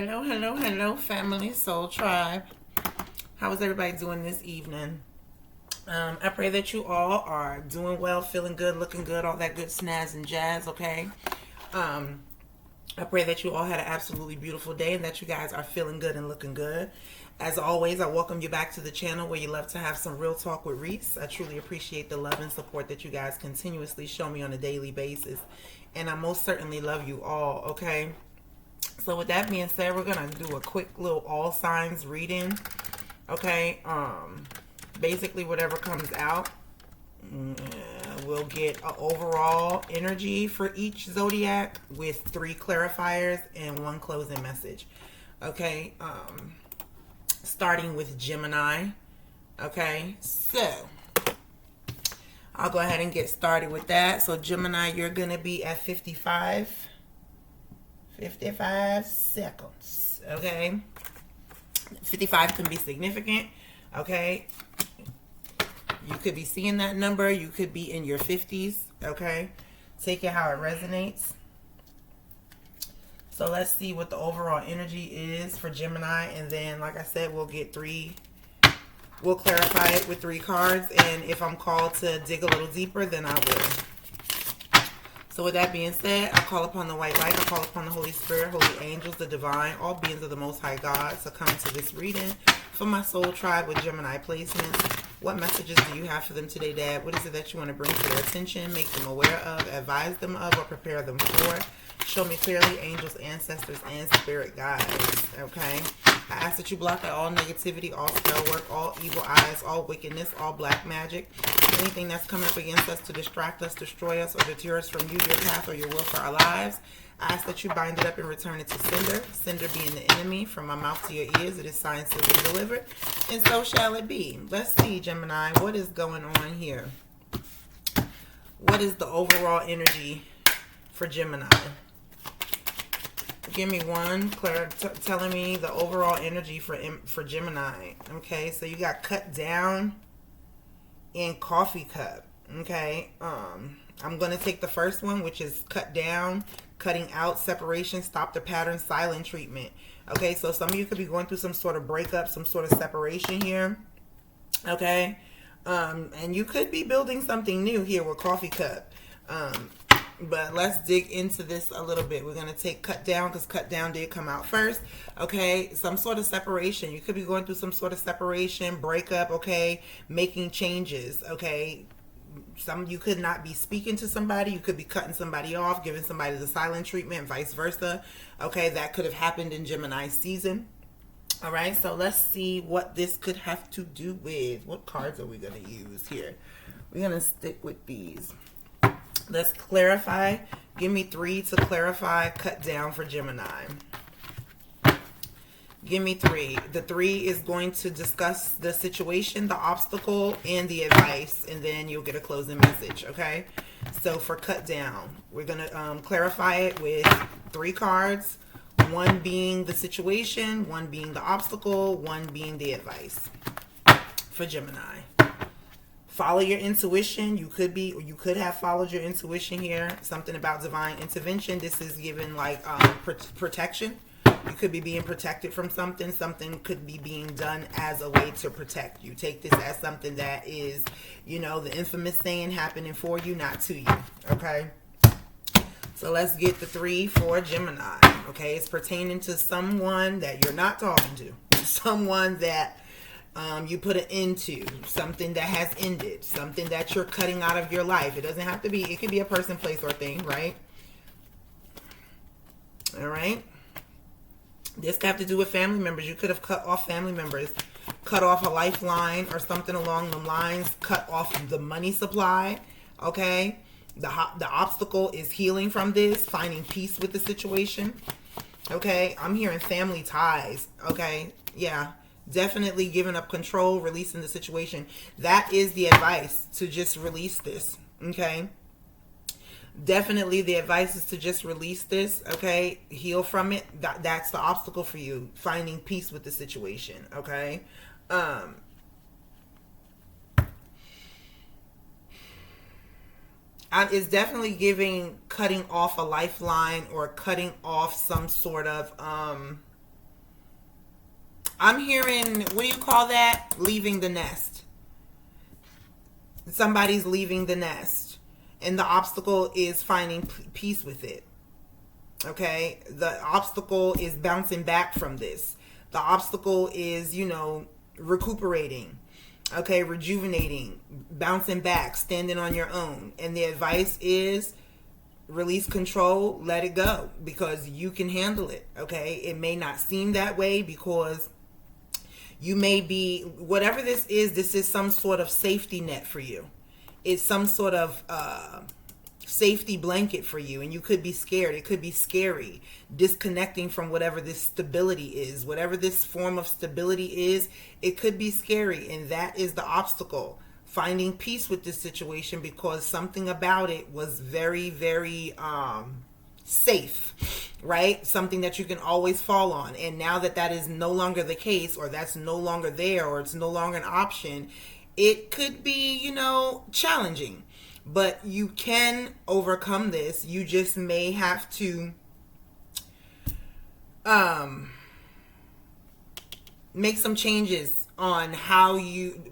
Hello, hello, hello, family, soul tribe. How is everybody doing this evening? I pray that you all are doing well, feeling good, looking good, all that good snazz and jazz, okay? I pray that you all had an absolutely beautiful day and that you guys are feeling good and looking good. As always, I welcome you back to the channel where you love to have some real talk with Reese. I truly appreciate the love and support that you guys continuously show me on a daily basis. And I most certainly love you all, okay? So with that being said, we're going to do a quick little all signs reading, okay? Basically, whatever comes out, we'll get an overall energy for each zodiac with 3 clarifiers and 1 closing message, okay? Starting with Gemini, okay? So I'll go ahead and get started with that. So Gemini, you're going to be at 55 seconds, okay? 55 can be significant, okay? You could be seeing that number. You could be in your 50s, okay? Take it how it resonates. So let's see what the overall energy is for Gemini. And then, like I said, we'll clarify it with 3 cards. And if I'm called to dig a little deeper, then I will. So with that being said, I call upon the white light, I call upon the Holy Spirit, holy angels, the divine, all beings of the Most High God to come to this reading for my soul tribe with Gemini placements. What messages do you have for them today, Dad? What is it that you want to bring to their attention, make them aware of, advise them of, or prepare them for? Show me clearly, angels, ancestors, and spirit guides, okay? I ask that you block out all negativity, all spell work, all evil eyes, all wickedness, all black magic, anything that's coming up against us to distract us, destroy us, or deter us from you, your path, or your will for our lives. I ask that you bind it up and return it to sender, sender being the enemy. From my mouth to your ears, it is signed, sealed, and delivered, and so shall it be. Let's see, Gemini, what is going on here? What is the overall energy for Gemini? Give me one, Claire, telling me the overall energy for Gemini. Okay, so you got cut down and coffee cup. Okay, I'm going to take the first one, which is cut down, cutting out, separation, stop the pattern, silent treatment. Okay, so some of you could be going through some sort of breakup, some sort of separation here. Okay, and you could be building something new here with coffee cup. But let's dig into this a little bit. We're going to take cut down because cut down did come out first. Okay, some sort of separation. You could be going through some sort of separation, breakup, okay, making changes, okay. You could not be speaking to somebody. You could be cutting somebody off, giving somebody the silent treatment, vice versa. Okay, that could have happened in Gemini season. All right, so let's see what this could have to do with. What cards are we going to use here? We're going to stick with these. Let's clarify. Give me 3 to clarify cut down for Gemini. Give me 3. The 3 is going to discuss the situation, the obstacle, and the advice, and then you'll get a closing message, okay? So for cut down, we're going to clarify it with 3 cards, 1 being the situation, 1 being the obstacle, 1 being the advice for Gemini. Follow your intuition. You could have followed your intuition here. Something about divine intervention. This is given like protection. You could be being protected from something. Something could be being done as a way to protect you. Take this as something that is, you know, the infamous saying, happening for you, not to you. Okay. So let's get the 3 for Gemini. Okay. It's pertaining to someone that you're not talking to. Someone that you put an end to, something that has ended, something that you're cutting out of your life. It doesn't have to be, it could be a person, place, or thing, right? All right. This could have to do with family members. You could have cut off family members, cut off a lifeline or something along the lines, cut off the money supply, okay? The obstacle is healing from this, finding peace with the situation, okay? I'm hearing family ties, okay? Yeah. Definitely giving up control, releasing the situation. That is the advice, to just release this, okay? Definitely the advice is to just release this, okay? Heal from it. That's the obstacle for you, finding peace with the situation, okay? It's definitely giving cutting off a lifeline or cutting off some sort of I'm hearing, what do you call that? Leaving the nest. Somebody's leaving the nest. And the obstacle is finding peace with it. Okay? The obstacle is bouncing back from this. The obstacle is, you know, recuperating. Okay? Rejuvenating. Bouncing back. Standing on your own. And the advice is release control. Let it go. Because you can handle it. Okay? It may not seem that way because you may be, whatever this is some sort of safety net for you. It's some sort of safety blanket for you. And you could be scared. It could be scary. Disconnecting from whatever this stability is. Whatever this form of stability is, it could be scary. And that is the obstacle. Finding peace with this situation because something about it was very, very safe, right? Something that you can always fall on. And now that that is no longer the case, or that's no longer there, or it's no longer an option, it could be, you know, challenging. But you can overcome this. You just may have to make some changes on how you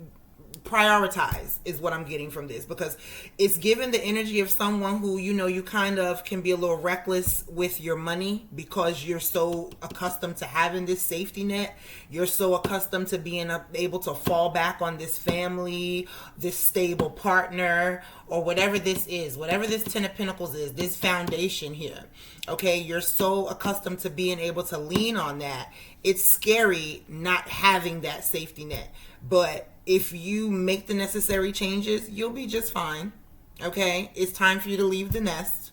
prioritize, is what I'm getting from this, because it's given the energy of someone who, you know, you kind of can be a little reckless with your money because you're so accustomed to having this safety net. You're so accustomed to being able to fall back on this family, this stable partner, or whatever this is, whatever this 10 of Pentacles is, this foundation here. Okay, you're so accustomed to being able to lean on that. It's scary not having that safety net. But if you make the necessary changes, you'll be just fine. Okay? It's time for you to leave the nest.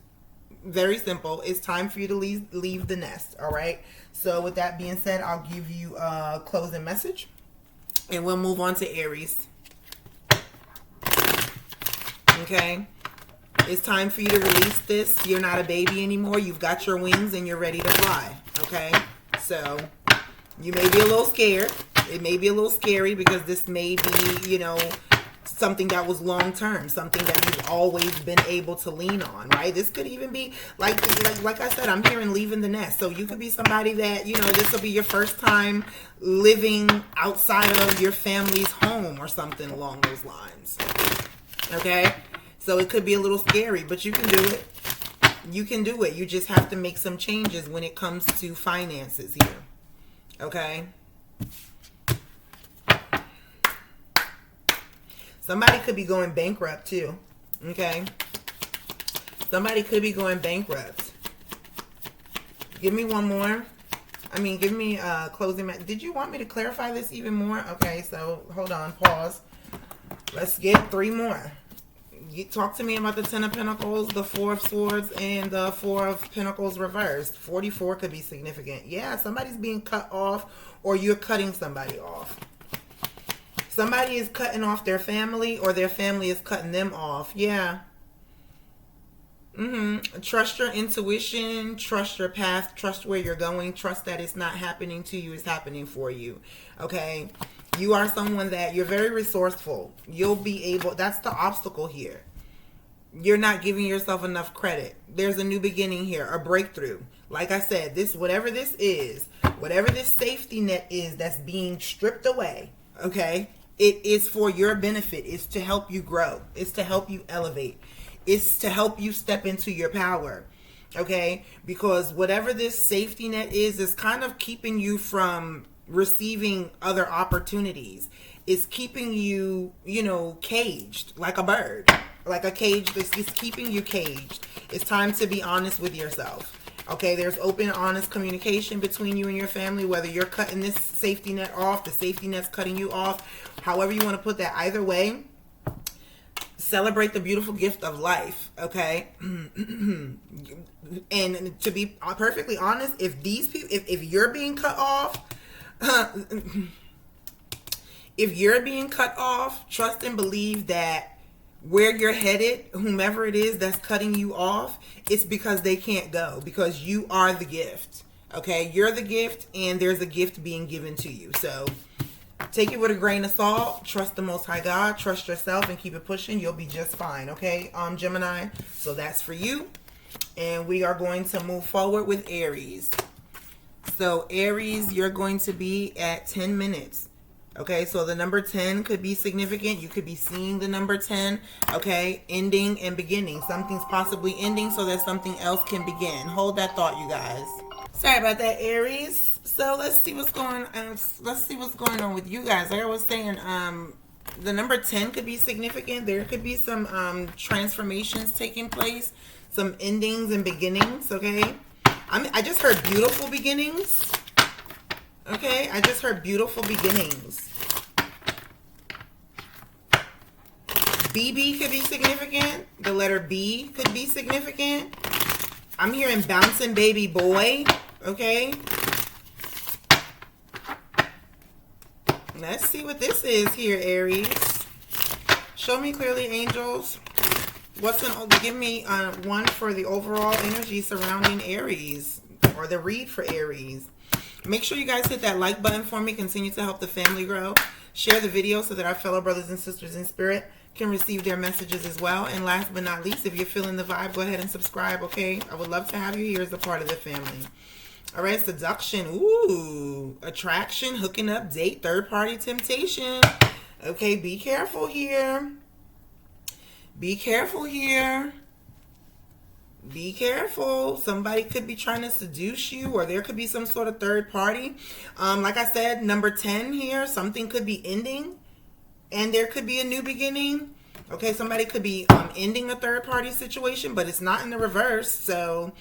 Very simple. It's time for you to leave the nest. All right? So with that being said, I'll give you a closing message. And we'll move on to Aries. Okay? It's time for you to release this. You're not a baby anymore. You've got your wings and you're ready to fly. Okay? So you may be a little scared. It may be a little scary because this may be, you know, something that was long term, something that you've always been able to lean on, right? This could even be like I said, I'm hearing leaving the nest. So you could be somebody that, you know, this will be your first time living outside of your family's home or something along those lines. Okay? So it could be a little scary, but you can do it. You can do it. You just have to make some changes when it comes to finances here. Okay? Somebody could be going bankrupt too. Okay? Somebody could be going bankrupt. Give me one more. I mean, give me closing. Did you want me to clarify this even more? Okay, so hold on. Pause. Let's get 3 more. You talk to me about the 10 of Pentacles, the 4 of Swords, and the 4 of Pentacles reversed. 44 could be significant. Yeah, somebody's being cut off, or you're cutting somebody off. Somebody is cutting off their family, or their family is cutting them off. Yeah. Trust your intuition. Trust your path. Trust where you're going. Trust that it's not happening to you. It's happening for you. Okay? You are someone that you're very resourceful. You'll be able. That's the obstacle here. You're not giving yourself enough credit. There's a new beginning here. A breakthrough. Like I said, this, whatever this is, whatever this safety net is that's being stripped away. Okay? It is for your benefit. It's to help you grow. It's to help you elevate. It's to help you step into your power. Okay? Because whatever this safety net is kind of keeping you from receiving other opportunities. It's keeping you, you know, caged like a bird. Like a cage. It's keeping you caged. It's time to be honest with yourself. Okay, there's open, honest communication between you and your family, whether you're cutting this safety net off, the safety net's cutting you off, however you want to put that. Either way, celebrate the beautiful gift of life, okay? And to be perfectly honest, if these people, if you're being cut off, if you're being cut off, trust and believe that where you're headed, whomever it is that's cutting you off, it's because they can't go, because you are the gift. Okay, you're the gift, and there's a gift being given to you. So take it with a grain of salt. Trust the Most High God. Trust yourself and keep it pushing. You'll be just fine. Okay, Gemini. So that's for you, and we are going to move forward with Aries. So Aries, you're going to be at 10 minutes. Okay, so the number 10 could be significant. You could be seeing the number 10, okay? Ending and beginning. Something's possibly ending so that something else can begin. Hold that thought, you guys. Sorry about that, Aries. So let's see what's going on. Let's see what's going on with you guys. Like I was saying, the number 10 could be significant. There could be some transformations taking place, some endings and beginnings, okay? I just heard beautiful beginnings. Okay, I just heard beautiful beginnings. BB could be significant. The letter B could be significant. I'm hearing bouncing baby boy. Okay. Let's see what this is here, Aries. Show me clearly, angels. Give me one for the overall energy surrounding Aries, or the read for Aries. Make sure you guys hit that like button for me. Continue to help the family grow. Share the video so that our fellow brothers and sisters in spirit can receive their messages as well. And last but not least, if you're feeling the vibe, go ahead and subscribe, okay? I would love to have you here as a part of the family. All right, seduction. Ooh, attraction, hooking up, date, third-party temptation. Okay, be careful here. Be careful here. Be careful. Somebody could be trying to seduce you, or there could be some sort of third party. Like I said, number 10 here, something could be ending, and there could be a new beginning. Okay, somebody could be ending a third party situation, but it's not in the reverse. So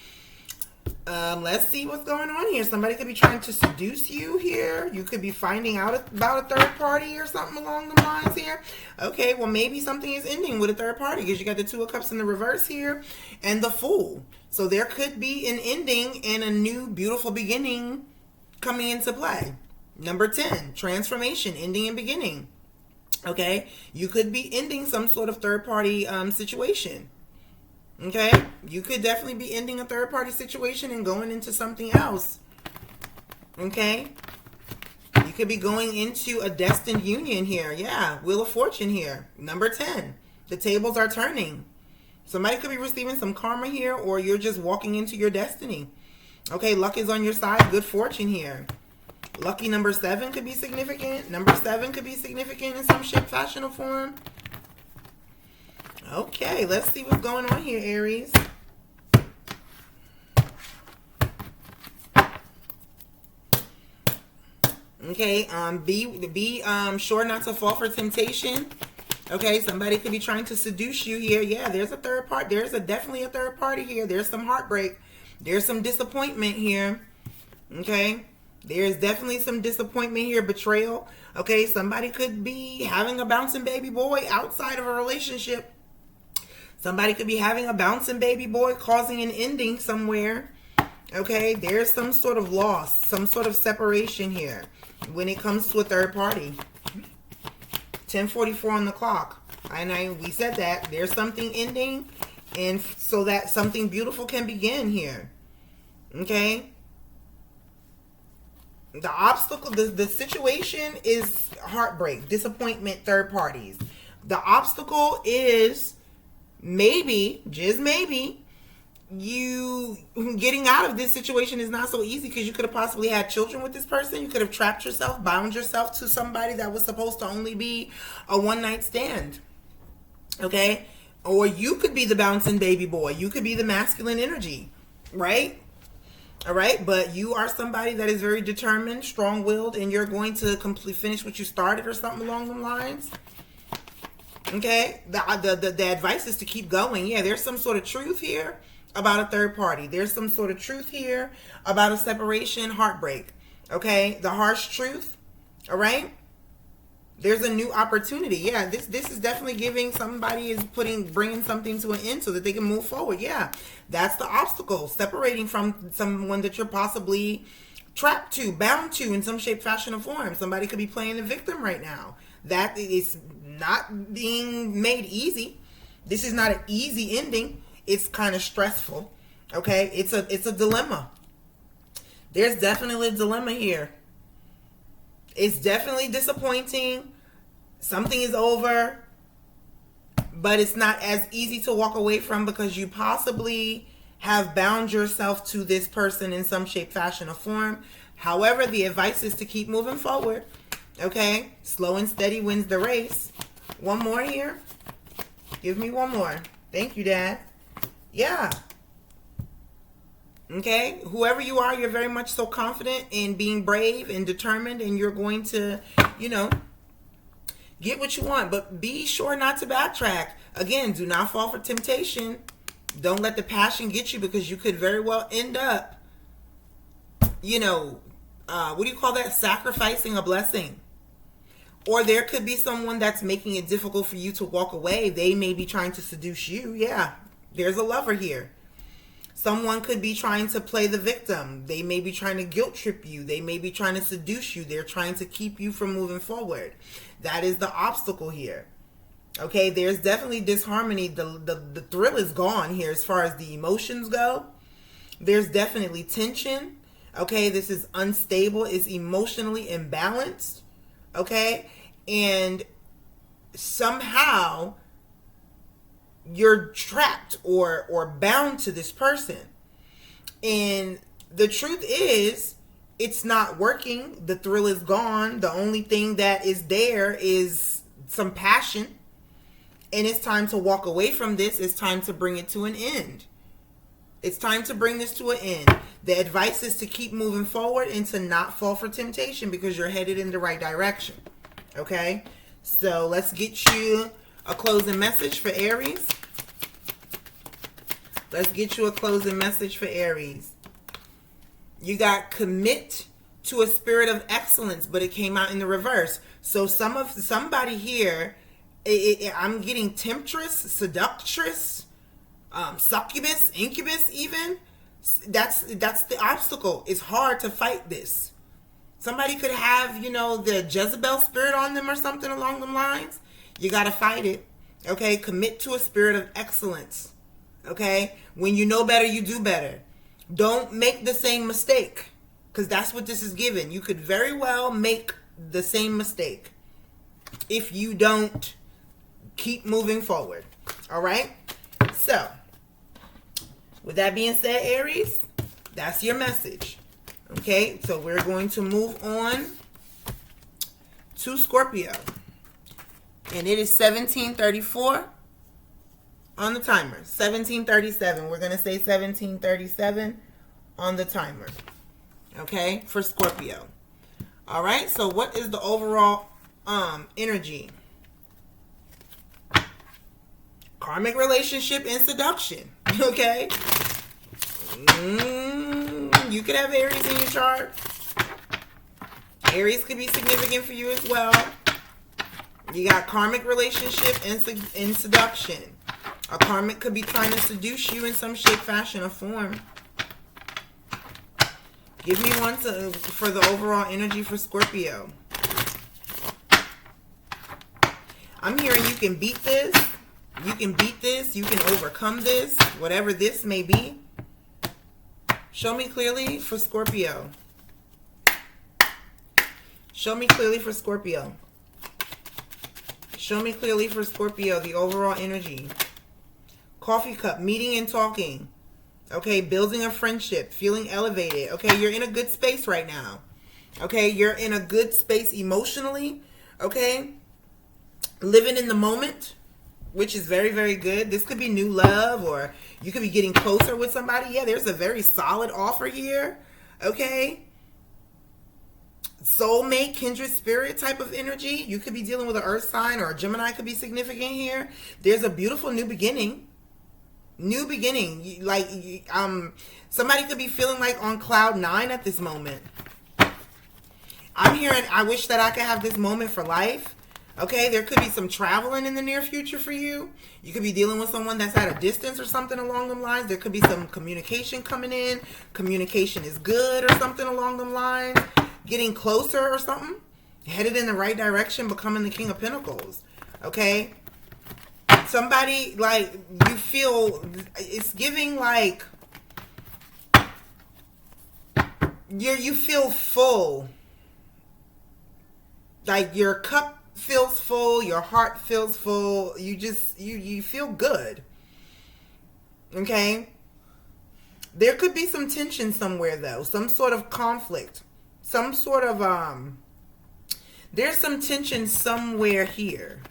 let's see what's going on here. Somebody could be trying to seduce you here. You could be finding out about a third party or something along the lines here. Okay, well, maybe something is ending with a third party because you got the Two of Cups in the reverse here and the Fool. So there could be an ending and a new beautiful beginning coming into play. Number 10, transformation, ending and beginning. Okay, you could be ending some sort of third party situation. Okay, you could definitely be ending a third party situation and going into something else. Okay, you could be going into a destined union here. Yeah, Wheel of Fortune here. Number 10, the tables are turning. Somebody could be receiving some karma here, or you're just walking into your destiny. Okay, luck is on your side. Good fortune here. Lucky number 7 could be significant. Number 7 could be significant in some shape, fashion, or form. Okay, let's see what's going on here, Aries. Okay, be sure not to fall for temptation. Okay, somebody could be trying to seduce you here. Yeah, there's a third part. There's definitely a third party here. There's some heartbreak. There's some disappointment here. Okay, there's definitely some disappointment here, betrayal. Okay, somebody could be having a bouncing baby boy outside of a relationship. Somebody could be having a bouncing baby boy causing an ending somewhere. Okay, there's some sort of loss, some sort of separation here when it comes to a third party. 10:44 on the clock. We said that. There's something ending, and so that something beautiful can begin here. Okay? The obstacle, the situation is heartbreak, disappointment, third parties. The obstacle is maybe, just maybe, you getting out of this situation is not so easy because you could have possibly had children with this person. You could have trapped yourself, bound yourself to somebody that was supposed to only be a one-night stand. Okay? Or you could be the bouncing baby boy. You could be the masculine energy, right? All right? But you are somebody that is very determined, strong-willed, and you're going to finish what you started or something along the lines. Okay? The advice is to keep going. Yeah, there's some sort of truth here about a third party. There's some sort of truth here about a separation, heartbreak. Okay? The harsh truth. All right? There's a new opportunity. Yeah, this is definitely giving somebody is bringing something to an end so that they can move forward. Yeah, that's the obstacle. Separating from someone that you're possibly trapped to, bound to in some shape, fashion, or form. Somebody could be playing the victim right now. That is not being made easy. This is not an easy ending. It's kind of stressful. Okay, it's a dilemma. There's definitely a dilemma here. It's definitely disappointing. Something is over, but it's not as easy to walk away from because you possibly have bound yourself to this person in some shape, fashion, or form. However, the advice is to keep moving forward. Okay? Slow and steady wins the race. One more here. Give me one more. Thank you, Dad. Yeah. Okay? Whoever you are, you're very much so confident in being brave and determined, and you're going to, you know, get what you want. But be sure not to backtrack. Again, do not fall for temptation. Don't let the passion get you, because you could very well end up, you know, what do you call that? Sacrificing a blessing. Or there could be someone that's making it difficult for you to walk away. They may be trying to seduce you. Yeah, there's a lover here. Someone could be trying to play the victim. They may be trying to guilt trip you. They may be trying to seduce you. They're trying to keep you from moving forward. That is the obstacle here. Okay, there's definitely disharmony. The thrill is gone here as far as the emotions go. There's definitely tension. Okay, this is unstable. It's emotionally imbalanced. Okay, and somehow you're trapped or bound to this person. And the truth is, it's not working. The thrill is gone. The only thing that is there is some passion. And it's time to walk away from this. It's time to bring it to an end. It's time to bring this to an end. The advice is to keep moving forward and to not fall for temptation, because you're headed in the right direction. Okay? So let's get you a closing message for Aries. Let's get you a closing message for Aries. You got commit to a spirit of excellence, but it came out in the reverse. So somebody here, I'm getting temptress, seductress, succubus, incubus even. That's the obstacle. It's hard to fight this. Somebody could have, you know, the Jezebel spirit on them or something along the lines. You got to fight it. Okay? Commit to a spirit of excellence. Okay? When you know better, you do better. Don't make the same mistake, because that's what this is given. You could very well make the same mistake if you don't keep moving forward. All right? So, with that being said, Aries, that's your message. Okay, so we're going to move on to Scorpio. And it is 1734 on the timer. 1737. We're going to say 1737 on the timer. Okay, for Scorpio. All right, so what is the overall energy? Karmic relationship and seduction. Okay? You could have Aries in your chart. Aries could be significant for you as well. You got karmic relationship and seduction. A karmic could be trying to seduce you in some shape, fashion, or form. Give me one for the overall energy for Scorpio. I'm hearing you can beat this. You can beat this. You can overcome this. Whatever this may be. Show me clearly for Scorpio. Show me clearly for Scorpio. Show me clearly for Scorpio the overall energy. Coffee cup, meeting and talking. Okay, building a friendship, feeling elevated. Okay, you're in a good space right now. Okay, you're in a good space emotionally. Okay, living in the moment, which is very, very good. This could be new love, or you could be getting closer with somebody. Yeah, there's a very solid offer here. Okay. Soulmate, kindred spirit type of energy. You could be dealing with an earth sign, or a Gemini could be significant here. There's a beautiful new beginning. New beginning. Like, somebody could be feeling like on cloud 9 at this moment. I'm hearing, I wish that I could have this moment for life. Okay, there could be some traveling in the near future for you. You could be dealing with someone that's at a distance or something along them lines. There could be some communication coming in. Communication is good or something along them lines. Getting closer or something. Headed in the right direction, becoming the King of Pentacles. Okay? Somebody, like, you feel, it's giving like, you feel full. Like your cup feels full, your heart feels full, you feel good. Okay? There could be some tension somewhere, though. Some sort of conflict. Some sort of, there's some tension somewhere here.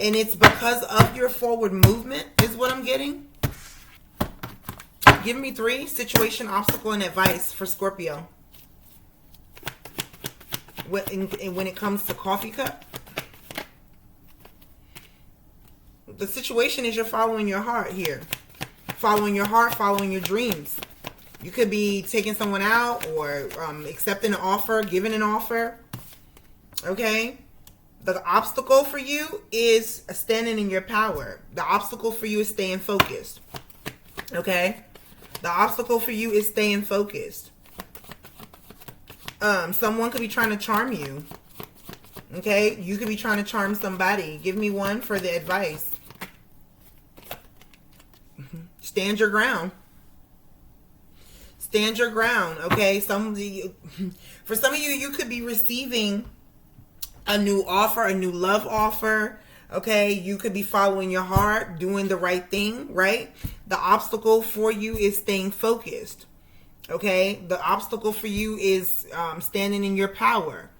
And it's because of your forward movement, is what I'm getting. Give me 3. Situation, obstacle, and advice for Scorpio. When it comes to coffee cup. The situation is you're following your heart here. Following your heart, following your dreams. You could be taking someone out or accepting an offer, giving an offer. Okay? The obstacle for you is standing in your power. The obstacle for you is staying focused. Okay? The obstacle for you is staying focused. Someone could be trying to charm you. Okay? You could be trying to charm somebody. Give me 1 for the advice. Stand your ground. Stand your ground, okay? For some of you, you could be receiving a new offer, a new love offer, okay? You could be following your heart, doing the right thing, right? The obstacle for you is staying focused, okay? The obstacle for you is standing in your power,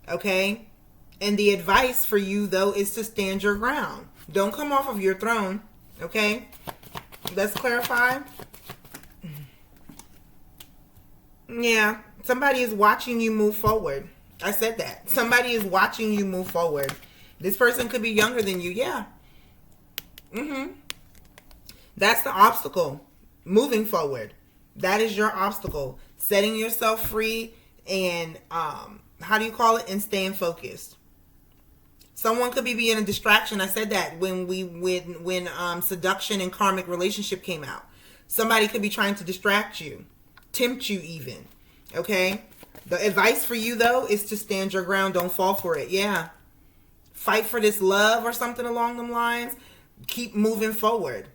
okay? And the advice for you, though, is to stand your ground. Don't come off of your throne, okay? Let's clarify. Yeah, somebody is watching you move forward. I said that. Somebody is watching you move forward. This person could be younger than you. Yeah. That's the obstacle. Moving forward. That is your obstacle. Setting yourself free and, how do you call it? And staying focused. Someone could be being a distraction. I said that when seduction and karmic relationship came out. Somebody could be trying to distract you, tempt you even. Okay? The advice for you, though, is to stand your ground. Don't fall for it. Yeah. Fight for this love or something along them lines. Keep moving forward.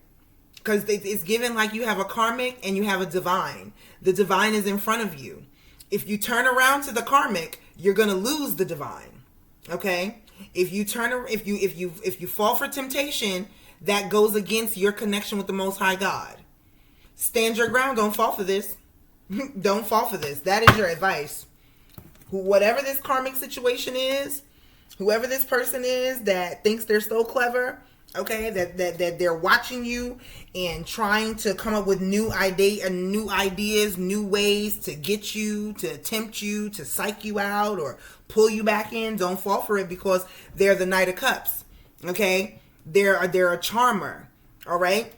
Because it's given like you have a karmic and you have a divine. The divine is in front of you. If you turn around to the karmic, you're going to lose the divine. Okay? If you fall for temptation, that goes against your connection with the Most High God. Stand your ground. Don't fall for this. Don't fall for this. That is your advice. Whatever this karmic situation is, whoever this person is that thinks they're so clever, okay, that they're watching you and trying to come up with new ideas, new ways to get you, to tempt you, to psych you out or pull you back in. Don't fall for it because they're the Knight of Cups. Okay, they're a charmer. All right.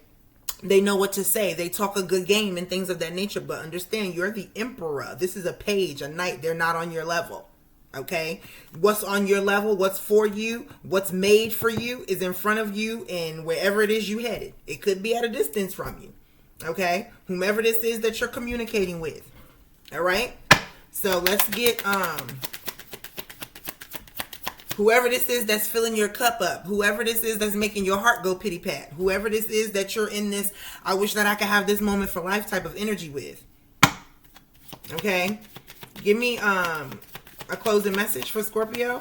They know what to say. They talk a good game and things of that nature. But understand, you're the emperor. This is a page, a knight. They're not on your level. Okay? What's on your level, what's for you, what's made for you is in front of you and wherever it is you headed. It could be at a distance from you. Okay? Whomever this is that you're communicating with. All right? So let's get whoever this is that's filling your cup up, whoever this is that's making your heart go pity pat, whoever this is that you're in this, I wish that I could have this moment for life type of energy with. Okay? Give me a closing message for Scorpio.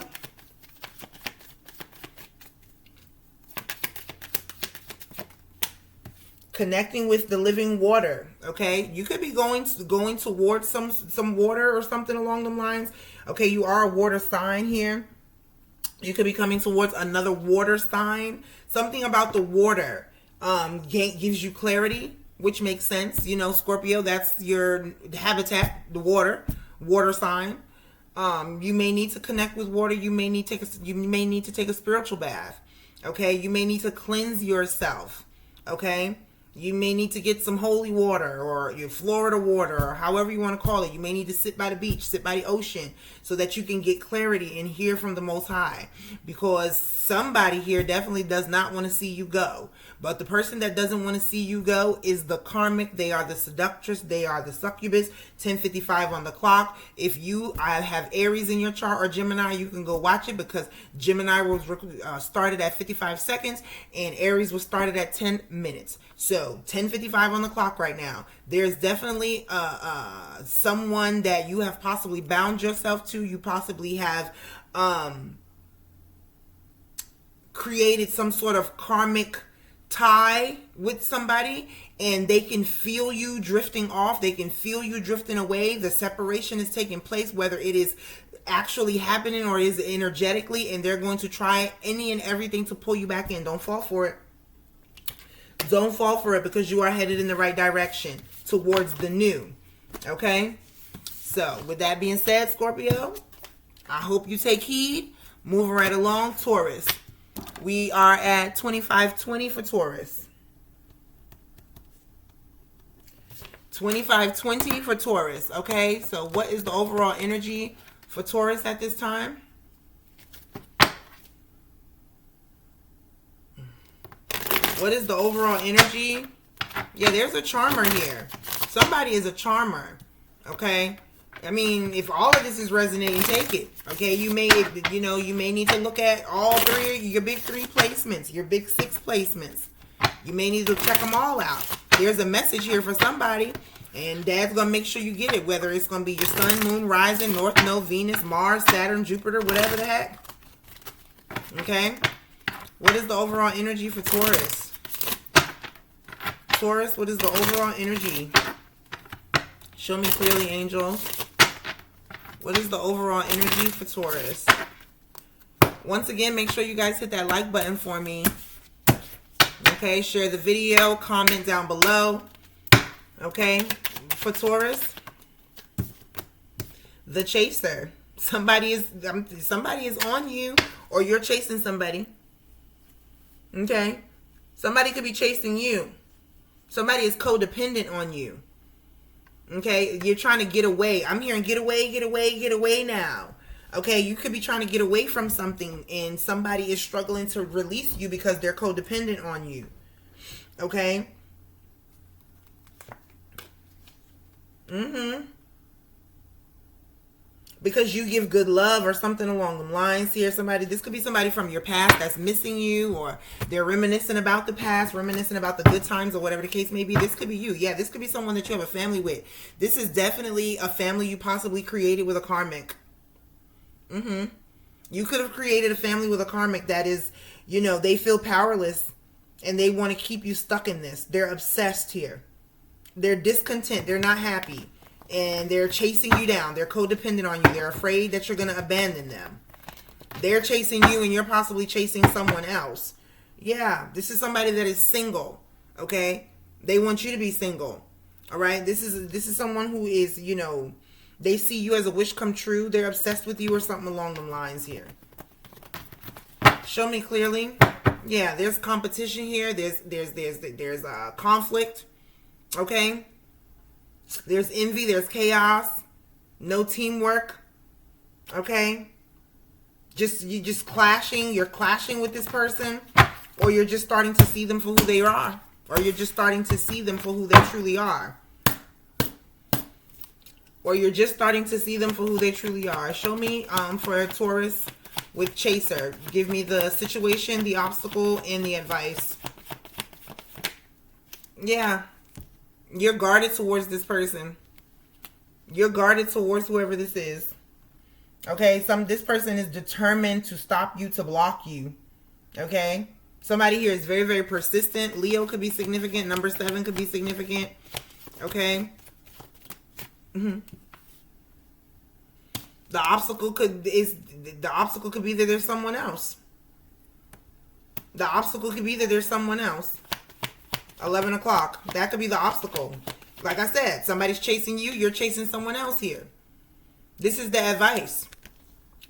Connecting with the living water. Okay? You could be going towards some water or something along them lines. Okay, you are a water sign here. You could be coming towards another water sign. Something about the water gives you clarity, which makes sense. You know, Scorpio, that's your habitat, the water sign. You may need to connect with water. You may need to take a spiritual bath. Okay, you may need to cleanse yourself. Okay, you may need to get some holy water or your Florida water or however you want to call it. You may need to sit by the beach, sit by the ocean so that you can get clarity and hear from the Most High. Because somebody here definitely does not want to see you go. But the person that doesn't want to see you go is the karmic. They are the seductress. They are the succubus. 10:55 on the clock. If you have Aries in your chart or Gemini, you can go watch it because Gemini was started at 55 seconds and Aries was started at 10 minutes. So 10:55 on the clock right now. There's definitely someone that you have possibly bound yourself to. You possibly have created some sort of karmic tie with somebody, and they can feel you drifting off. They can feel you drifting away. The separation is taking place, whether it is actually happening or is energetically, and they're going to try any and everything to pull you back in. Don't fall for it. Don't fall for it, because you are headed in the right direction towards the new. Okay? So, with that being said, Scorpio, I hope you take heed. Moving right along, Taurus. We are at 2520 for Taurus. 2520 for Taurus. Okay, so what is the overall energy for Taurus at this time? What is the overall energy? Yeah, there's a charmer here. Somebody is a charmer. Okay. I mean, if all of this is resonating, take it. Okay. You may need to look at all three, your big 3 placements, your big 6 placements. You may need to check them all out. There's a message here for somebody, and Dad's going to make sure you get it, whether it's going to be your sun, moon, rising, north node, Venus, Mars, Saturn, Jupiter, whatever the heck. Okay. What is the overall energy for Taurus? Taurus, what is the overall energy? Show me clearly, angels. What is the overall energy for Taurus? Once again, make sure you guys hit that like button for me. Okay, share the video, comment down below. Okay, for Taurus, the chaser. Somebody is on you, or you're chasing somebody. Okay, somebody could be chasing you. Somebody is codependent on you. Okay, you're trying to get away. I'm hearing get away, get away, get away now. Okay, you could be trying to get away from something, and somebody is struggling to release you because they're codependent on you. Okay? Because you give good love or something along the lines here. This could be somebody from your past that's missing you, or they're reminiscing about the past, reminiscing about the good times, or whatever the case may be. This could be you. Yeah, this could be someone that you have a family with. This is definitely a family you possibly created with a karmic. You could have created a family with a karmic that is, they feel powerless and they want to keep you stuck in this. They're obsessed here. They're discontent. They're not happy. And they're chasing you down. They're codependent on you. They're afraid that you're going to abandon them. They're chasing you, and you're possibly chasing someone else. Yeah, this is somebody that is single. Okay? They want you to be single. All right? This is someone who is, they see you as a wish come true. They're obsessed with you or something along the lines here. Show me clearly. Yeah, there's competition here. There's conflict. Okay? There's envy, there's chaos, no teamwork. Okay? You're just clashing, you're clashing with this person, or you're just starting to see them for who they are, or you're just starting to see them for who they truly are. Or you're just starting to see them for who they truly are. Show me for Taurus with Chaser. Give me the situation, the obstacle, and the advice. Yeah. You're guarded towards this person. You're guarded towards whoever this is. Okay, this person is determined to stop you, to block you. Okay? Somebody here is very, very persistent. Leo could be significant. Number 7 could be significant. Okay? The obstacle could be that there's someone else. The obstacle could be that there's someone else. 11 o'clock. That could be the obstacle. Like I said, somebody's chasing you. You're chasing someone else here. This is the advice.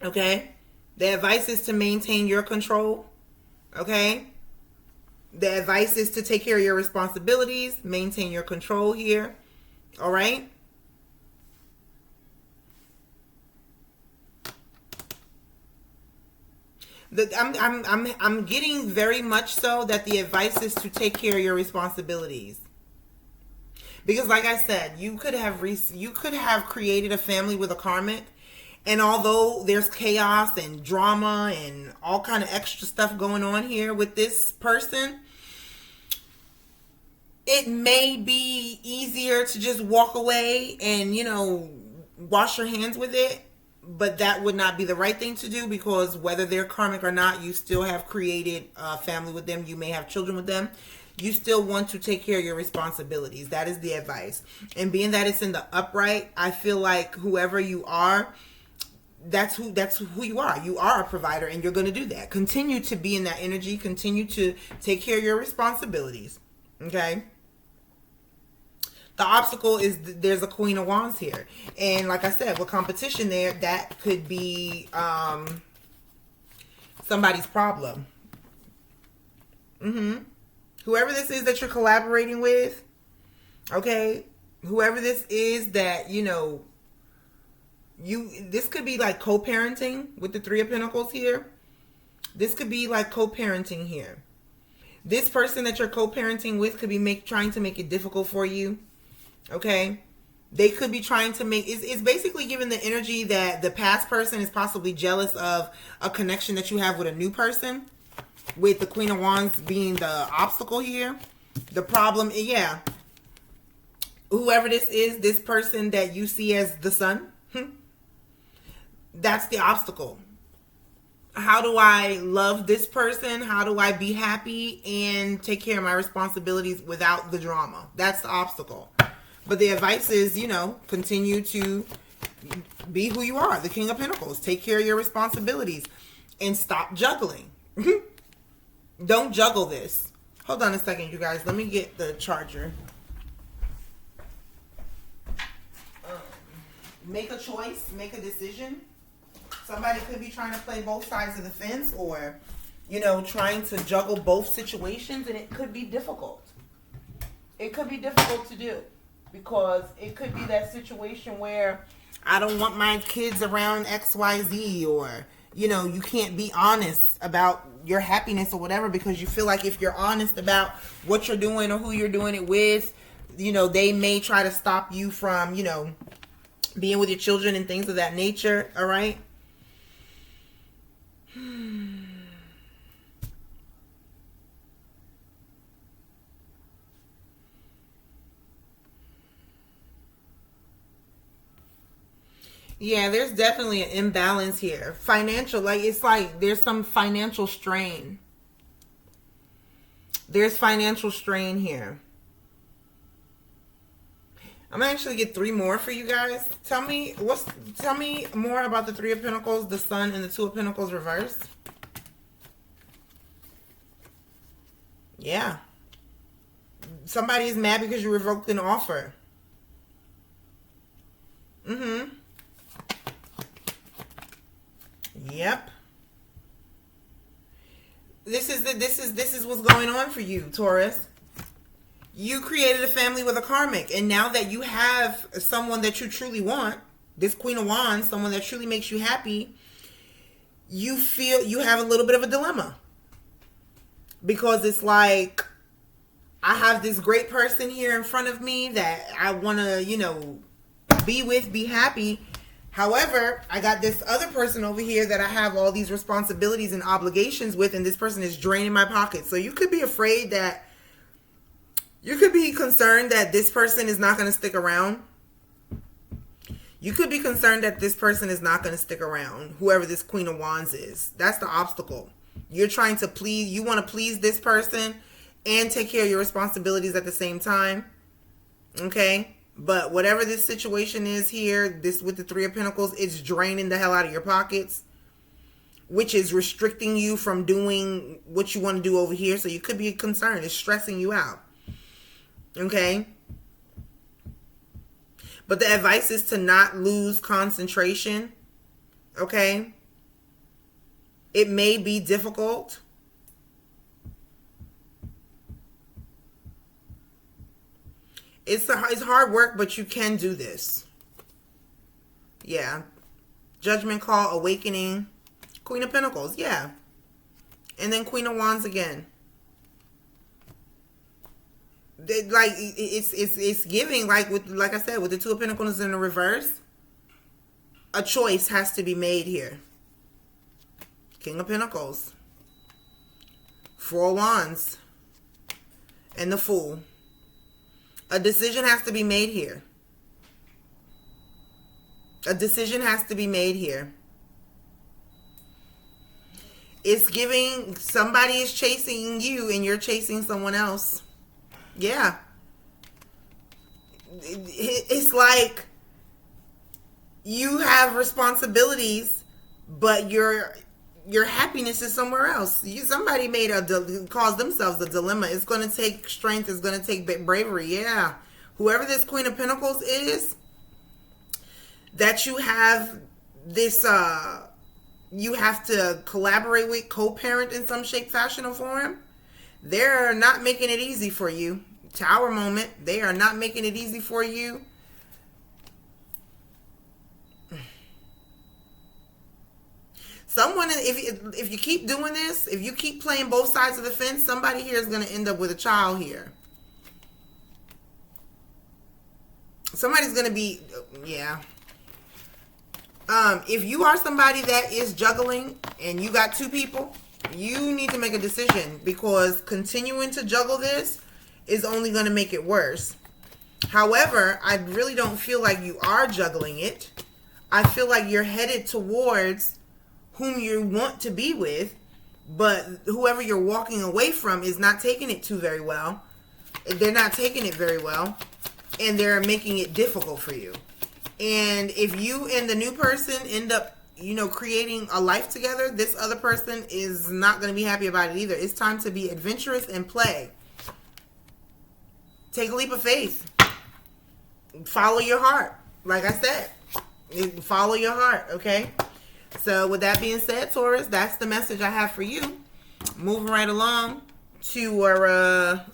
Okay? The advice is to maintain your control. Okay? The advice is to take care of your responsibilities. Maintain your control here. All right? I'm getting very much so that the advice is to take care of your responsibilities. Because like I said, you could have created a family with a karmic, and although there's chaos and drama and all kind of extra stuff going on here with this person, it may be easier to just walk away and, wash your hands with it. But that would not be the right thing to do, because whether they're karmic or not, you still have created a family with them. You may have children with them. you still want to take care of your responsibilities. That is the advice. And being that it's in the upright, I feel like whoever you are, that's who you are. You are a provider, and you're going to do that. Continue to be in that energy. Continue to take care of your responsibilities. Okay? The obstacle is there's a Queen of Wands here. And like I said, with competition there, that could be somebody's problem. Whoever this is that you're collaborating with, okay? Whoever this is that, you know, this could be like co-parenting with the Three of Pentacles here. This could be like co-parenting here. This person that you're co-parenting with could be trying to make it difficult for you. Okay? They could be trying to make... It's basically giving the energy that the past person is possibly jealous of a connection that you have with a new person. With the Queen of Wands being the obstacle here. The problem, yeah. Whoever this is, this person that you see as the sun... That's the obstacle. How do I love this person? How do I be happy and take care of my responsibilities without the drama? That's the obstacle. But the advice is, you know, continue to be who you are. The King of Pentacles. Take care of your responsibilities. And stop juggling. Don't juggle this. Hold on a second, you guys. Let me get the charger. Make a choice. Make a decision. Somebody could be trying to play both sides of the fence, or, you know, trying to juggle both situations, and it could be difficult. It could be difficult to do, because it could be that situation where I don't want my kids around XYZ, or, you know, you can't be honest about your happiness or whatever, because you feel like if you're honest about what you're doing or who you're doing it with, you know, they may try to stop you from, you know, being with your children and things of that nature. All right. Yeah, there's definitely an imbalance here. Financial, like, it's like there's some financial strain. There's financial strain here. I'm gonna actually get 3 more for you guys. Tell me more about the Three of Pentacles, the Sun, and the Two of Pentacles reversed. Yeah. Somebody is mad because you revoked an offer. Yep. This is what's going on for you, Taurus. You created a family with a karmic, and now that you have someone that you truly want, this Queen of Wands, someone that truly makes you happy, you feel you have a little bit of a dilemma. Because it's like, I have this great person here in front of me that I want to, you know, be with, be happy. However, I got this other person over here that I have all these responsibilities and obligations with, and this person is draining my pocket. So you could be afraid that, you could be concerned that this person is not going to stick around. You could be concerned that this person is not going to stick around, whoever this Queen of Wands is. That's the obstacle. You're trying to please, you want to please this person and take care of your responsibilities at the same time. Okay? But whatever this situation is here, this with the Three of Pentacles, it's draining the hell out of your pockets, which is restricting you from doing what you want to do over here. So you could be concerned. It's stressing you out. Okay? But the advice is to not lose concentration. Okay? It may be difficult. It's hard work, but you can do this. Yeah. Judgment call, awakening. Queen of Pentacles, yeah. And then Queen of Wands again. Like, it's giving, like I said, with the Two of Pentacles in the reverse, a choice has to be made here. King of Pentacles. Four of Wands. And the Fool. A decision has to be made here. A decision has to be made here. It's giving, somebody is chasing you and you're chasing someone else. Yeah. It's like you have responsibilities, but your happiness is somewhere else. Somebody caused themselves a dilemma. It's going to take strength. It's going to take bravery. Yeah. Whoever this Queen of Pentacles is, that you have this, you have to collaborate with, co-parent in some shape, fashion, or form. They're not making it easy for you. Tower moment. They are not making it easy for you. Someone, if you keep doing this, if you keep playing both sides of the fence, somebody here is going to end up with a child here. Somebody's going to be, yeah. If you are somebody that is juggling and you got two people, you need to make a decision, because continuing to juggle this is only going to make it worse. However, I really don't feel like you are juggling it. I feel like you're headed towards whom you want to be with, but whoever you're walking away from is not taking it very well. They're not taking it very well, and they're making it difficult for you. And if you and the new person end up, creating a life together, this other person is not going to be happy about it either. It's time to be adventurous and play. Take a leap of faith. Follow your heart. Like I said, follow your heart, okay? So with that being said, Taurus, that's the message I have for you. Moving right along to our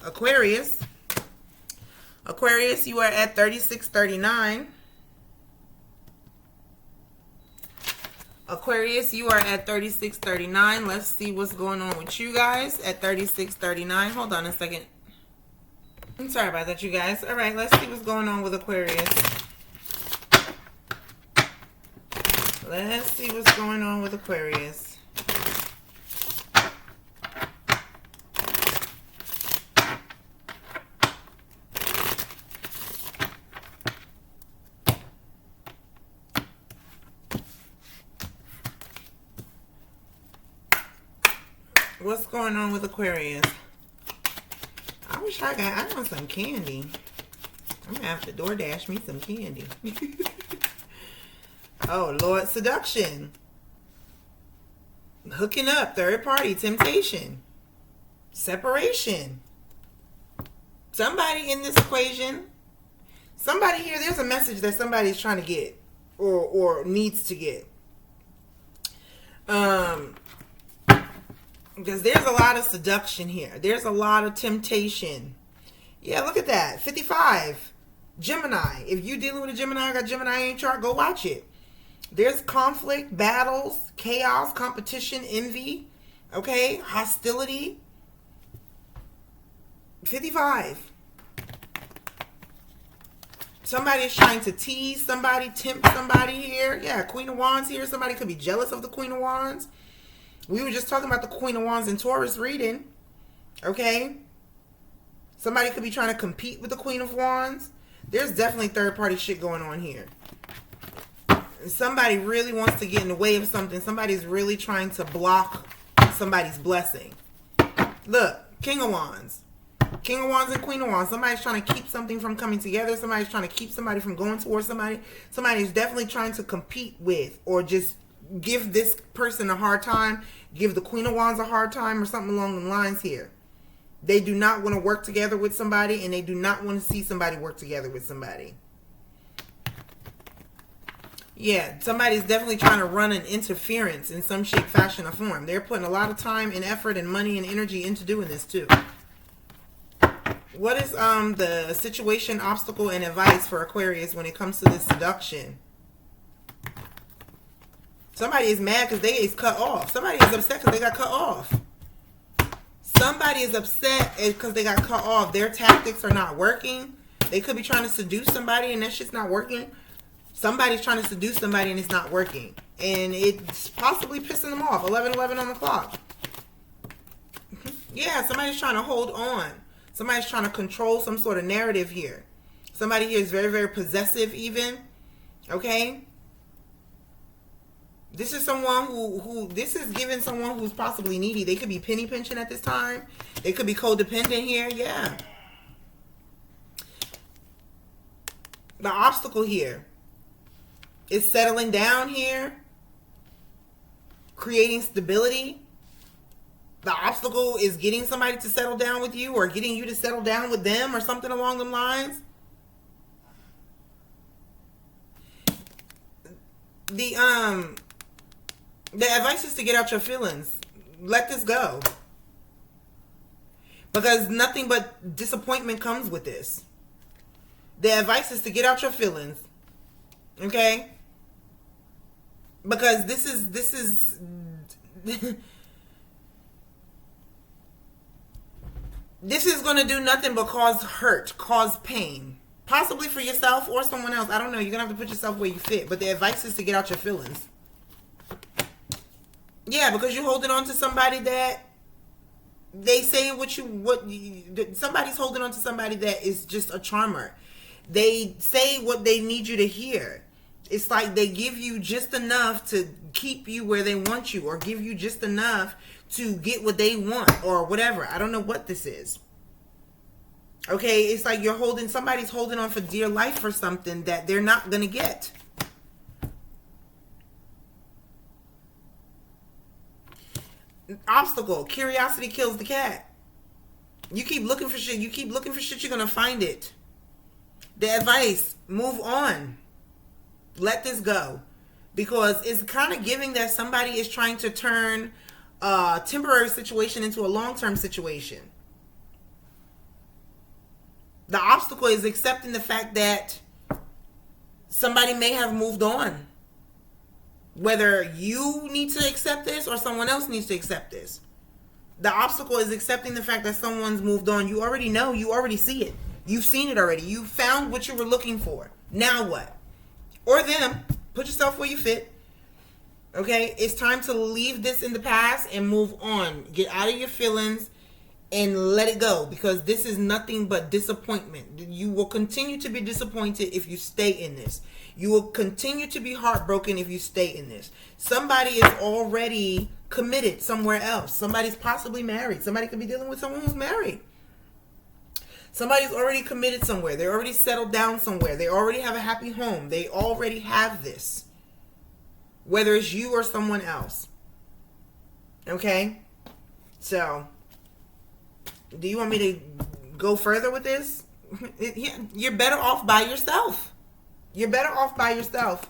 Aquarius. Aquarius, you are at 3639. Aquarius, you are at 3639. Let's see what's going on with you guys at 3639. Hold on a second. I'm sorry about that, you guys. All right, let's see what's going on with Aquarius. Let's see what's going on with Aquarius. What's going on with Aquarius? I wish I want some candy. I'm gonna have to DoorDash me some candy. Oh, Lord, seduction. Hooking up, third party, temptation. Separation. Somebody in this equation, somebody here, there's a message that somebody's trying to get or needs to get. Because there's a lot of seduction here. There's a lot of temptation. Yeah, look at that. 55. Gemini. If you're dealing with a Gemini, got Gemini in your chart, go watch it. There's conflict, battles, chaos, competition, envy, okay, hostility. 55. Somebody is trying to tease somebody, tempt somebody here. Yeah, Queen of Wands here. Somebody could be jealous of the Queen of Wands. We were just talking about the Queen of Wands in Taurus reading, okay? Somebody could be trying to compete with the Queen of Wands. There's definitely third-party shit going on here. Somebody really wants to get in the way of something. Somebody's really trying to block somebody's blessing. Look, King of Wands. King of Wands and Queen of Wands. Somebody's trying to keep something from coming together. Somebody's trying to keep somebody from going towards somebody. Somebody's definitely trying to compete with or just give this person a hard time. Give the Queen of Wands a hard time or something along the lines here. They do not want to work together with somebody, and they do not want to see somebody work together with somebody. Yeah, somebody's definitely trying to run an interference in some shape, fashion, or form. They're putting a lot of time and effort and money and energy into doing this too. What is the situation, obstacle, and advice for Aquarius when it comes to this seduction? Somebody is mad because they is cut off. Somebody is upset because they got cut off. Somebody is upset because they got cut off. Their tactics are not working. They could be trying to seduce somebody and that shit's not working. Somebody's trying to seduce somebody and it's not working. And it's possibly pissing them off. 11:11 on the clock. Yeah, somebody's trying to hold on. Somebody's trying to control some sort of narrative here. Somebody here is very, very possessive even. Okay? This is someone who this is giving someone who's possibly needy. They could be penny pinching at this time. They could be codependent here. Yeah. The obstacle here is settling down here, creating stability. The obstacle is getting somebody to settle down with you, or getting you to settle down with them, or something along them lines. The advice is to get out your feelings. Let this go. Because nothing but disappointment comes with this. The advice is to get out your feelings. Okay? Because this is this is going to do nothing but cause hurt, cause pain. Possibly for yourself or someone else. I don't know. You're going to have to put yourself where you fit. But the advice is to get out your feelings. Yeah, because you're holding on to somebody that they say somebody's holding on to somebody that is just a charmer. They say what they need you to hear. It's like they give you just enough to keep you where they want you, or give you just enough to get what they want, or whatever. I don't know what this is. Okay, it's like somebody's holding on for dear life for something that they're not going to get. Obstacle. Curiosity kills the cat. You keep looking for shit. You keep looking for shit, you're going to find it. The advice, move on. Let this go. Because it's kind of giving that somebody is trying to turn a temporary situation into a long-term situation. The obstacle is accepting the fact that somebody may have moved on. Whether you need to accept this or someone else needs to accept this. The obstacle is accepting the fact that someone's moved on. You already know. You already see it. You've seen it already. You found what you were looking for. Now what? Or them. Put yourself where you fit. Okay? It's time to leave this in the past and move on. Get out of your feelings and let it go. Because this is nothing but disappointment. You will continue to be disappointed if you stay in this. You will continue to be heartbroken if you stay in this. Somebody is already committed somewhere else. Somebody's possibly married. Somebody could be dealing with someone who's married. Somebody's already committed somewhere. They're already settled down somewhere. They already have a happy home. They already have this. Whether it's you or someone else. Okay? So, do you want me to go further with this? You're better off by yourself. You're better off by yourself.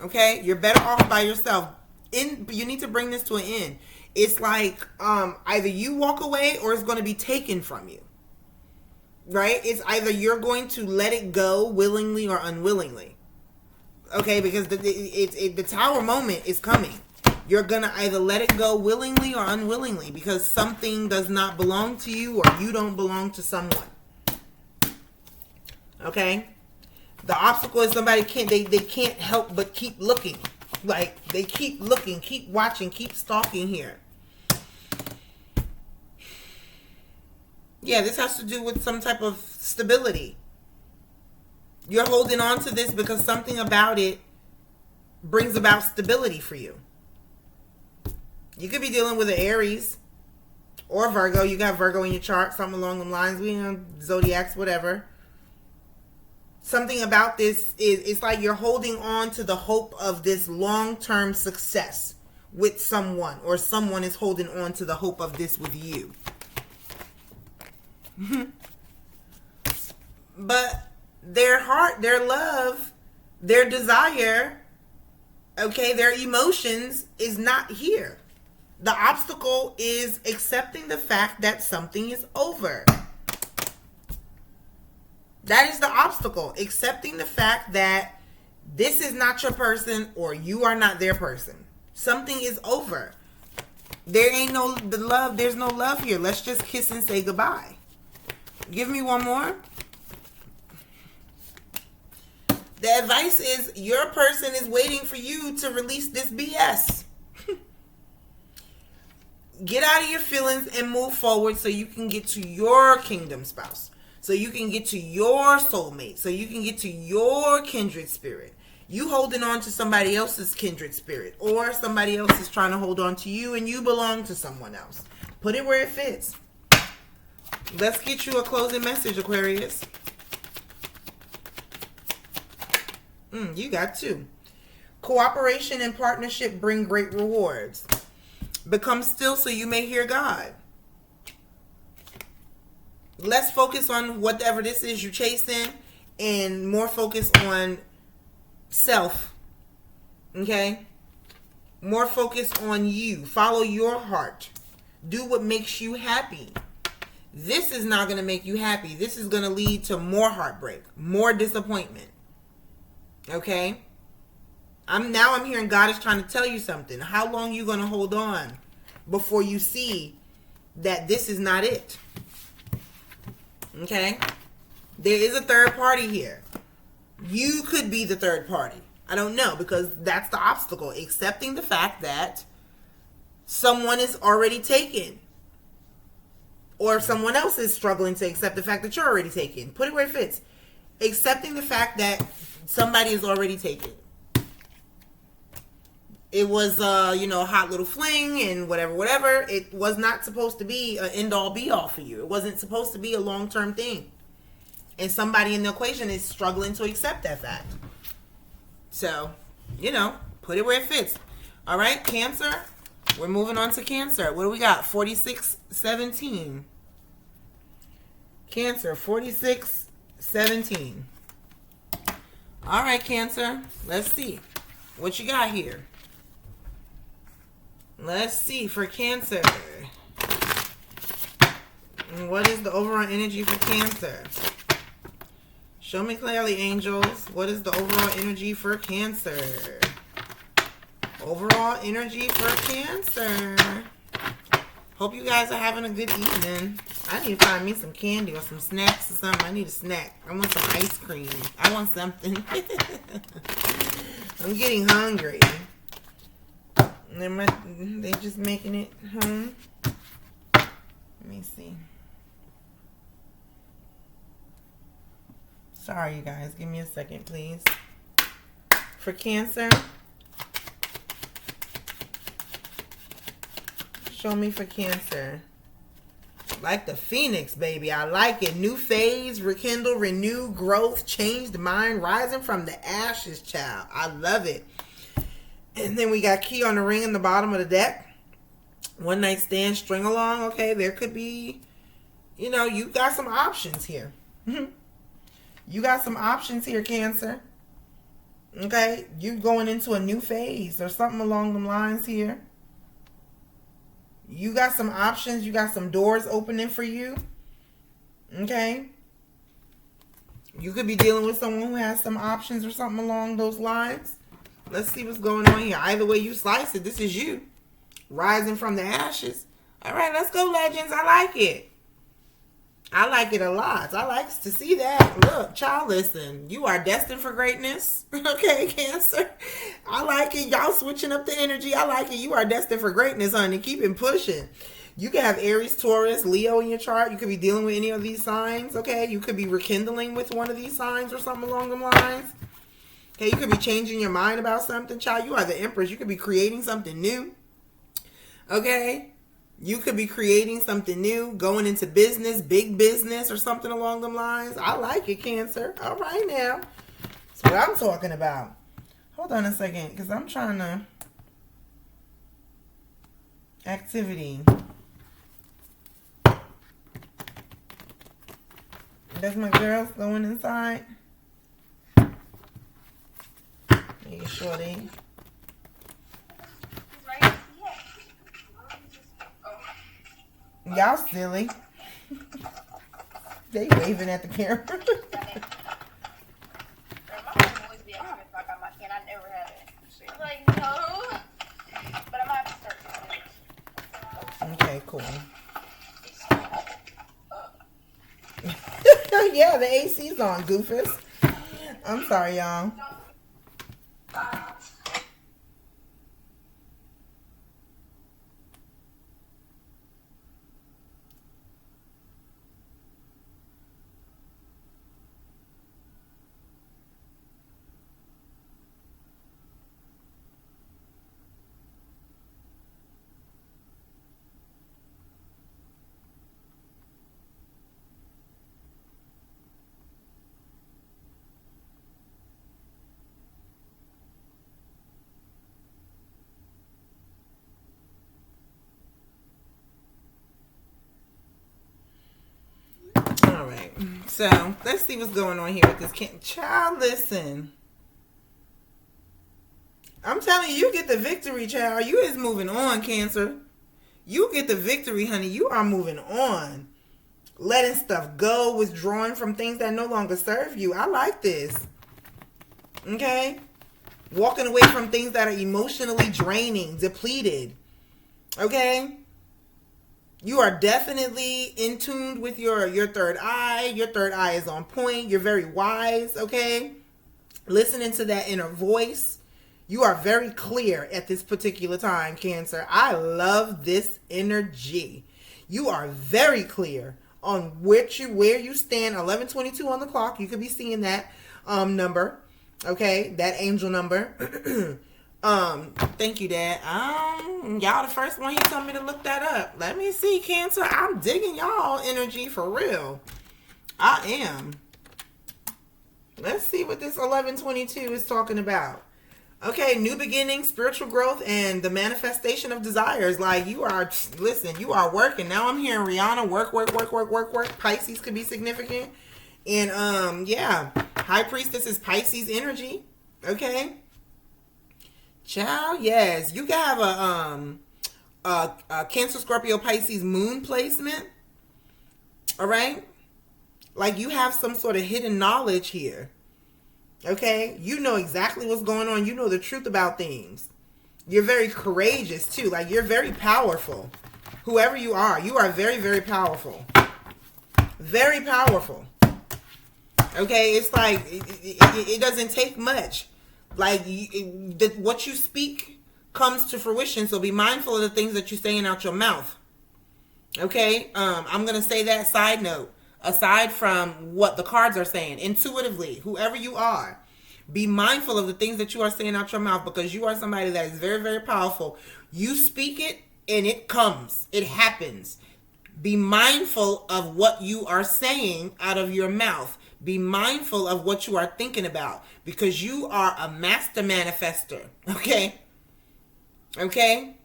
Okay? You're better off by yourself. You need to bring this to an end. It's like either you walk away or it's going to be taken from you. Right? It's either you're going to let it go willingly or unwillingly. Okay? Because the tower moment is coming. You're going to either let it go willingly or unwillingly because something does not belong to you or you don't belong to someone. Okay? The obstacle is somebody they can't help but keep looking. Like, they keep looking, keep watching, keep stalking here. Yeah, this has to do with some type of stability. You're holding on to this because something about it brings about stability for you. You could be dealing with an Aries or Virgo. You got Virgo in your chart, something along them lines. We know zodiacs, whatever. Something about this is, it's like you're holding on to the hope of this long-term success with someone, or someone is holding on to the hope of this with you. But their heart, their love, their desire, okay, their emotions is not here. The obstacle is accepting the fact that something is over. That is the obstacle. Accepting the fact that this is not your person or you are not their person. Something is over. There ain't no love. There's no love here. Let's just kiss and say goodbye. Give me one more. The advice is your person is waiting for you to release this BS. Get out of your feelings and move forward so you can get to your kingdom spouse. So you can get to your soulmate. So you can get to your kindred spirit. You holding on to somebody else's kindred spirit. Or somebody else is trying to hold on to you and you belong to someone else. Put it where it fits. Let's get you a closing message, Aquarius. You got 2. Cooperation and partnership bring great rewards. Become still so you may hear God. Less focus on whatever this is you're chasing and more focus on self. Okay? More focus on you. Follow your heart. Do what makes you happy. This is not going to make you happy. This is going to lead to more heartbreak, more disappointment. Okay? I'm hearing God is trying to tell you something. How long are you going to hold on before you see that this is not it? Okay? There is a third party here. You could be the third party. I don't know, because that's the obstacle. Accepting the fact that someone is already taken. Or someone else is struggling to accept the fact that you're already taken. Put it where it fits. Accepting the fact that somebody is already taken. It was, a hot little fling and whatever. It was not supposed to be an end-all, be-all for you. It wasn't supposed to be a long-term thing. And somebody in the equation is struggling to accept that fact. So, put it where it fits. All right, Cancer. We're moving on to Cancer. What do we got? 4617. Cancer, 4617. All right, Cancer. Let's see what you got here. Let's see for Cancer. What is the overall energy for Cancer? Show me clearly, angels. What is the overall energy for Cancer? Overall energy for Cancer. Hope you guys are having a good evening. I need to find me some candy or some snacks or something. I need a snack. I want some ice cream. I want something. I'm getting hungry. They just making it home. Let me see. Sorry, you guys. Give me a second, please. For Cancer. Show me for Cancer. Like the phoenix, baby. I like it. New phase, rekindle, renew, growth, changed mind, rising from the ashes, child. I love it. And then we got key on the ring in the bottom of the deck. One night stand, string along. Okay, there could be, you got some options here. You got some options here, Cancer. Okay, you going into a new phase or something along the lines here. You got some options. You got some doors opening for you. Okay. You could be dealing with someone who has some options or something along those lines. Let's see what's going on here. Either way you slice it, this is you. Rising from the ashes. All right, let's go, legends. I like it. I like it a lot. I like to see that. Look, child, listen. You are destined for greatness. Okay, Cancer. I like it. Y'all switching up the energy. I like it. You are destined for greatness, honey. Keep it pushing. You can have Aries, Taurus, Leo in your chart. You could be dealing with any of these signs, okay? You could be rekindling with one of these signs or something along the lines. Okay, you could be changing your mind about something, child. You are the Empress. You could be creating something new. Okay? You could be creating something new, going into business, big business, or something along them lines. I like it, Cancer. All right, now. That's what I'm talking about. Hold on a second, because I'm trying to... Activity. That's my girls going inside. Make sure they... Y'all silly. They waving at the camera. Okay, cool. Yeah, the AC's on, goofus. I'm sorry, y'all. So let's see what's going on here with this child. Listen, I'm telling you, you get the victory, child. You is moving on, Cancer. You get the victory, honey. You are moving on. Letting stuff go, withdrawing from things that no longer serve you. I like this. Okay? Walking away from things that are emotionally draining, depleted. Okay? You are definitely in tune with your third eye. Your third eye is on point. You're very wise, okay? Listening to that inner voice. You are very clear at this particular time, Cancer. I love this energy. You are very clear on where you stand. 11:22 on the clock. You could be seeing that number, okay? That angel number. Thank you, Dad. Y'all the first one he told me to look that up. Let me see, Cancer. I'm digging y'all energy for real. I am. Let's see what this 11:22 is talking about. Okay, new beginning, spiritual growth, and the manifestation of desires. Like, you are, listen, you are working. Now I'm hearing Rihanna, work. Pisces could be significant. And, yeah, High Priestess is Pisces energy. Okay? Child, yes. You can have a Cancer, Scorpio, Pisces moon placement. All right? Like, you have some sort of hidden knowledge here. Okay, you know exactly what's going on. You know the truth about things. You're very courageous too. Like, you're very powerful. Whoever you are very, very powerful. Very powerful. Okay, it's like it doesn't take much. Like, what you speak comes to fruition. So be mindful of the things that you're saying out your mouth. Okay, I'm gonna say that side note. Aside from what the cards are saying, intuitively, whoever you are, be mindful of the things that you are saying out your mouth, because you are somebody that is very, very powerful. You speak it and it comes. It happens. Be mindful of what you are saying out of your mouth. Be mindful of what you are thinking about, because you are a master manifester. Okay? Okay?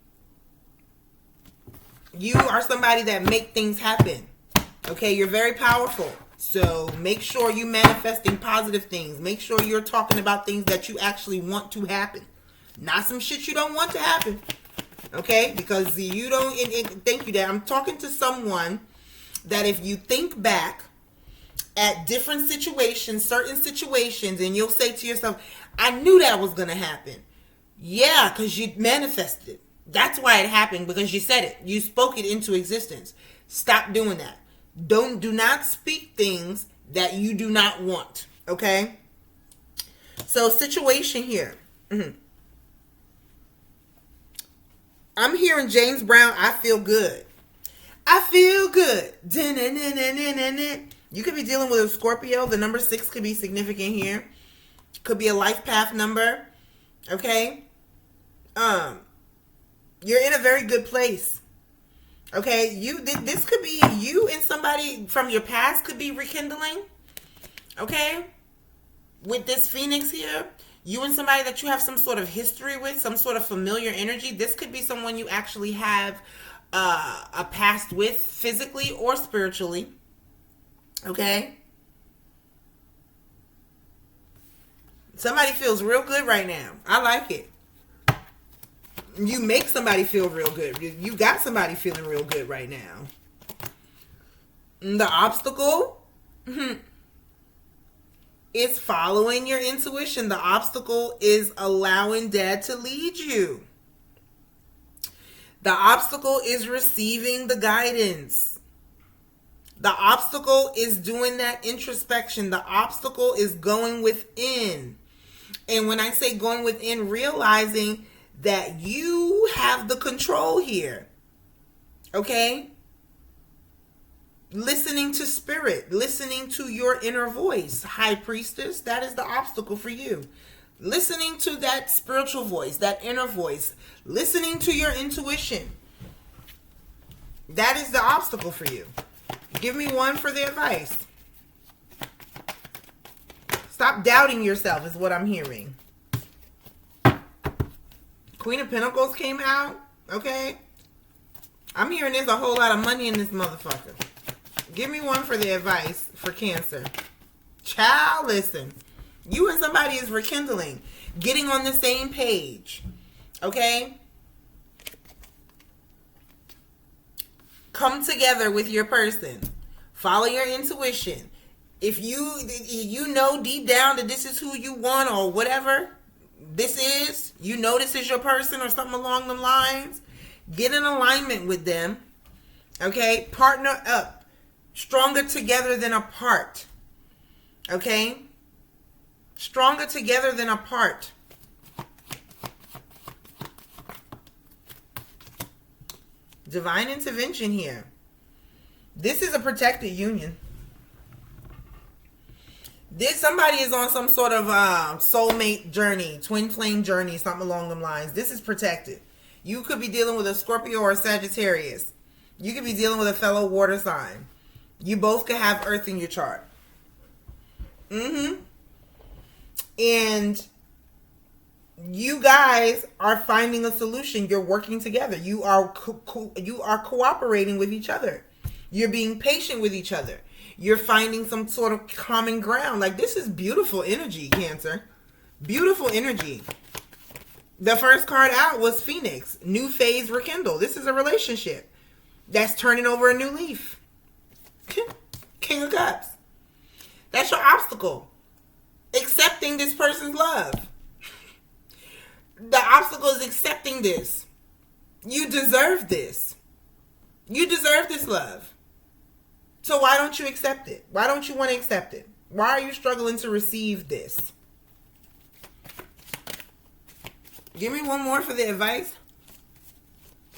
You are somebody that make things happen. Okay, you're very powerful. So make sure you're manifesting positive things. Make sure you're talking about things that you actually want to happen. Not some shit you don't want to happen. Okay, because you don't, thank you, Dad. I'm talking to someone that if you think back at different situations, certain situations, and you'll say to yourself, I knew that was going to happen. Yeah, because you manifested it. That's why it happened, because you said it. You spoke it into existence. Stop doing that. Do not speak things that you do not want. Okay? So, situation here. I'm hearing James Brown, I feel good. I feel good. You could be dealing with a Scorpio. The number 6 could be significant here. Could be a life path number. Okay? You're in a very good place. Okay, this could be you and somebody from your past could be rekindling. Okay, with this Phoenix here, you and somebody that you have some sort of history with, some sort of familiar energy. This could be someone you actually have a past with, physically or spiritually. Okay, somebody feels real good right now. I like it. You make somebody feel real good. You got somebody feeling real good right now. The obstacle is following your intuition. The obstacle is allowing Dad to lead you. The obstacle is receiving the guidance. The obstacle is doing that introspection. The obstacle is going within. And when I say going within, realizing that you have the control here. Okay? Listening to spirit, listening to your inner voice. High Priestess, that is the obstacle for you. Listening to that spiritual voice, that inner voice. Listening to your intuition. That is the obstacle for you. Give me one for the advice. Stop doubting yourself is what I'm hearing. Queen of Pentacles came out. Okay. I'm hearing there's a whole lot of money in this motherfucker. Give me one for the advice for Cancer. Child, listen. You and somebody is rekindling. Getting on the same page. Okay? Come together with your person. Follow your intuition. If you know deep down that this is who you want or whatever this is, you know this is your person or something along the lines, get in alignment with them. Okay? Partner up. Stronger together than apart. Okay? Stronger together than apart. Divine intervention here. This is a protected union. Somebody is on some sort of soulmate journey, twin flame journey, something along them lines. This is protected. You could be dealing with a Scorpio or a Sagittarius. You could be dealing with a fellow water sign. You both could have Earth in your chart. And you guys are finding a solution. You're working together. You are cooperating with each other. You're being patient with each other. You're finding some sort of common ground. Like, this is beautiful energy, Cancer. Beautiful energy. The first card out was Phoenix. New phase rekindle. This is a relationship that's turning over a new leaf. King of Cups. That's your obstacle. Accepting this person's love. The obstacle is accepting this. You deserve this. You deserve this love. So why don't you accept it? Why don't you want to accept it? Why are you struggling to receive this? Give me one more for the advice.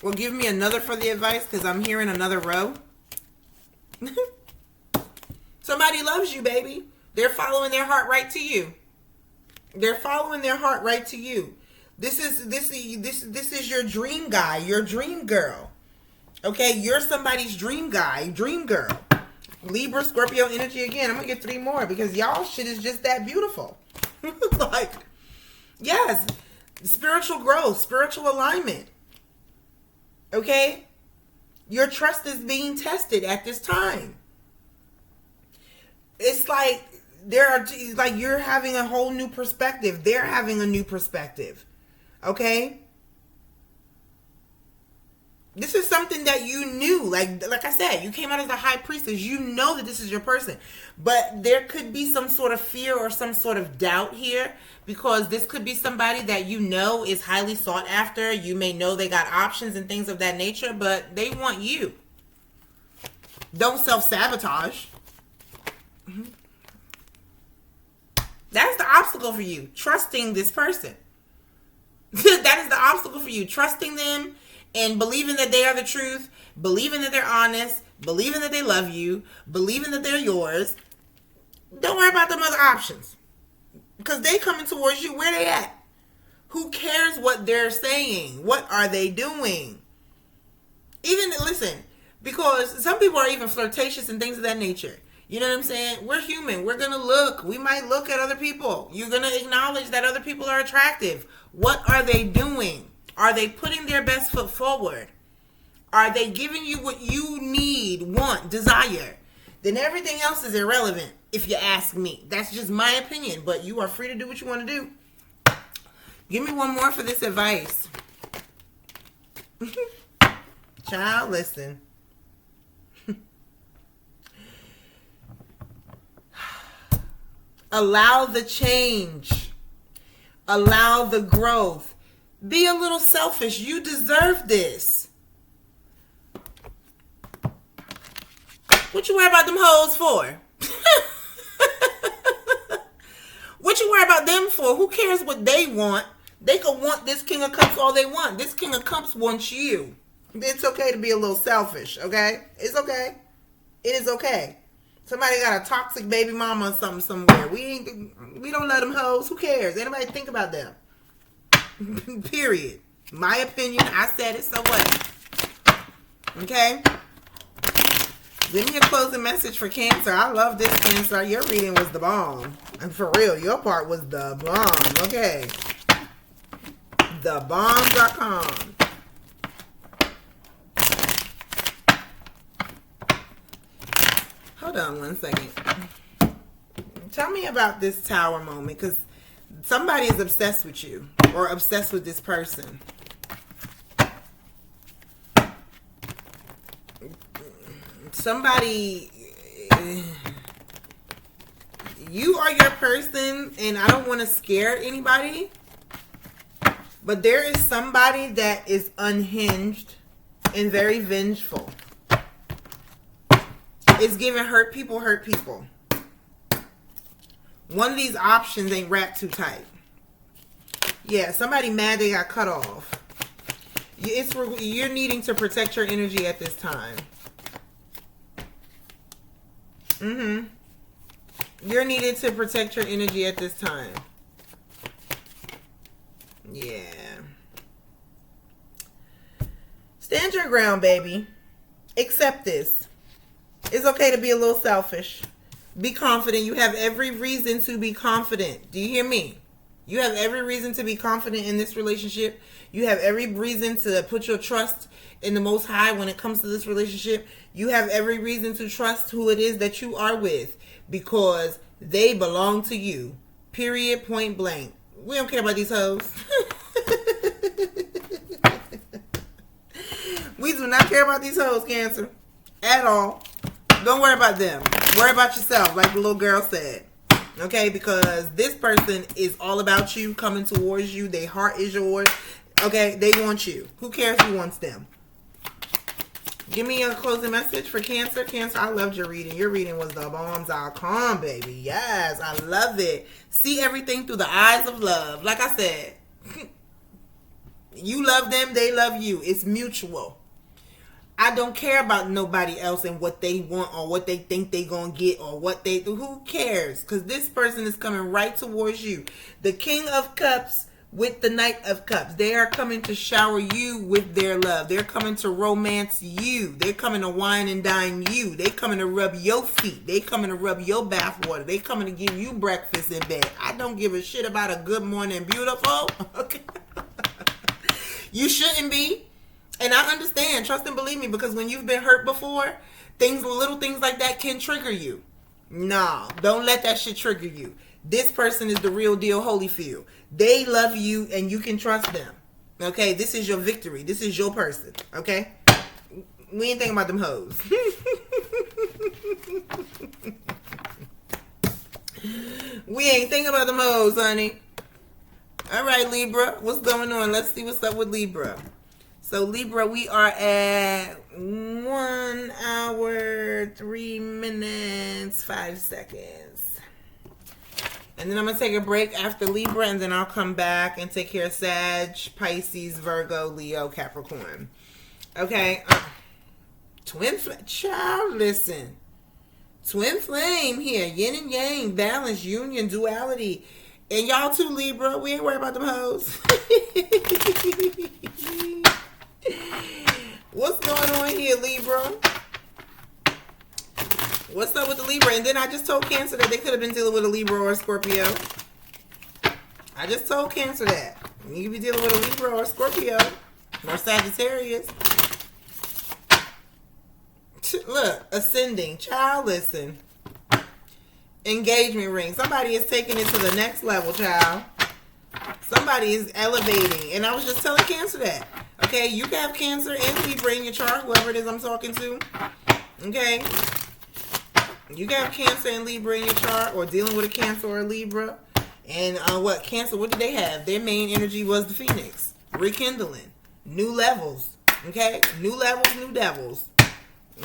Well, give me another for the advice because I'm hearing another row. Somebody loves you, baby. They're following their heart right to you. They're following their heart right to you. This is your dream guy, your dream girl. Okay, you're somebody's dream guy, dream girl. Libra, Scorpio energy again. I'm gonna get 3 more because y'all shit is just that beautiful. Like, yes, spiritual growth, spiritual alignment. Okay, your trust is being tested at this time. It's like you're having a whole new perspective. They're having a new perspective. Okay? This is something that you knew. Like I said, you came out as the high priestess. You know that this is your person. But there could be some sort of fear or some sort of doubt here because this could be somebody that you know is highly sought after. You may know they got options and things of that nature, but they want you. Don't self-sabotage. That's the obstacle for you. Trusting this person. That is the obstacle for you. Trusting them and believing that they are the truth. Believing that they're honest. Believing that they love you. Believing that they're yours. Don't worry about them other options. Because they coming towards you. Where they at? Who cares what they're saying? What are they doing? Listen, because some people are even flirtatious and things of that nature. You know what I'm saying? We're human. We're going to look. We might look at other people. You're going to acknowledge that other people are attractive. What are they doing? Are they putting their best foot forward? Are they giving you what you need, want, desire? Then everything else is irrelevant, if you ask me. That's just my opinion, but you are free to do what you want to do. Give me one more for this advice. Child, listen. Allow the change. Allow the growth. Be a little selfish. You deserve this. What you worry about them hoes for? What you worry about them for? Who cares what they want? They can want this King of Cups all they want. This King of Cups wants you. It's okay to be a little selfish, okay? It's okay. It is okay. Somebody got a toxic baby mama or something somewhere. We don't let them hoes. Who cares? Anybody think about them? Period. My opinion. I said it. So what? Okay. Give me a closing message for Cancer. I love this, Cancer. Your reading was the bomb. And for real, your part was the bomb. Okay. Thebomb.com. hold on one second. Tell me about this Tower moment, because somebody is obsessed with you or obsessed with this person. Somebody, you are your person, and I don't want to scare anybody, but there is somebody that is unhinged and very vengeful. It's giving hurt people hurt people. One of these options ain't wrapped too tight. Yeah, somebody mad they got cut off. You're needing to protect your energy at this time. You're needing to protect your energy at this time. Yeah. Stand your ground, baby. Accept this. It's okay to be a little selfish. Be confident. You have every reason to be confident. Do you hear me? You have every reason to be confident in this relationship. You have every reason to put your trust in the Most High when it comes to this relationship. You have every reason to trust who it is that you are with, because they belong to you. Period. Point blank. We don't care about these hoes. We do not care about these hoes, Cancer. At all. Don't worry about them. Worry about yourself, like the little girl said. Okay, because this person is all about you, coming towards you. Their heart is yours. Okay, they want you. Who cares who wants them? Give me a closing message for Cancer. Cancer, I loved your reading. Your reading was the bombs.com, baby. Yes, I love it. See everything through the eyes of love. Like I said, you love them, they love you. It's mutual. I don't care about nobody else and what they want or what they think they gonna get or what they do. Who cares? Because this person is coming right towards you. The King of Cups with the Knight of Cups. They are coming to shower you with their love. They're coming to romance you. They're coming to wine and dine you. They're coming to rub your feet. They're coming to rub your bathwater. They're coming to give you breakfast in bed. I don't give a shit about a good morning beautiful. Okay. You shouldn't be. And I understand, trust and believe me, because when you've been hurt before, little things like that can trigger you. No, don't let that shit trigger you. This person is the real deal, Holyfield. They love you and you can trust them. Okay, this is your victory. This is your person. Okay, we ain't thinking about them hoes. We ain't thinking about them hoes, honey. All right, Libra, what's going on? Let's see what's up with Libra. So Libra, we are at 1 hour, 3 minutes, 5 seconds. And then I'm going to take a break after Libra, and then I'll come back and take care of Sag, Pisces, Virgo, Leo, Capricorn. Okay. Twin flame. Child, listen. Twin flame here. Yin and yang, balance, union, duality. And y'all too, Libra. We ain't worried about them hoes. What's going on here, Libra? What's up with the Libra? And then I just told Cancer that they could have been dealing with a Libra or a Scorpio. I just told Cancer that. You could be dealing with a Libra or a Scorpio or Sagittarius. Look, ascending. Child, listen. Engagement ring. Somebody is taking it to the next level, child. Somebody is elevating. And I was just telling Cancer that. Okay, you can have Cancer and Libra in your chart, whoever it is I'm talking to. Okay. You can have Cancer and Libra in your chart, or dealing with a Cancer or a Libra. And what Cancer, what did they have? Their main energy was the Phoenix. Rekindling. New levels. Okay? New levels, new devils.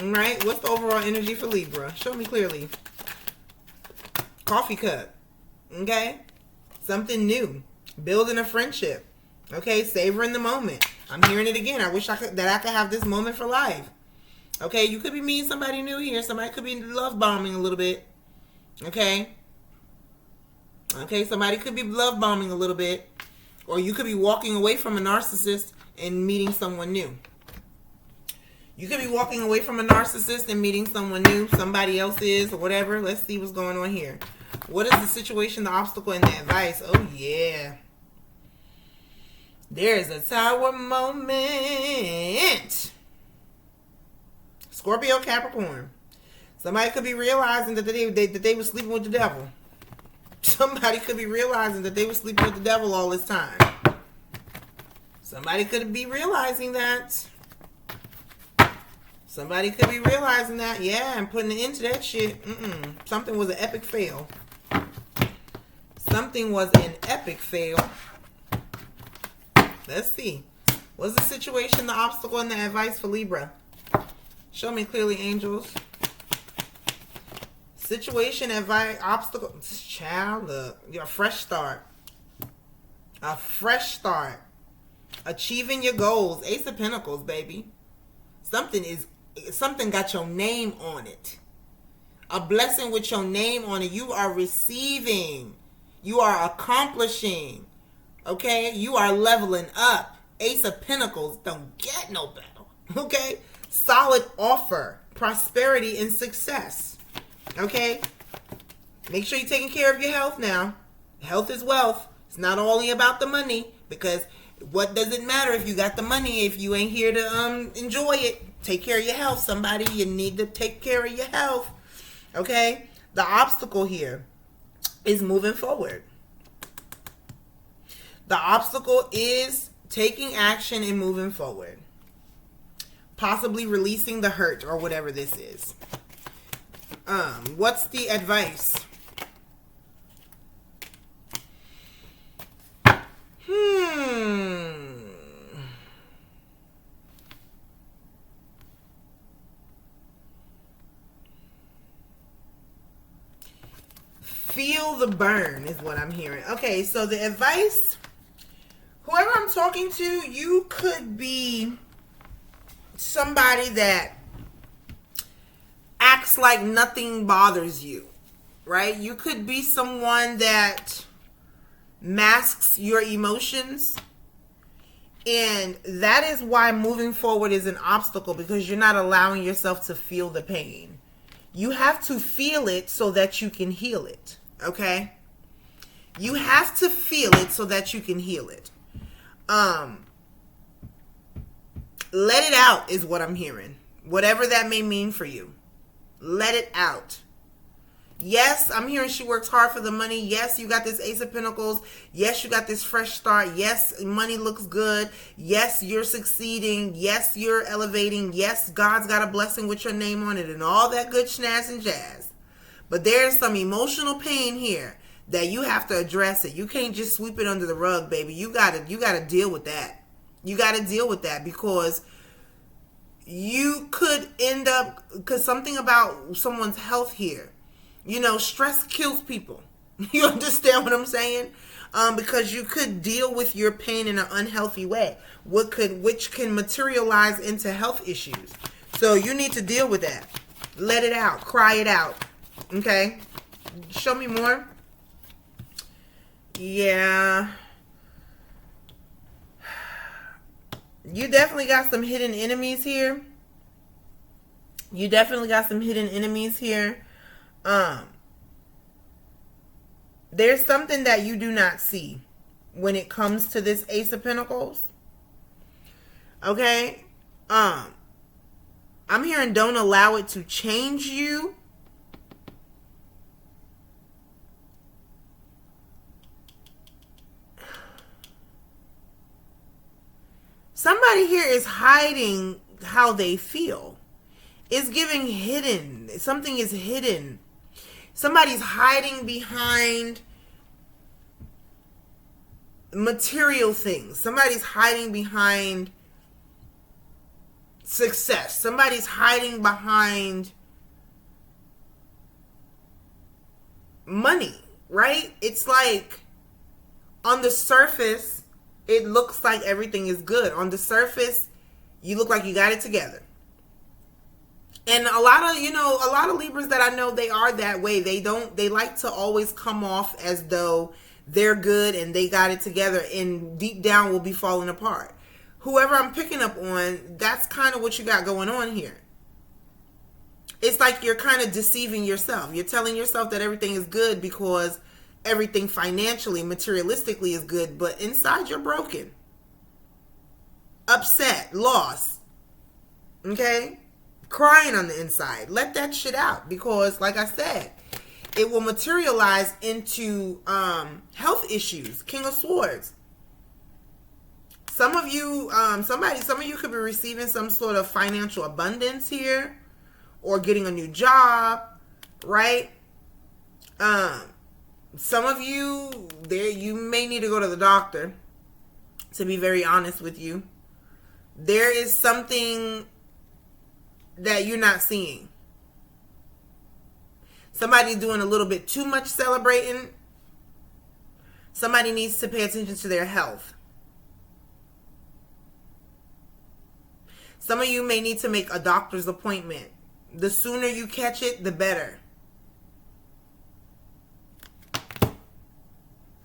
Alright? What's the overall energy for Libra? Show me clearly. Coffee cup. Okay? Something new. Building a friendship. Okay? Savoring the moment. I'm hearing it again. I wish I could have this moment for life. Okay? You could be meeting somebody new here. Somebody could be love bombing a little bit. Okay? Okay? Somebody could be love bombing a little bit. Or you could be walking away from a narcissist and meeting someone new. You could be walking away from a narcissist and meeting someone new. Somebody else is, or whatever. Let's see what's going on here. What is the situation, the obstacle, and the advice? Oh, yeah. There's a Tower moment. Scorpio, Capricorn. Somebody could be realizing that they were sleeping with the devil. Somebody could be realizing that they were sleeping with the devil all this time. Somebody could be realizing that. Somebody could be realizing that, yeah, and putting an end to that shit. Something was an epic fail. Something was an epic fail. Let's see. What's the situation, the obstacle, and the advice for Libra? Show me clearly, angels. Situation, advice, obstacle. Child, look. You're a fresh start. A fresh start. Achieving your goals. Ace of Pentacles, baby. Something got your name on it. A blessing with your name on it. You are receiving. You are accomplishing. Okay? You are leveling up. Ace of Pentacles don't get no better. Okay? Solid offer. Prosperity and success. Okay? Make sure you're taking care of your health now. Health is wealth. It's not only about the money, because what does it matter if you got the money if you ain't here to enjoy it? Take care of your health, somebody. You need to take care of your health. Okay? The obstacle here is moving forward. The obstacle is taking action and moving forward. Possibly releasing the hurt or whatever this is. What's the advice? Feel the burn is what I'm hearing. Okay, so the advice, whoever I'm talking to, you could be somebody that acts like nothing bothers you, right? You could be someone that masks your emotions, and that is why moving forward is an obstacle, because you're not allowing yourself to feel the pain. You have to feel it so that you can heal it, okay? You have to feel it so that you can heal it. Let it out is what I'm hearing. Whatever that may mean for you. Let it out. Yes, I'm hearing she works hard for the money. Yes, you got this Ace of Pentacles. Yes, you got this fresh start. Yes, money looks good. Yes, you're succeeding. Yes, you're elevating. Yes, God's got a blessing with your name on it and all that good snazz and jazz. But there's some emotional pain here that you have to address it. You can't just sweep it under the rug, baby. You gotta deal with that. You gotta deal with that, because you could end up, because something about someone's health here. You know, stress kills people. You understand what I'm saying? Because you could deal with your pain in an unhealthy way, which can materialize into health issues. So you need to deal with that. Let it out. Cry it out. Okay? Show me more. Yeah. You definitely got some hidden enemies here. You definitely got some hidden enemies here. There's something that you do not see when it comes to this Ace of Pentacles. Okay? I'm hearing don't allow it to change you. Somebody here is hiding how they feel. It's giving hidden. Something is hidden. Somebody's hiding behind material things. Somebody's hiding behind success. Somebody's hiding behind money, right? It's like on the surface, it looks like everything is good. On the surface, you look like you got it together. And a lot of Libras that I know, they are that way. They like to always come off as though they're good and they got it together, and deep down will be falling apart. Whoever I'm picking up on, that's kind of what you got going on here. It's like you're kind of deceiving yourself. You're telling yourself that everything is good because everything financially, materialistically is good, but inside you're broken, upset, lost. Okay? crying on the inside. Let that shit out, because like I said, it will materialize into health issues. King of Swords. Some of you, some of you could be receiving some sort of financial abundance here, or getting a new job, right? Some of you, you may need to go to the doctor, to be very honest with you. There is something that you're not seeing. Somebody doing a little bit too much celebrating. Somebody needs to pay attention to their health. Some of you may need to make a doctor's appointment. The sooner you catch it, the better.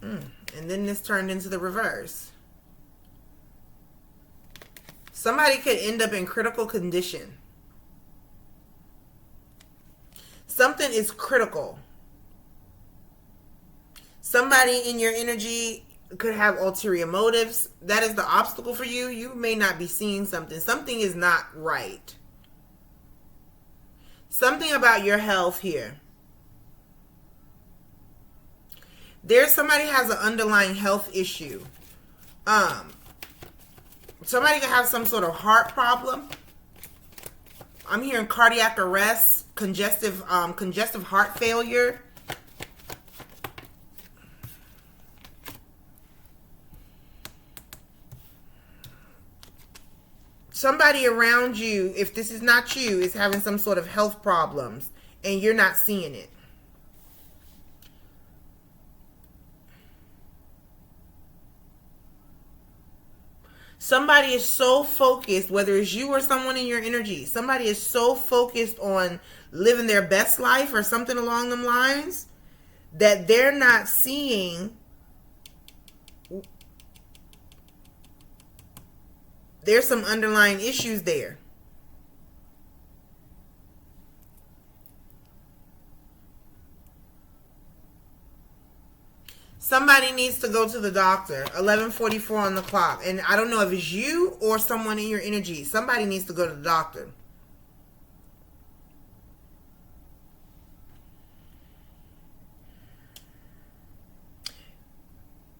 And then this turned into the reverse. Somebody could end up in critical condition. Something is critical. Somebody in your energy could have ulterior motives. That is the obstacle for you. You may not be seeing something. Something is not right. Something about your health here. There's somebody has an underlying health issue. Somebody could have some sort of heart problem. I'm hearing cardiac arrest, congestive heart failure. Somebody around you, if this is not you, is having some sort of health problems and you're not seeing it. Somebody is so focused, whether it's you or someone in your energy, somebody is so focused on living their best life or something along them lines that they're not seeing there's some underlying issues there. Somebody needs to go to the doctor. 11:44 on the clock. And I don't know if it's you or someone in your energy. Somebody needs to go to the doctor.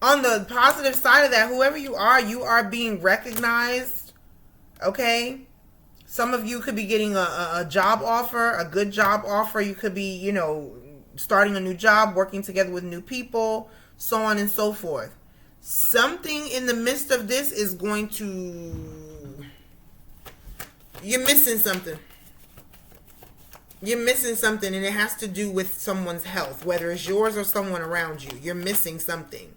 On the positive side of that, whoever you are being recognized. Okay? Some of you could be getting a job offer, a good job offer. You could be, starting a new job, working together with new people, so on and so forth. Something in the midst of this is going to... You're missing something. You're missing something, and it has to do with someone's health, whether it's yours or someone around you. You're missing something.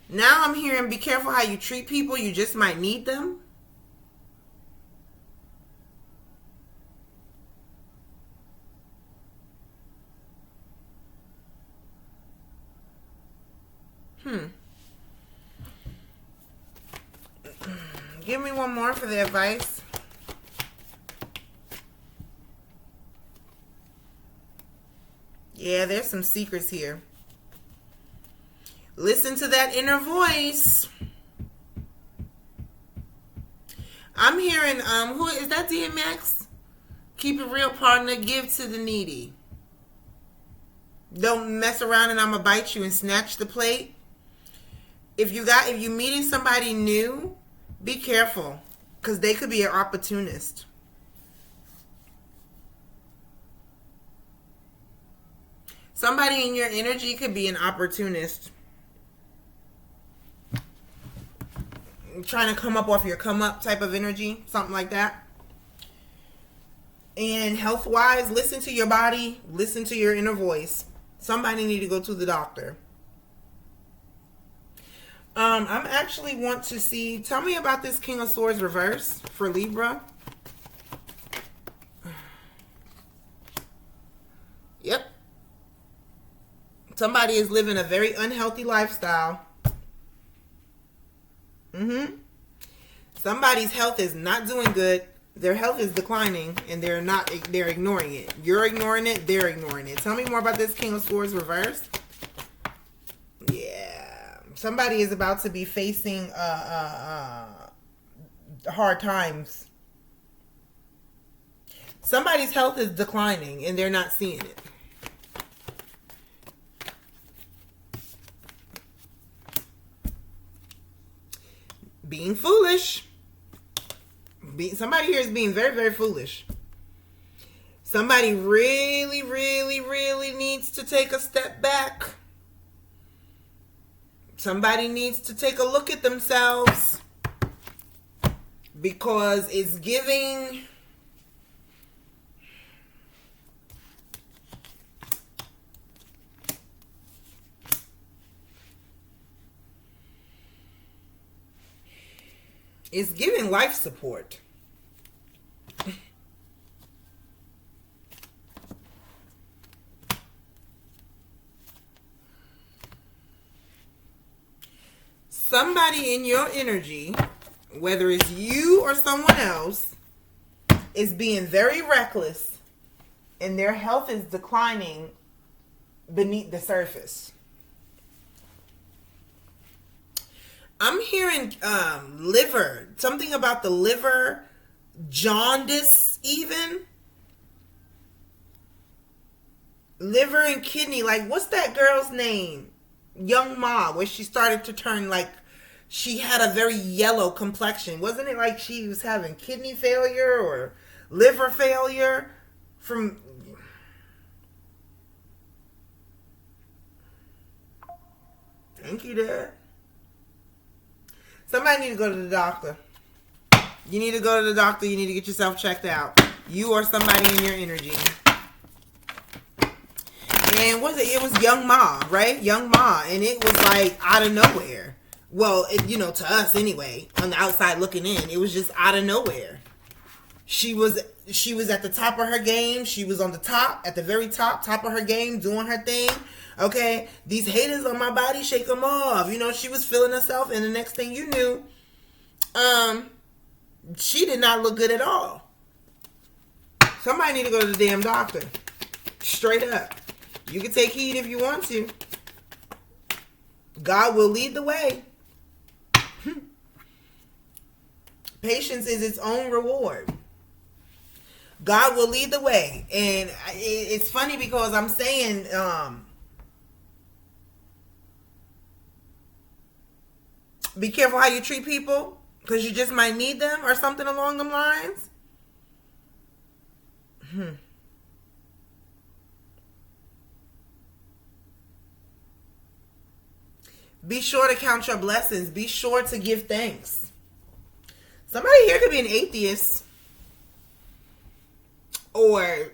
Now I'm hearing, be careful how you treat people. You just might need them. Give me one more for the advice. Yeah, there's some secrets here. Listen to that inner voice. I'm hearing, who is that, DMX? Keep it real, partner. Give to the needy. Don't mess around and I'm gonna bite you and snatch the plate. If you meeting somebody new, be careful, because they could be an opportunist. Somebody in your energy could be an opportunist. Trying to come up off your come up type of energy, something like that. And health wise, listen to your body, listen to your inner voice. Somebody need to go to the doctor. I'm actually want to see, tell me about this King of Swords reverse for Libra. Yep. Somebody is living a very unhealthy lifestyle. Somebody's health is not doing good. Their health is declining, and they're ignoring it. You're ignoring it, they're ignoring it. Tell me more about this King of Swords reversed. Yeah. Somebody is about to be facing hard times. Somebody's health is declining, and they're not seeing it. Being foolish. Somebody here is being very, very foolish. Somebody really, really, really needs to take a step back. Somebody needs to take a look at themselves, because it's giving... It's giving life support. Somebody in your energy, whether it's you or someone else, is being very reckless, and their health is declining beneath the surface. I'm hearing liver, something about the liver, jaundice even. Liver and kidney, like what's that girl's name? Young Ma, where she started to turn like, she had a very yellow complexion. Wasn't it like she was having kidney failure or liver failure from... Thank you, Dad. Somebody need to go to the doctor. You need to go to the doctor. You need to get yourself checked out. You or somebody in your energy. And it was Young Ma, right? Young Ma. And it was like out of nowhere. Well, to us anyway, on the outside looking in, it was just out of nowhere. She was at the top of her game. She was on the top, at the very top of her game, doing her thing. Okay, these haters on my body, shake them off. She was feeling herself, and the next thing you knew, she did not look good at all. Somebody need to go to the damn doctor. Straight up. You can take heed if you want to. God will lead the way. Patience is its own reward. God will lead the way. And it's funny because I'm saying... be careful how you treat people, because you just might need them or something along them lines. Be sure to count your blessings. Be sure to give thanks. Somebody here could be an atheist. Or,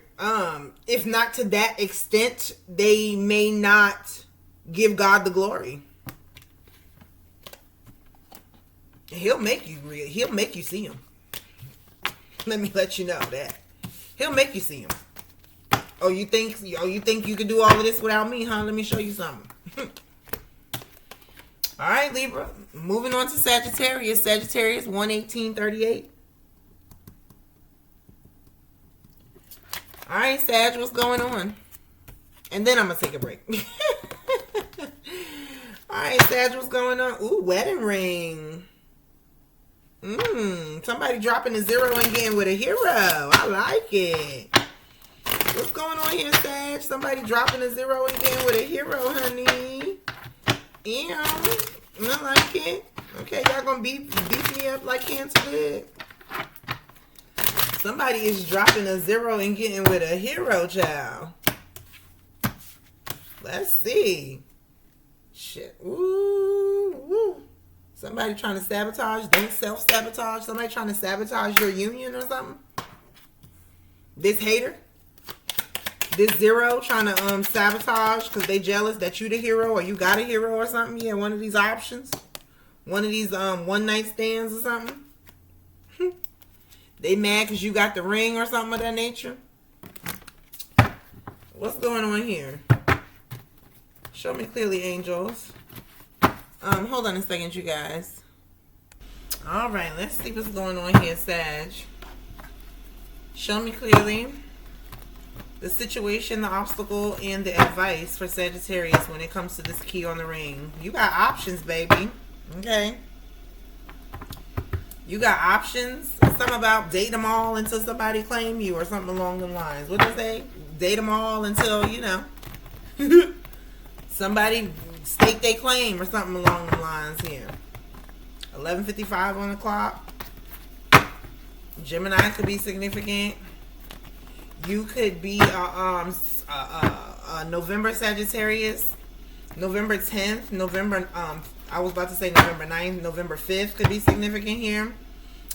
if not to that extent, they may not give God the glory. He'll make you real. He'll make you see him. Let me let you know that. He'll make you see him. Oh, you think you can do all of this without me, huh? Let me show you something. All right, Libra. Moving on to Sagittarius. Sagittarius 1/18/38. All right, Sag, what's going on? And then I'm going to take a break. All right, Sag, what's going on? Ooh, wedding ring. Somebody dropping a 0 and getting with a hero. I like it. What's going on here, Sag? Somebody dropping a 0 and getting with a hero, honey. Yeah, I like it. Okay, y'all gonna beat me up like Cancer did. Somebody is dropping a 0 and getting with a hero, child. Let's see. Shit. Ooh, woo. Somebody trying to sabotage. Don't self-sabotage. Somebody trying to sabotage your union or something. This hater. This 0 trying to sabotage because they jealous that you the hero or you got a hero or something. Yeah, one of these options. One of these one night stands or something. They mad because you got the ring or something of that nature. What's going on here? Show me clearly, angels. Hold on a second, you guys. All right, let's see what's going on here, Sag. Show me clearly the situation, the obstacle, and the advice for Sagittarius when it comes to this key on the ring. You got options, baby. Okay. You got options. Something about date them all until somebody claim you or something along the lines. What they say? Date them all until, you know, somebody stake their claim or something along the lines here. 11:55 on the clock. Gemini could be significant. You could be November Sagittarius. November 10th. I was about to say November 9th. November 5th could be significant here.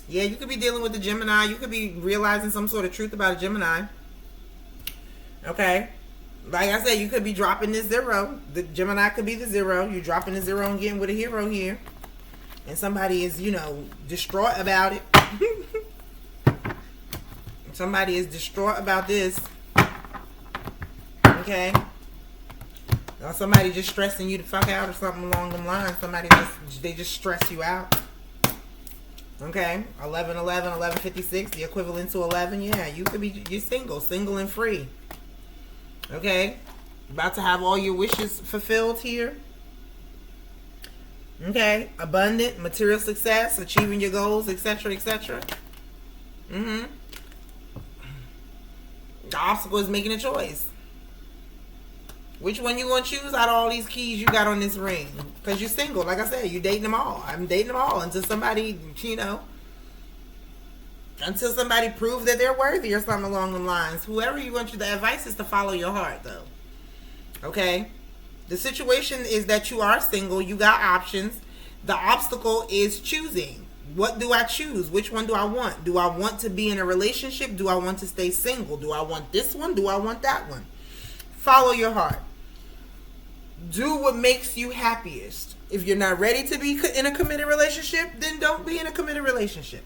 Yeah, you could be dealing with the Gemini. You could be realizing some sort of truth about a Gemini. Okay. Like I said, you could be dropping this 0. The Gemini could be the 0. You're dropping the 0 and getting with a hero here. And somebody is, you know, distraught about it. Somebody is distraught about this. Okay. Or somebody just stressing you the fuck out or something along them lines. They just stress you out. Okay. 11:56, the equivalent to 11. Yeah, you're single and free. Okay. About to have all your wishes fulfilled here. Okay. Abundant, material success, achieving your goals, etc., etc. The obstacle is making a choice. Which one you gonna choose out of all these keys you got on this ring? Because you're single. Like I said, you're dating them all. I'm dating them all until somebody, you know, until somebody proves that they're worthy or something along the lines. Whoever you want, the advice is to follow your heart, though. Okay? The situation is that you are single. You got options. The obstacle is choosing. What do I choose? Which one do I want? Do I want to be in a relationship? Do I want to stay single? Do I want this one? Do I want that one? Follow your heart. Do what makes you happiest. If you're not ready to be in a committed relationship, then don't be in a committed relationship.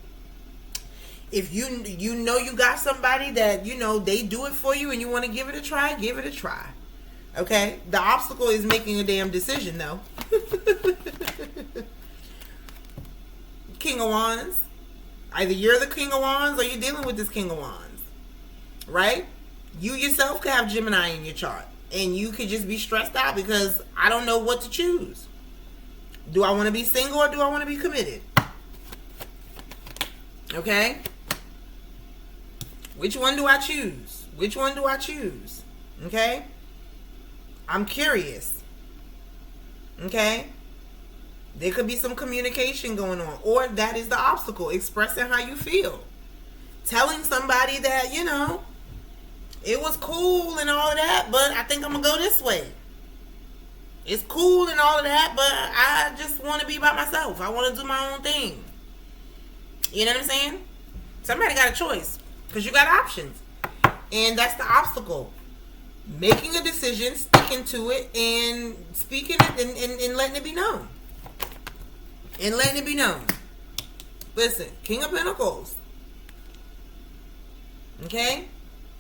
If you know you got somebody that, you know, they do it for you and you want to give it a try, give it a try. Okay? The obstacle is making a damn decision, though. King of Wands. Either you're the King of Wands or you're dealing with this King of Wands. Right? You yourself could have Gemini in your chart. And you could just be stressed out because I don't know what to choose. Do I want to be single or do I want to be committed? Okay? Which one do I choose? Which one do I choose? Okay? I'm curious. Okay? There could be some communication going on. Or that is the obstacle. Expressing how you feel. Telling somebody that, you know, it was cool and all of that, but I think I'm going to go this way. It's cool and all of that, but I just want to be by myself. I want to do my own thing. You know what I'm saying? Somebody got a choice because you got options. And that's the obstacle. Making a decision, sticking to it, and speaking it and letting it be known. And letting it be known. Listen, King of Pentacles. Okay?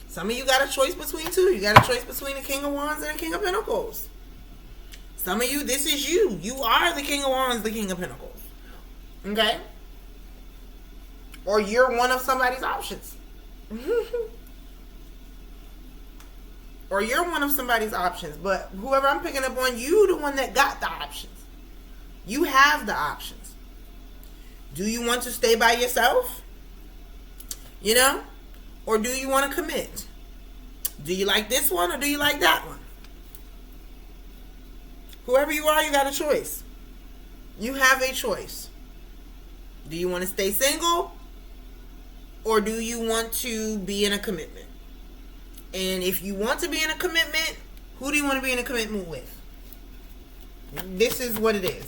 Some of you got a choice between two. You got a choice between the King of Wands and the King of Pentacles. Some of you, this is you. You are the King of Wands, the King of Pentacles. Okay? Or you're one of somebody's options. Or you're one of somebody's options. But whoever I'm picking up on, you the one that got the options. You have the options. Do you want to stay by yourself? You know? Or do you want to commit? Do you like this one or do you like that one? Whoever you are, you got a choice. You have a choice. Do you want to stay single? Or do you want to be in a commitment? And if you want to be in a commitment, who do you want to be in a commitment with? This is what it is.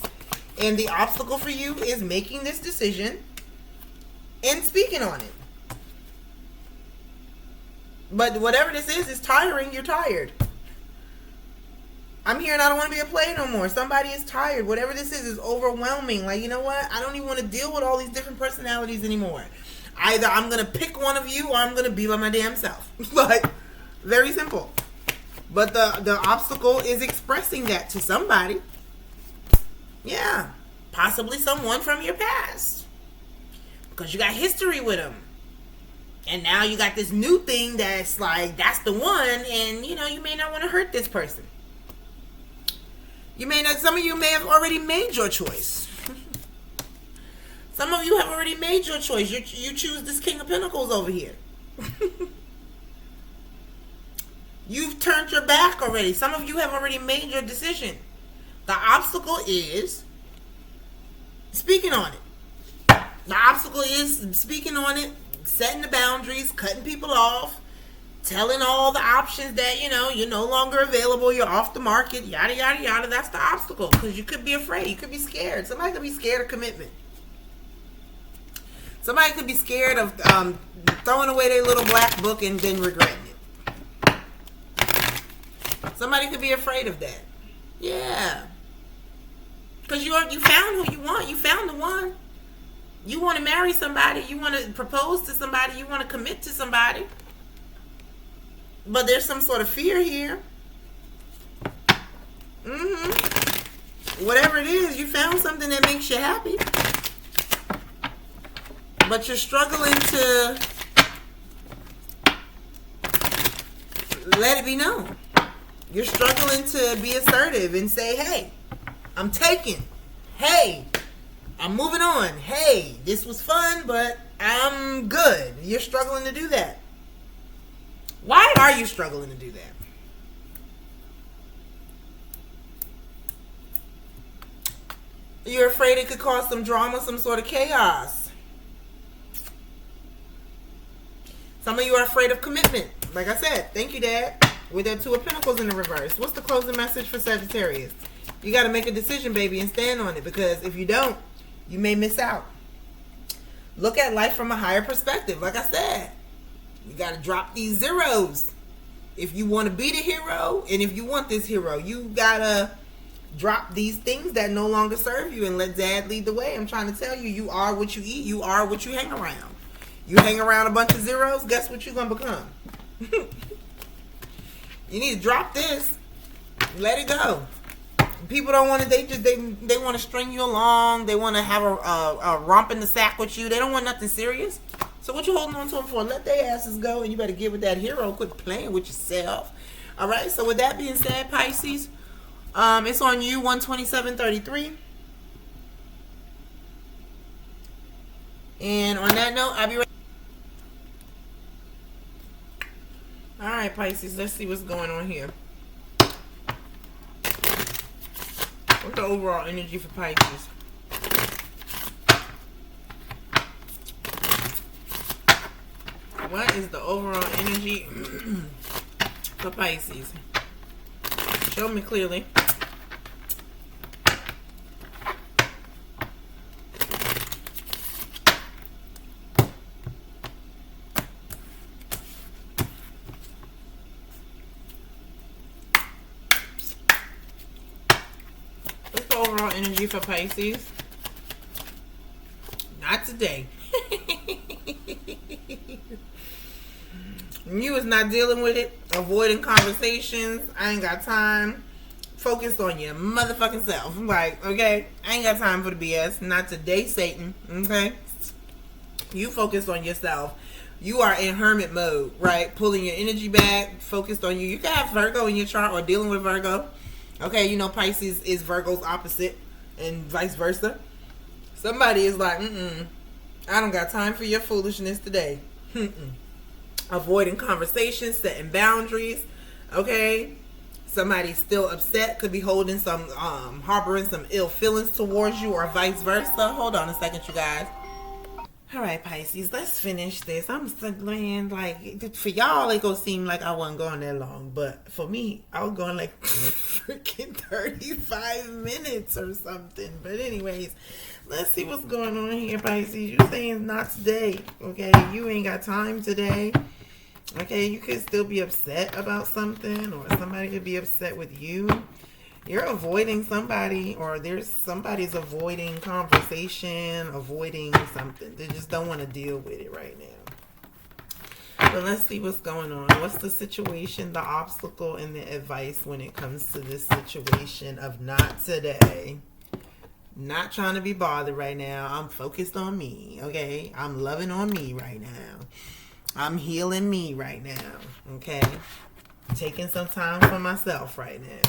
And the obstacle for you is making this decision and speaking on it. But whatever this is tiring. You're tired. I'm here and I don't want to be a player no more. Somebody is tired. Whatever this is overwhelming. Like, you know what? I don't even want to deal with all these different personalities anymore. Either I'm going to pick one of you or I'm going to be by my damn self. Like, very simple. But the obstacle is expressing that to somebody. Yeah. Possibly someone from your past. Because you got history with them. And now you got this new thing that's like, that's the one, and you know, you may not want to hurt this person. You may not, some of you may have already made your choice. Some of you have already made your choice. You choose this King of Pentacles over here. You've turned your back already. Some of you have already made your decision. The obstacle is speaking on it. The obstacle is speaking on it, setting the boundaries, cutting people off, telling all the options that, you know, you're no longer available, you're off the market, yada, yada, yada. That's the obstacle, because you could be afraid. You could be scared. Somebody could be scared of commitment. Somebody could be scared of throwing away their little black book and then regretting it. Somebody could be afraid of that. Yeah. Because you found who you want. You found the one. You want to marry somebody. You want to propose to somebody. You want to commit to somebody. But there's some sort of fear here. Whatever it is, you found something that makes you happy. But you're struggling to let it be known. You're struggling to be assertive and say, hey, I'm taken. Hey, I'm moving on. Hey, this was fun, but I'm good. You're struggling to do that. Why are you struggling to do that? You're afraid it could cause some drama, some sort of chaos. Some of you are afraid of commitment. Like I said, thank you, Dad. With that Two of Pentacles in the reverse. What's the closing message for Sagittarius? You got to make a decision, baby, and stand on it. Because if you don't, you may miss out. Look at life from a higher perspective. Like I said, you got to drop these zeros. If you want to be the hero, and if you want this hero, you got to drop these things that no longer serve you and let Dad lead the way. I'm trying to tell you, you are what you eat. You are what you hang around. You hang around a bunch of zeros, guess what you're going to become? You need to drop this. Let it go. People don't want to, they want to string you along. They want to have a romp in the sack with you. They don't want nothing serious. So what you holding on to them for? Let their asses go, and you better get with that hero. Quit playing with yourself. All right, so with that being said, Pisces, it's on you, 127.33. And on that note, I'll be right. All right, Pisces, let's see what's going on here. What's the overall energy for Pisces? What is the overall energy for Pisces? Show me clearly. What's the overall energy for Pisces? Not today. You is not dealing with it, avoiding conversations. I ain't got time. Focused on your motherfucking self. I'm like, okay, I ain't got time for the BS. Not today, Satan. Okay? You focused on yourself. You are in hermit mode, right? Pulling your energy back, focused on you. You can have Virgo in your chart or dealing with Virgo. Okay, you know Pisces is Virgo's opposite and vice versa. Somebody is like, I don't got time for your foolishness today. Avoiding conversations, setting boundaries. Okay, somebody's still upset, could be holding some harboring some ill feelings towards you, or vice versa. Hold on a second, you guys. All right, Pisces, let's finish this. I'm saying, like, for y'all it gonna seem like I wasn't going that long, but for me I was going like freaking 35 minutes or something. But anyways, let's see what's going on here, Pisces. You saying not today. Okay, you ain't got time today. Okay, you could still be upset about something, or somebody could be upset with you. You're avoiding somebody, or somebody's avoiding conversation, avoiding something. They just don't want to deal with it right now. But let's see what's going on. What's the situation, the obstacle, and the advice when it comes to this situation of not today? Not trying to be bothered right now. I'm focused on me, okay? I'm loving on me right now. I'm healing me right now. Okay. Taking some time for myself right now.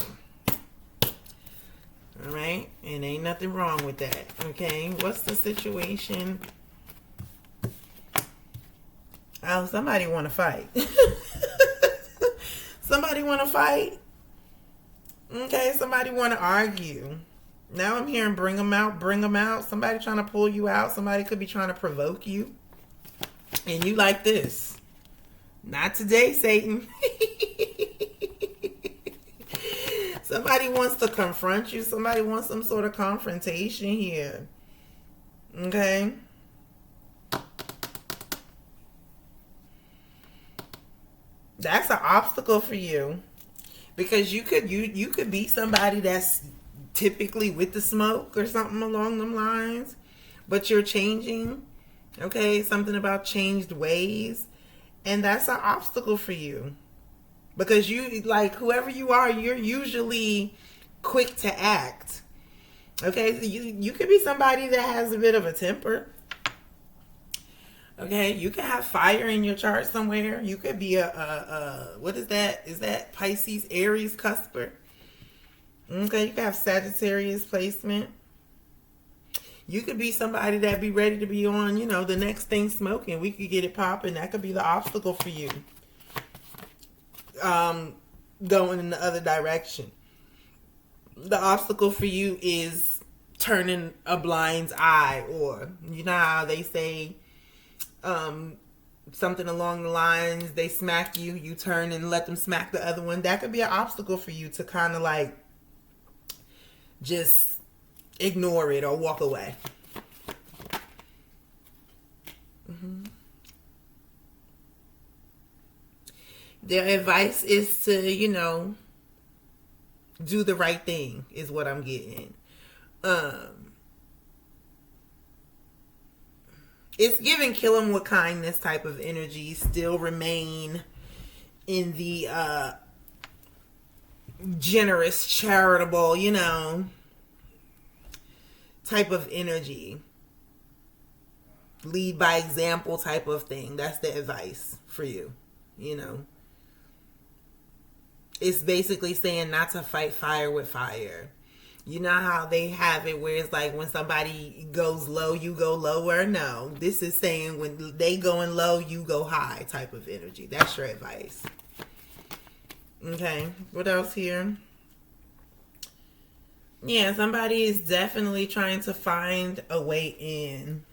All right. And ain't nothing wrong with that. Okay. What's the situation? Oh, somebody want to fight. Somebody want to fight. Okay. Somebody want to argue. Now I'm hearing bring them out, bring them out. Somebody trying to pull you out. Somebody could be trying to provoke you. And you like this. Not today, Satan. Somebody wants to confront you. Somebody wants some sort of confrontation here. Okay? That's an obstacle for you. Because you could be somebody that's typically with the smoke or something along them lines. But you're changing. Okay? Something about changed ways. And that's an obstacle for you. Because you, like, whoever you are, you're usually quick to act. Okay? So you could be somebody that has a bit of a temper. Okay? You could have fire in your chart somewhere. You could be what is that? Is that Pisces, Aries, cusper? Okay? You could have Sagittarius placement. You could be somebody that be ready to be on, the next thing smoking. We could get it popping. That could be the obstacle for you. Going in the other direction. The obstacle for you is turning a blind eye, or you know how they say something along the lines, they smack you, you turn and let them smack the other one. That could be an obstacle for you to kind of like just ignore it or walk away. Their advice is to, do the right thing is what I'm getting. It's giving kill 'em with kindness type of energy. Still remain in the generous, charitable, type of energy. Lead by example type of thing. That's the advice for you, It's basically saying not to fight fire with fire. You know how they have it where it's like when somebody goes low, you go lower? No. This is saying when they going low, you go high type of energy. That's your advice. Okay. What else here? Yeah, somebody is definitely trying to find a way in.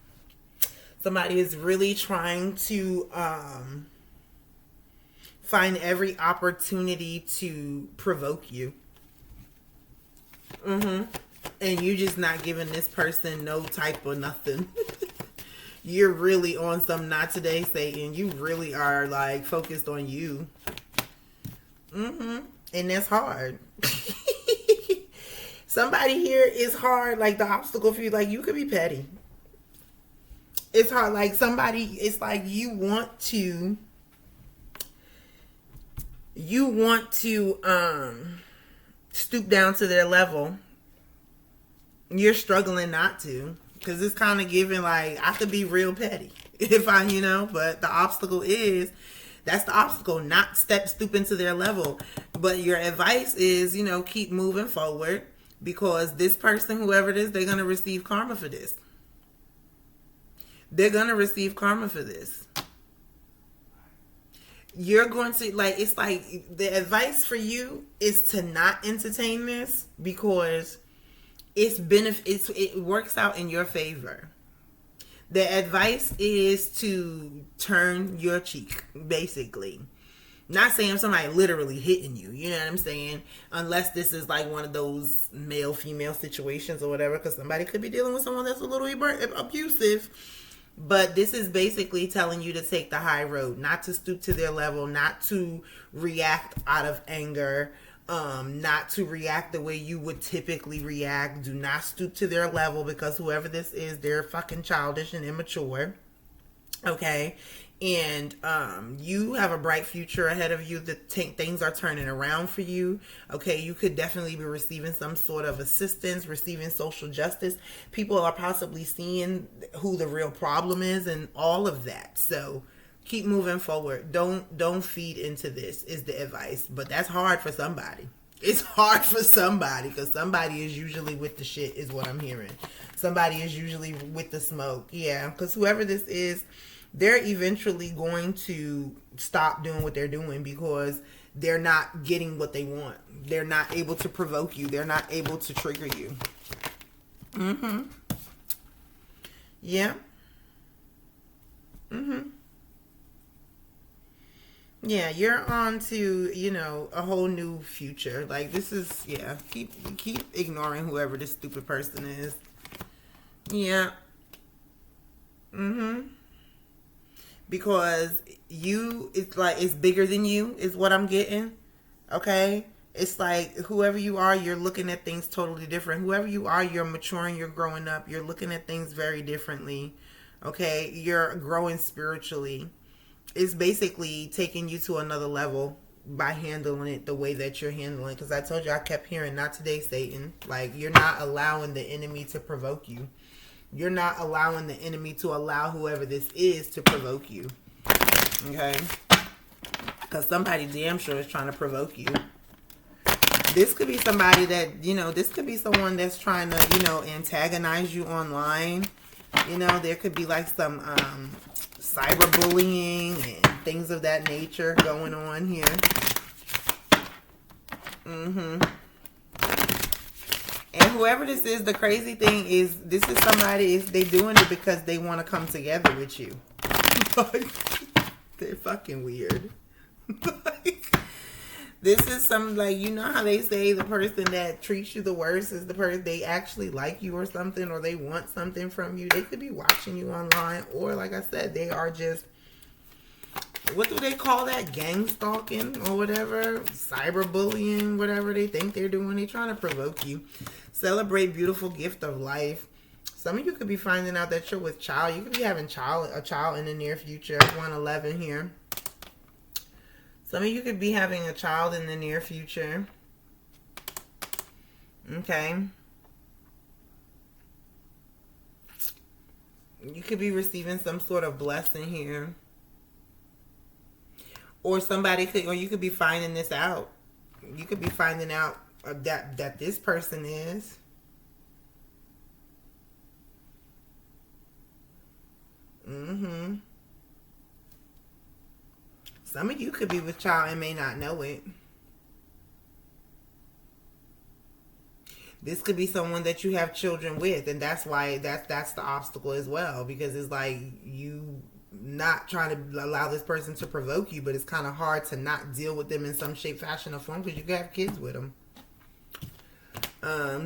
Somebody is really trying to find every opportunity to provoke you. And you just not giving this person no type of nothing. You're really on some not today, Satan. You really are like focused on you. And that's hard. Somebody here is hard, like the obstacle for you. Like you could be petty. It's hard. Like somebody, it's like you want to stoop down to their level. You're struggling not to, because it's kind of giving like I could be real petty if I, but the obstacle is that's the obstacle, not stoop into their level. But your advice is, keep moving forward, because this person, whoever it is, they're going to receive karma for this. They're going to receive karma for this. You're going to, it's like the advice for you is to not entertain this, because it works out in your favor. The advice is to turn your cheek, basically. Not saying somebody literally hitting you, you know what I'm saying? Unless this is like one of those male-female situations or whatever, because somebody could be dealing with someone that's a little abusive. But this is basically telling you to take the high road, not to stoop to their level, not to react out of anger, not to react the way you would typically react. Do not stoop to their level, because whoever this is, they're fucking childish and immature. Okay? And you have a bright future ahead of you. Things are turning around for you. Okay, you could definitely be receiving some sort of assistance, receiving social justice. People are possibly seeing who the real problem is and all of that. So Keep moving forward. Don't feed into this is the advice. But that's hard for somebody. It's hard for somebody because somebody is usually with the shit is what I'm hearing. Somebody is usually with the smoke. Yeah, because whoever this is, they're eventually going to stop doing what they're doing because they're not getting what they want. They're not able to provoke you. They're not able to trigger you. Yeah. Yeah, you're on to, you know, a whole new future. Like, this is, yeah, keep ignoring whoever this stupid person is. Yeah. Because it's like, it's bigger than you is what I'm getting. Okay? It's like, whoever you are, you're looking at things totally different. Whoever you are, you're maturing, you're growing up, you're looking at things very differently. Okay? You're growing spiritually. It's basically taking you to another level by handling it the way that you're handling. Because I told you, I kept hearing, not today, Satan. Like, you're not allowing the enemy to provoke you. You're not allowing the enemy to allow whoever this is to provoke you. Okay? Because somebody damn sure is trying to provoke you. This could be somebody that, you know, this could be someone that's trying to, you know, antagonize you online. You know, there could be like some cyberbullying and things of that nature going on here. And whoever this is, the crazy thing is, this is somebody, they doing it because they want to come together with you. They're fucking weird. This is some, like, you know how they say the person that treats you the worst is the person they actually like you or something, or they want something from you. They could be watching you online, or like I said, they are just, what do they call that? Gang stalking or whatever? Cyberbullying, whatever they think they're doing. They're trying to provoke you. Celebrate beautiful gift of life. Some of you could be finding out that you're with child. You could be having a child in the near future. 111 here. Some of you could be having a child in the near future. Okay. You could be receiving some sort of blessing here. Or somebody could, or you could be finding this out. You could be finding out that this person is. Some of you could be with child and may not know it. This could be someone that you have children with, and that's why that's the obstacle as well, because it's like you not trying to allow this person to provoke you, but it's kind of hard to not deal with them in some shape, fashion, or form because you could have kids with them.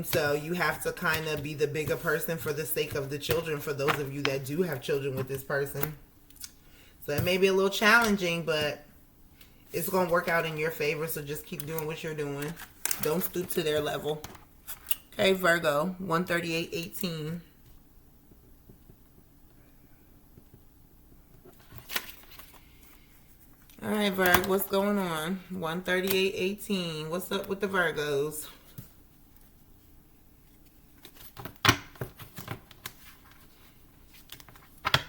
So you have to kind of be the bigger person for the sake of the children, for those of you that do have children with this person. So it may be a little challenging, but it's going to work out in your favor. So just keep doing what you're doing. Don't stoop to their level. Okay, Virgo, 138:18. All right, Virgo, what's going on? 138:18. What's up with the Virgos?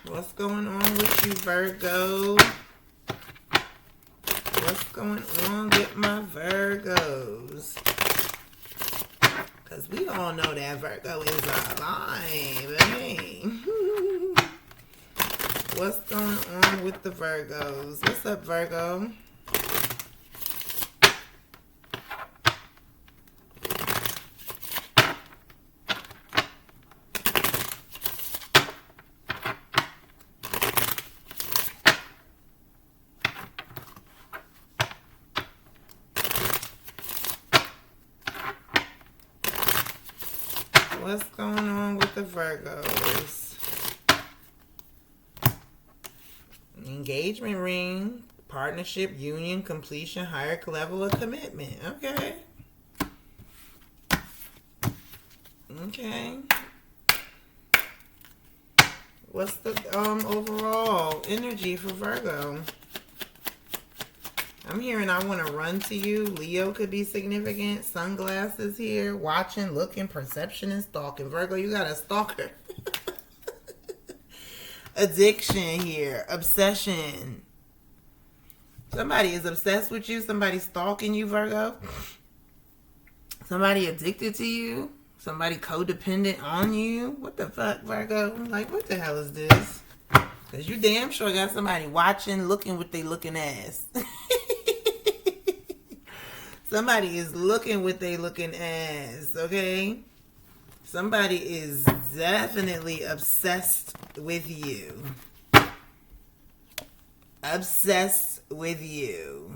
What's going on with you, Virgo? What's going on with my Virgos? Because we all know that Virgo is alive. Hey. What's going on with the Virgos? What's up, Virgo? What's going on with the Virgos? Engagement ring, partnership, union, completion, higher level of commitment. Okay. Okay. What's the overall energy for Virgo? I'm hearing I want to run to you. Leo could be significant. Sunglasses here. Watching, looking, perception, and stalking. Virgo, you got a stalker. Addiction here. Obsession. Somebody is obsessed with you. Somebody stalking you, Virgo. Somebody addicted to you. Somebody codependent on you. What the fuck, Virgo? Like, what the hell is this? Because you damn sure got somebody watching, looking what they looking ass. Somebody is looking what they looking ass, okay? Somebody is definitely obsessed with you. Obsessed with you.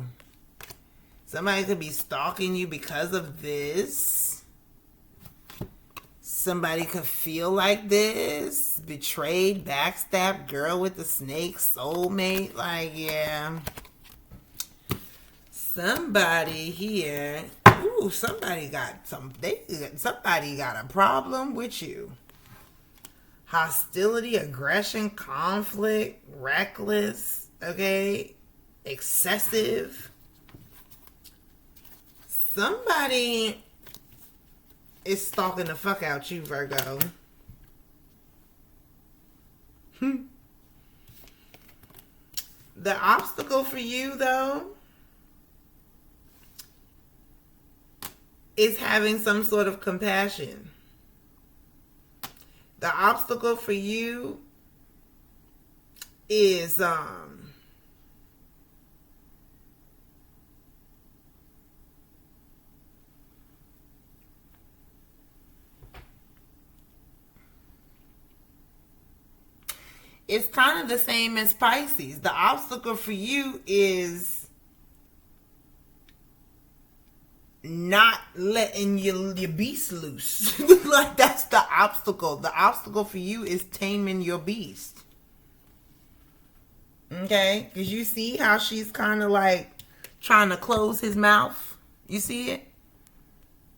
Somebody could be stalking you because of this. Somebody could feel like this. Betrayed, backstabbed, girl with the snake, soulmate. Like, yeah. Somebody here. Ooh, somebody got somebody got a problem with you. Hostility, aggression, conflict, reckless, okay? Excessive. Somebody is stalking the fuck out you, Virgo. The obstacle for you, though, is having some sort of compassion. The obstacle for you is it's kind of the same as Pisces. The obstacle for you is not letting your beast loose. Like, that's the obstacle. The obstacle for you is taming your beast. Okay? Because you see how she's kind of like trying to close his mouth. You see it?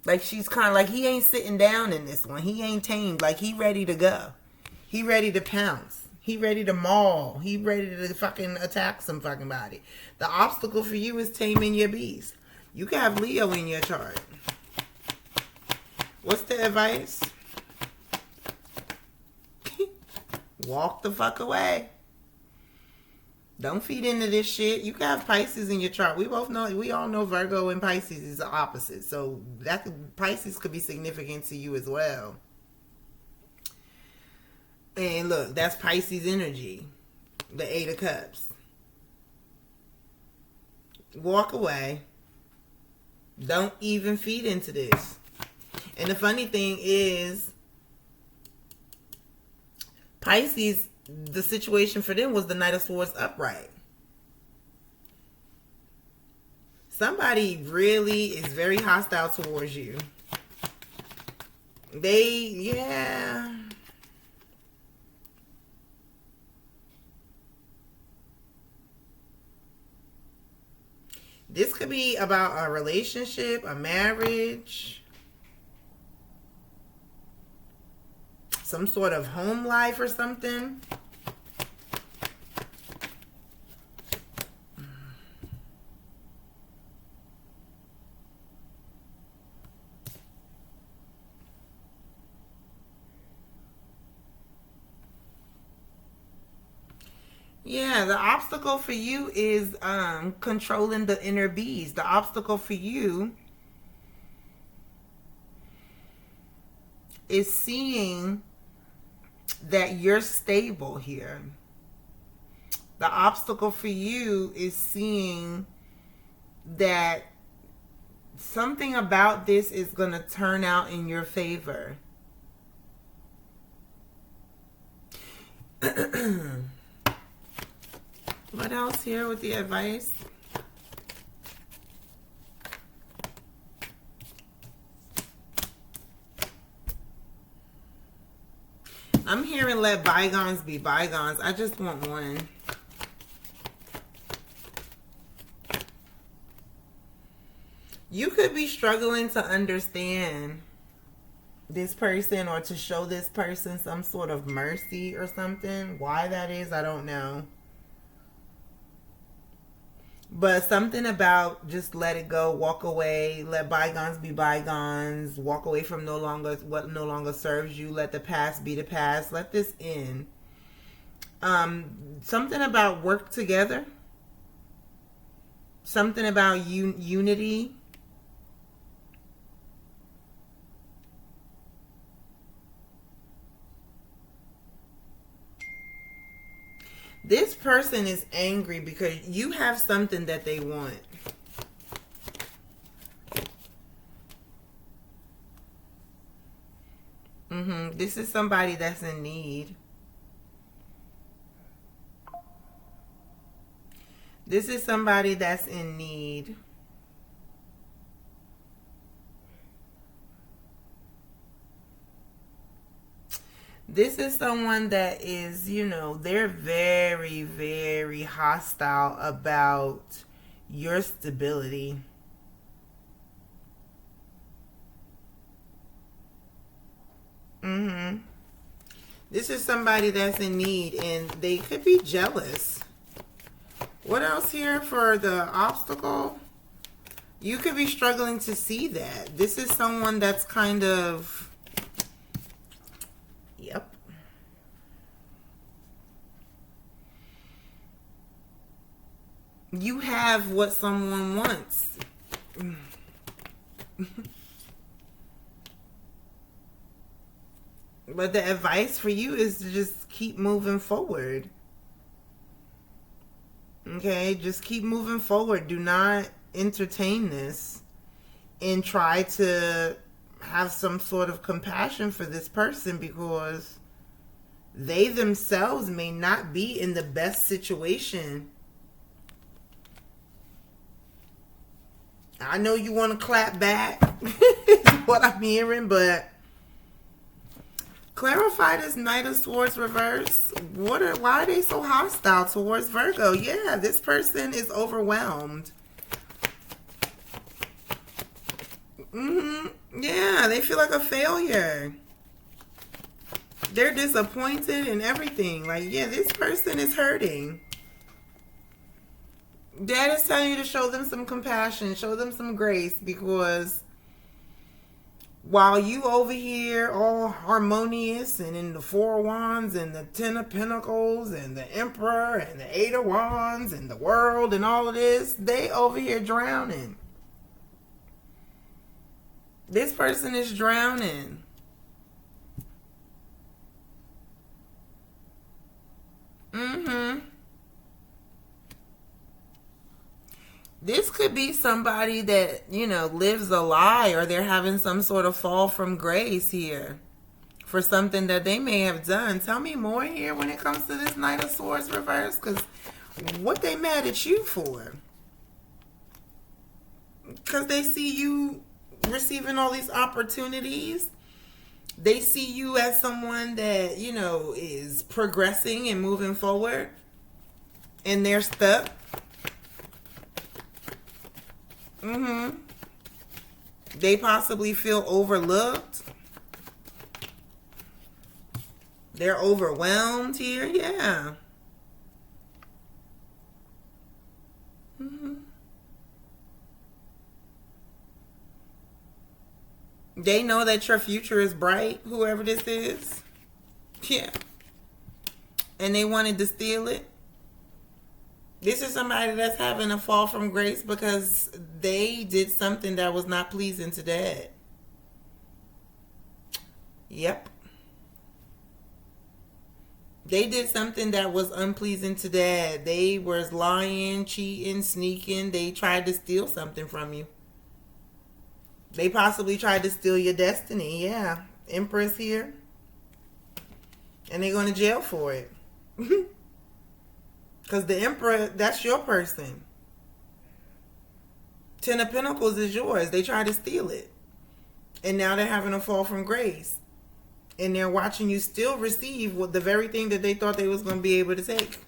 Like, she's kind of like, he ain't sitting down in this one. He ain't tamed. Like, he ready to go. He ready to pounce. He ready to maul. He ready to fucking attack some fucking body. The obstacle for you is taming your beast. You can have Leo in your chart. What's the advice? Walk the fuck away. Don't feed into this shit. You can have Pisces in your chart. We all know Virgo and Pisces is the opposite. So Pisces could be significant to you as well. And look, that's Pisces energy. The Eight of Cups. Walk away. Don't even feed into this. And the funny thing is, Pisces, the situation for them was the Knight of Swords upright. Somebody really is very hostile towards you. Yeah. This could be about a relationship, a marriage, some sort of home life or something. Yeah, the obstacle for you is controlling the inner beast. The obstacle for you is seeing that you're stable here. The obstacle for you is seeing that something about this is going to turn out in your favor. What else here with the advice? I'm hearing let bygones be bygones. I just want one. You could be struggling to understand this person or to show this person some sort of mercy or something. Why that is, I don't know. But something about just let it go, walk away, let bygones be bygones, walk away from what no longer serves you, let the past be the past, let this end. Something about work together. Something about unity. This person is angry because you have something that they want. This is somebody that's in need. This is somebody that's in need. This is someone that is, you know, they're very, very hostile about your stability. This is somebody that's in need, and they could be jealous. What else here for the obstacle? You could be struggling to see that. This is someone that's kind of... Yep. You have what someone wants. But the advice for you is to just keep moving forward. Okay, just keep moving forward. Do not entertain this and try to have some sort of compassion for this person, because they themselves may not be in the best situation. I know you want to clap back, is what I'm hearing, but clarify this Knight of Swords reverse. Why are they so hostile towards Virgo? Yeah, this person is overwhelmed. Yeah, they feel like a failure. They're disappointed in everything. Like, yeah, this person is hurting. Dad is telling you to show them some compassion, show them some grace, because while you over here all harmonious and in the Four of Wands and the Ten of Pentacles and the Emperor and the Eight of Wands and the World and all of this, they over here drowning. This person is drowning. This could be somebody that, you know, lives a lie, or they're having some sort of fall from grace here for something that they may have done. Tell me more here when it comes to this Knight of Swords reverse, because what they mad at you for? Because they see you receiving all these opportunities. They see you as someone that, you know, is progressing and moving forward, and they're stuck. They possibly feel overlooked. They're overwhelmed here. Yeah. They know that your future is bright, whoever this is. Yeah. And they wanted to steal it. This is somebody that's having a fall from grace because they did something that was not pleasing to Dad. Yep. They did something that was unpleasing to Dad. They were lying, cheating, sneaking. They tried to steal something from you. They possibly tried to steal your destiny. Yeah. Empress here. And they're going to jail for it. Because the Emperor, that's your person. Ten of Pentacles is yours. They tried to steal it. And now they're having a fall from grace. And they're watching you still receive what the very thing that they thought they was going to be able to take.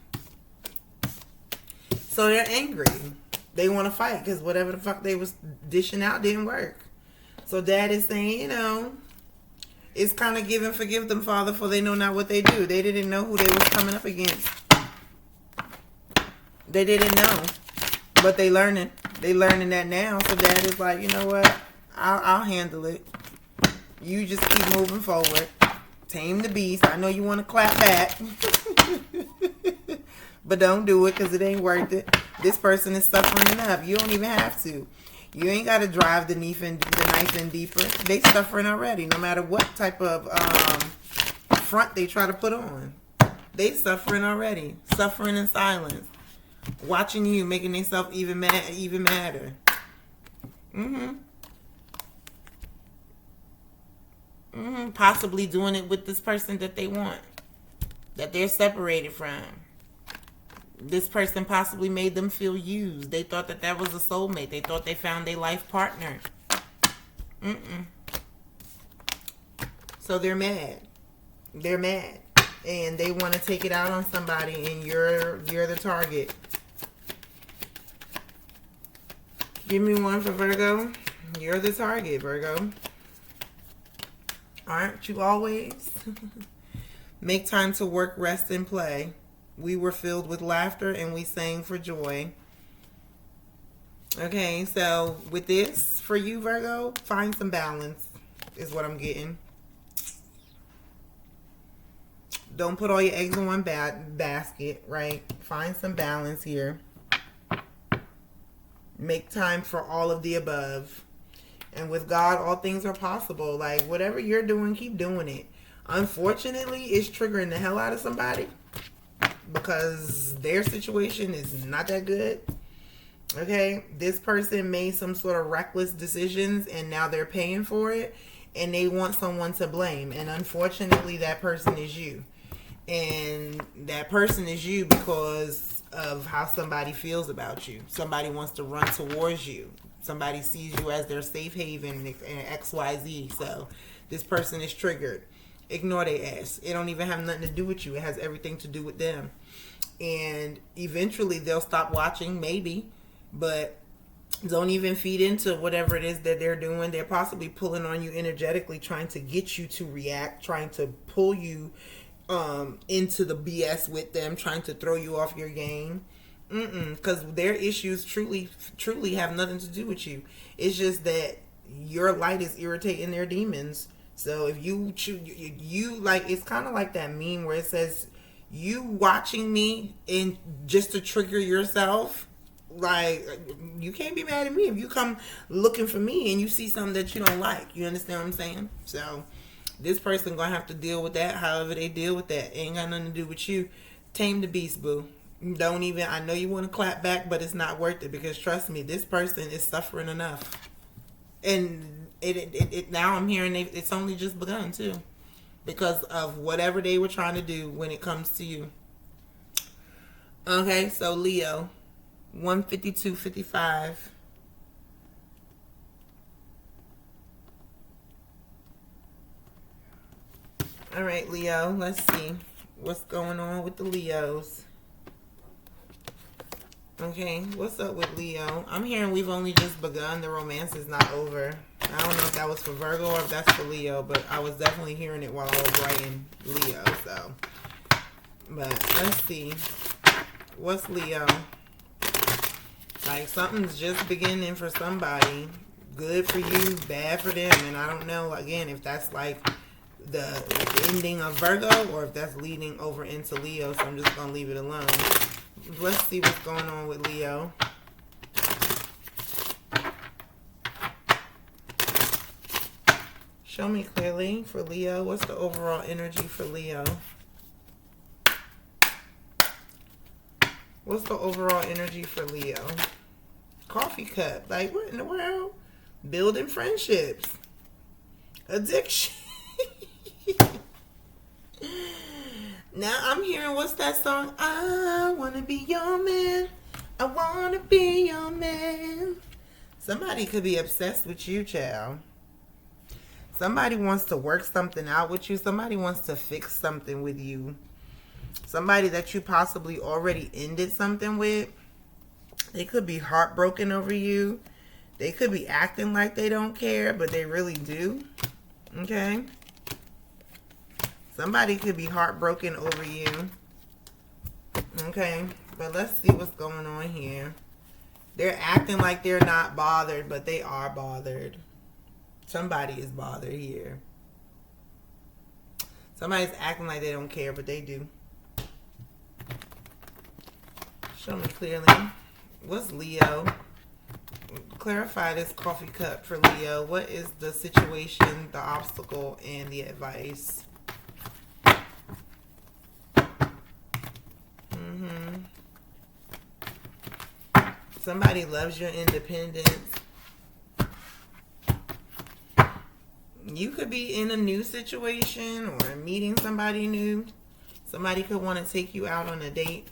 So they're angry. They want to fight because whatever the fuck they was dishing out didn't work. So Dad is saying, you know, it's kind of give and forgive them, Father, for they know not what they do. They didn't know who they was coming up against. They didn't know, but they learning. They learning that now. So Dad is like, you know what? I'll handle it. You just keep moving forward. Tame the beast. I know you want to clap back. But don't do it because it ain't worth it. This person is suffering enough. You don't even have to. You ain't got to drive the knife in deeper. They suffering already, no matter what type of front they try to put on. They suffering already. Suffering in silence. Watching you, making themselves even madder. Possibly doing it with this person that they want, that they're separated from. This person possibly made them feel used. They thought that that was a soulmate. They thought they found their life partner. So they're mad. They're mad. And they want to take it out on somebody, and you're the target. Give me one for Virgo. You're the target, Virgo. Aren't you always? Make time to work, rest, and play. We were filled with laughter and we sang for joy. Okay, so with this, for you, Virgo, find some balance is what I'm getting. Don't put all your eggs in one basket, right? Find some balance here. Make time for all of the above. And with God, all things are possible. Like, whatever you're doing, keep doing it. Unfortunately, it's triggering the hell out of somebody because their situation is not that good. Okay? This person made some sort of reckless decisions and now they're paying for it and they want someone to blame. And unfortunately, that person is you. And that person is you because of how somebody feels about you. Somebody wants to run towards you. Somebody sees you as their safe haven and XYZ. So this person is triggered. Ignore their ass. It don't even have nothing to do with you. It has everything to do with them. And eventually they'll stop watching, maybe. But don't even feed into whatever it is that they're doing. They're possibly pulling on you energetically, trying to get you to react, trying to pull you into the BS with them, trying to throw you off your game. Because their issues truly have nothing to do with you. It's just that your light is irritating their demons. So if you choose, you like, it's kind of like that meme where it says, you watching me and just to trigger yourself. Like, you can't be mad at me if you come looking for me and you see something that you don't like. You understand what I'm saying? So this person gonna have to deal with that however they deal with that. It ain't got nothing to do with you. Tame the beast, boo. Don't even, I know you want to clap back, but it's not worth it because trust me, this person is suffering enough. And it now I'm hearing it's only just begun too because of whatever they were trying to do when it comes to you. Okay, so Leo, 152.55. All right, Leo, let's see what's going on with the Leos. Okay, what's up with Leo? I'm hearing we've only just begun. The romance is not over. I don't know if that was for Virgo or if that's for Leo, but I was definitely hearing it while I was writing Leo, so. But let's see. What's Leo? Like, something's just beginning for somebody. Good for you, bad for them. And I don't know, again, if that's like the ending of Virgo or if that's leading over into Leo, so I'm just going to leave it alone. Let's see what's going on with Leo. Show me clearly for Leo. What's the overall energy for Leo? What's the overall energy for Leo? Coffee cup. Like, what in the world? Building friendships. Addiction. Now I'm hearing, what's that song? I want to be your man. I want to be your man. Somebody could be obsessed with you, child. Somebody wants to work something out with you. Somebody wants to fix something with you. Somebody that you possibly already ended something with. They could be heartbroken over you. They could be acting like they don't care, but they really do. Okay? Somebody could be heartbroken over you. Okay? But let's see what's going on here. They're acting like they're not bothered, but they are bothered. Somebody is bothered here. Somebody's acting like they don't care, but they do. Show me clearly. What's Leo? Clarify this coffee cup for Leo. What is the situation, the obstacle, and the advice? Somebody loves your independence. You could be in a new situation or meeting somebody new. Somebody could want to take you out on a date.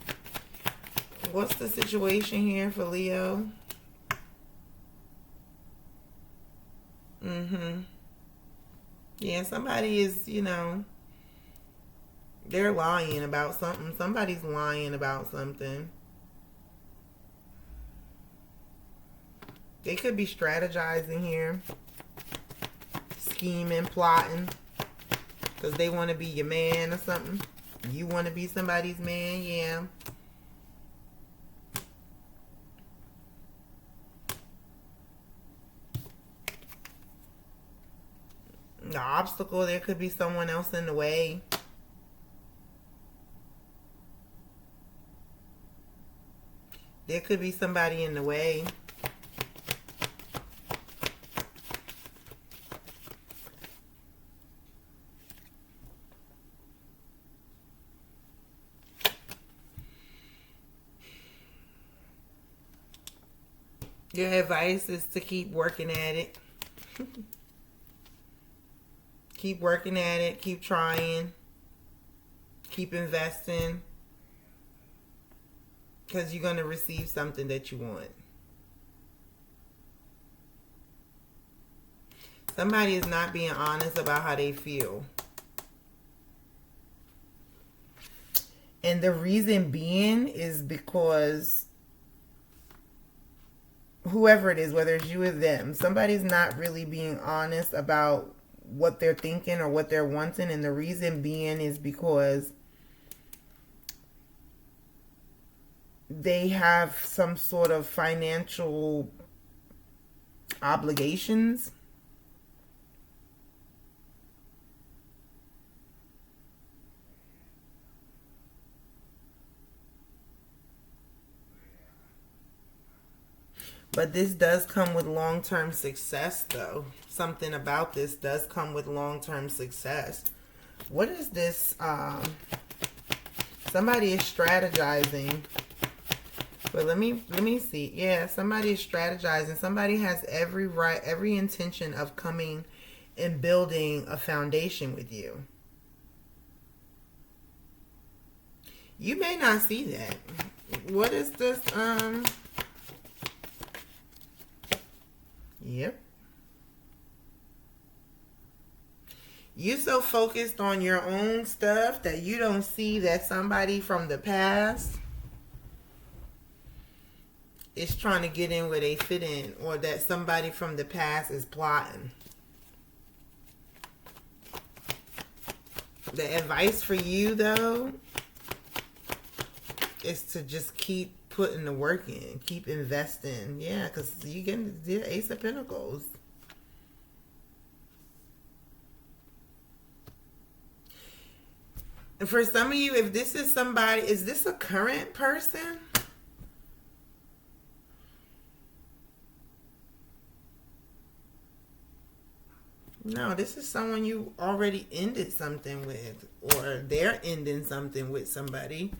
What's the situation here for Leo? Yeah, somebody is, you know, they're lying about something. Somebody's lying about something. They could be strategizing here. Scheming, plotting. Because they want to be your man or something. You want to be somebody's man, yeah. The obstacle, there could be someone else in the way. There could be somebody in the way. Your advice is to keep working at it. Keep working at it. Keep trying. Keep investing. Because you're going to receive something that you want. Somebody is not being honest about how they feel. And the reason being is because whoever it is, whether it's you or them, somebody's not really being honest about what they're thinking or what they're wanting. And the reason being is because they have some sort of financial obligations. But this does come with long-term success, though. Something about this does come with long-term success. What is this? Somebody is strategizing. But let me see. Yeah, somebody is strategizing. Somebody has every intention of coming and building a foundation with you. You may not see that. What is this? Yep. You so focused on your own stuff that you don't see that somebody from the past is trying to get in where they fit in, or that somebody from the past is plotting. The advice for you, though, is to just keep putting the work in, keep investing. Yeah, because you get the Ace of Pentacles. And for some of you, if this is somebody, is this a current person? No, this is someone you already ended something with, or they're ending something with somebody.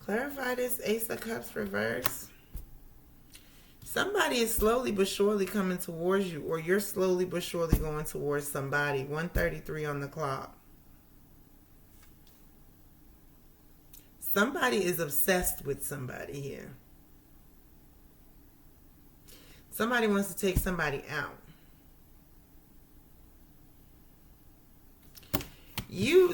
Clarify this Ace of Cups reverse. Somebody is slowly but surely coming towards you, or you're slowly but surely going towards somebody. 1:33 on the clock. Somebody is obsessed with somebody here. Somebody wants to take somebody out.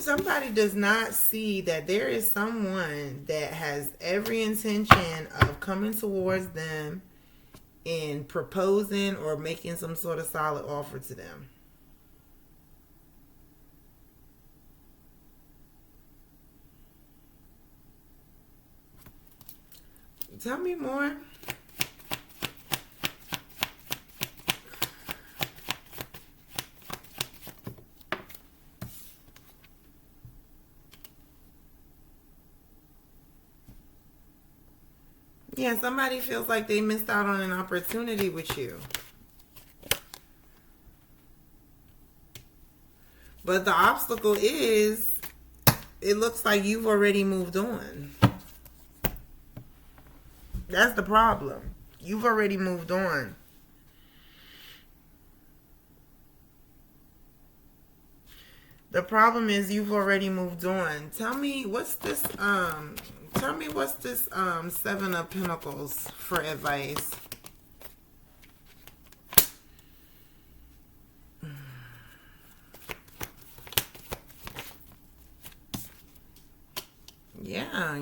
Somebody does not see that there is someone that has every intention of coming towards them and proposing or making some sort of solid offer to them. Tell me more. Yeah, somebody feels like they missed out on an opportunity with you. But the obstacle is, it looks like you've already moved on. That's the problem. You've already moved on. The problem is you've already moved on. Tell me what's this Seven of Pentacles for advice. Yeah,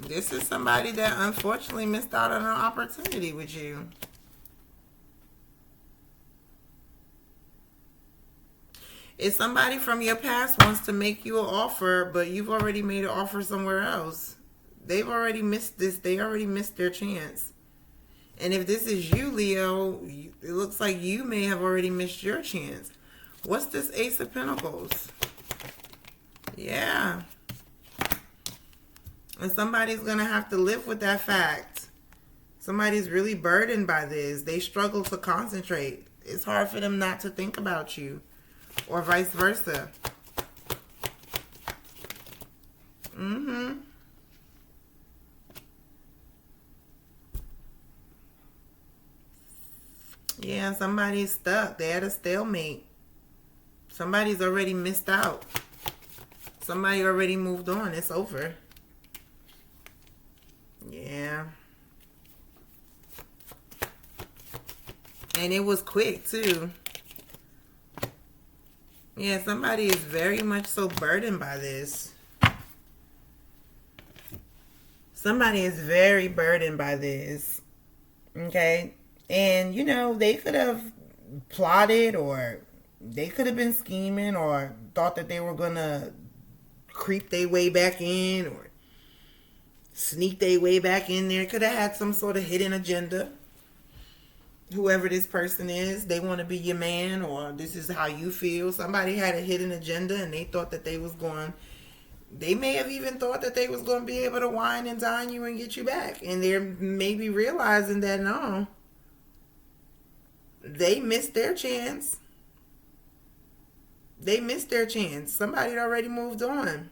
this is somebody that unfortunately missed out on an opportunity with you. If somebody from your past wants to make you an offer, but you've already made an offer somewhere else, they've already missed this. They already missed their chance. And if this is you, Leo, it looks like you may have already missed your chance. What's this Ace of Pentacles? Yeah. And somebody's going to have to live with that fact. Somebody's really burdened by this. They struggle to concentrate. It's hard for them not to think about you. Or vice versa. Yeah, somebody's stuck. They had a stalemate. Somebody's already missed out. Somebody already moved on. It's over. Yeah. And it was quick, too. Yeah, somebody is very much so burdened by this. Somebody is very burdened by this. Okay? And, you know, they could have plotted, or they could have been scheming, or thought that they were going to creep their way back in, or sneak their way back in there. Could have had some sort of hidden agenda. Whoever this person is, they want to be your man, or this is how you feel. Somebody had a hidden agenda, and they thought that they may have even thought that they was going to be able to wine and dine you and get you back. And they're maybe realizing that no, they missed their chance. They missed their chance. Somebody had already moved on.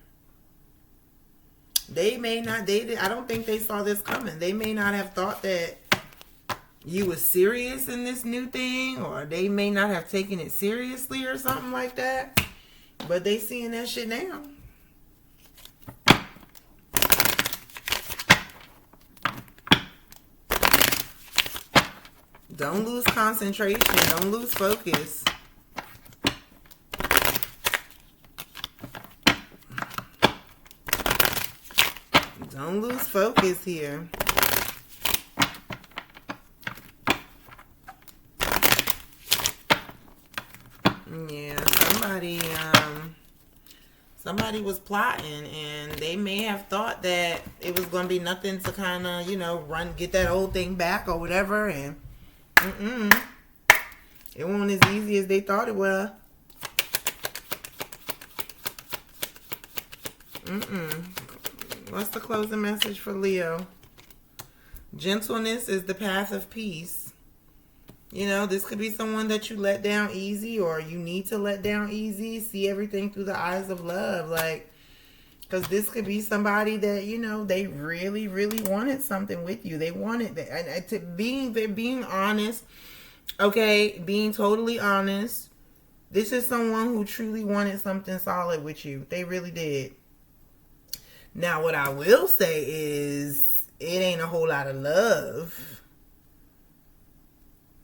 They may not, I don't think they saw this coming. They may not have thought that you were serious in this new thing, or they may not have taken it seriously or something like that. But they seeing that shit now. Don't lose concentration. Don't lose focus. Don't lose focus here. Yeah, somebody was plotting, and they may have thought that it was going to be nothing to kind of, you know, get that old thing back or whatever, and it wasn't as easy as they thought it was. What's the closing message for Leo? Gentleness is the path of peace. You know, this could be someone that you let down easy, or you need to let down easy. See everything through the eyes of love. Like, because this could be somebody that, you know, they really, really wanted something with you. They wanted that. And they're being honest. Okay, being totally honest. This is someone who truly wanted something solid with you. They really did. Now, what I will say is, it ain't a whole lot of love.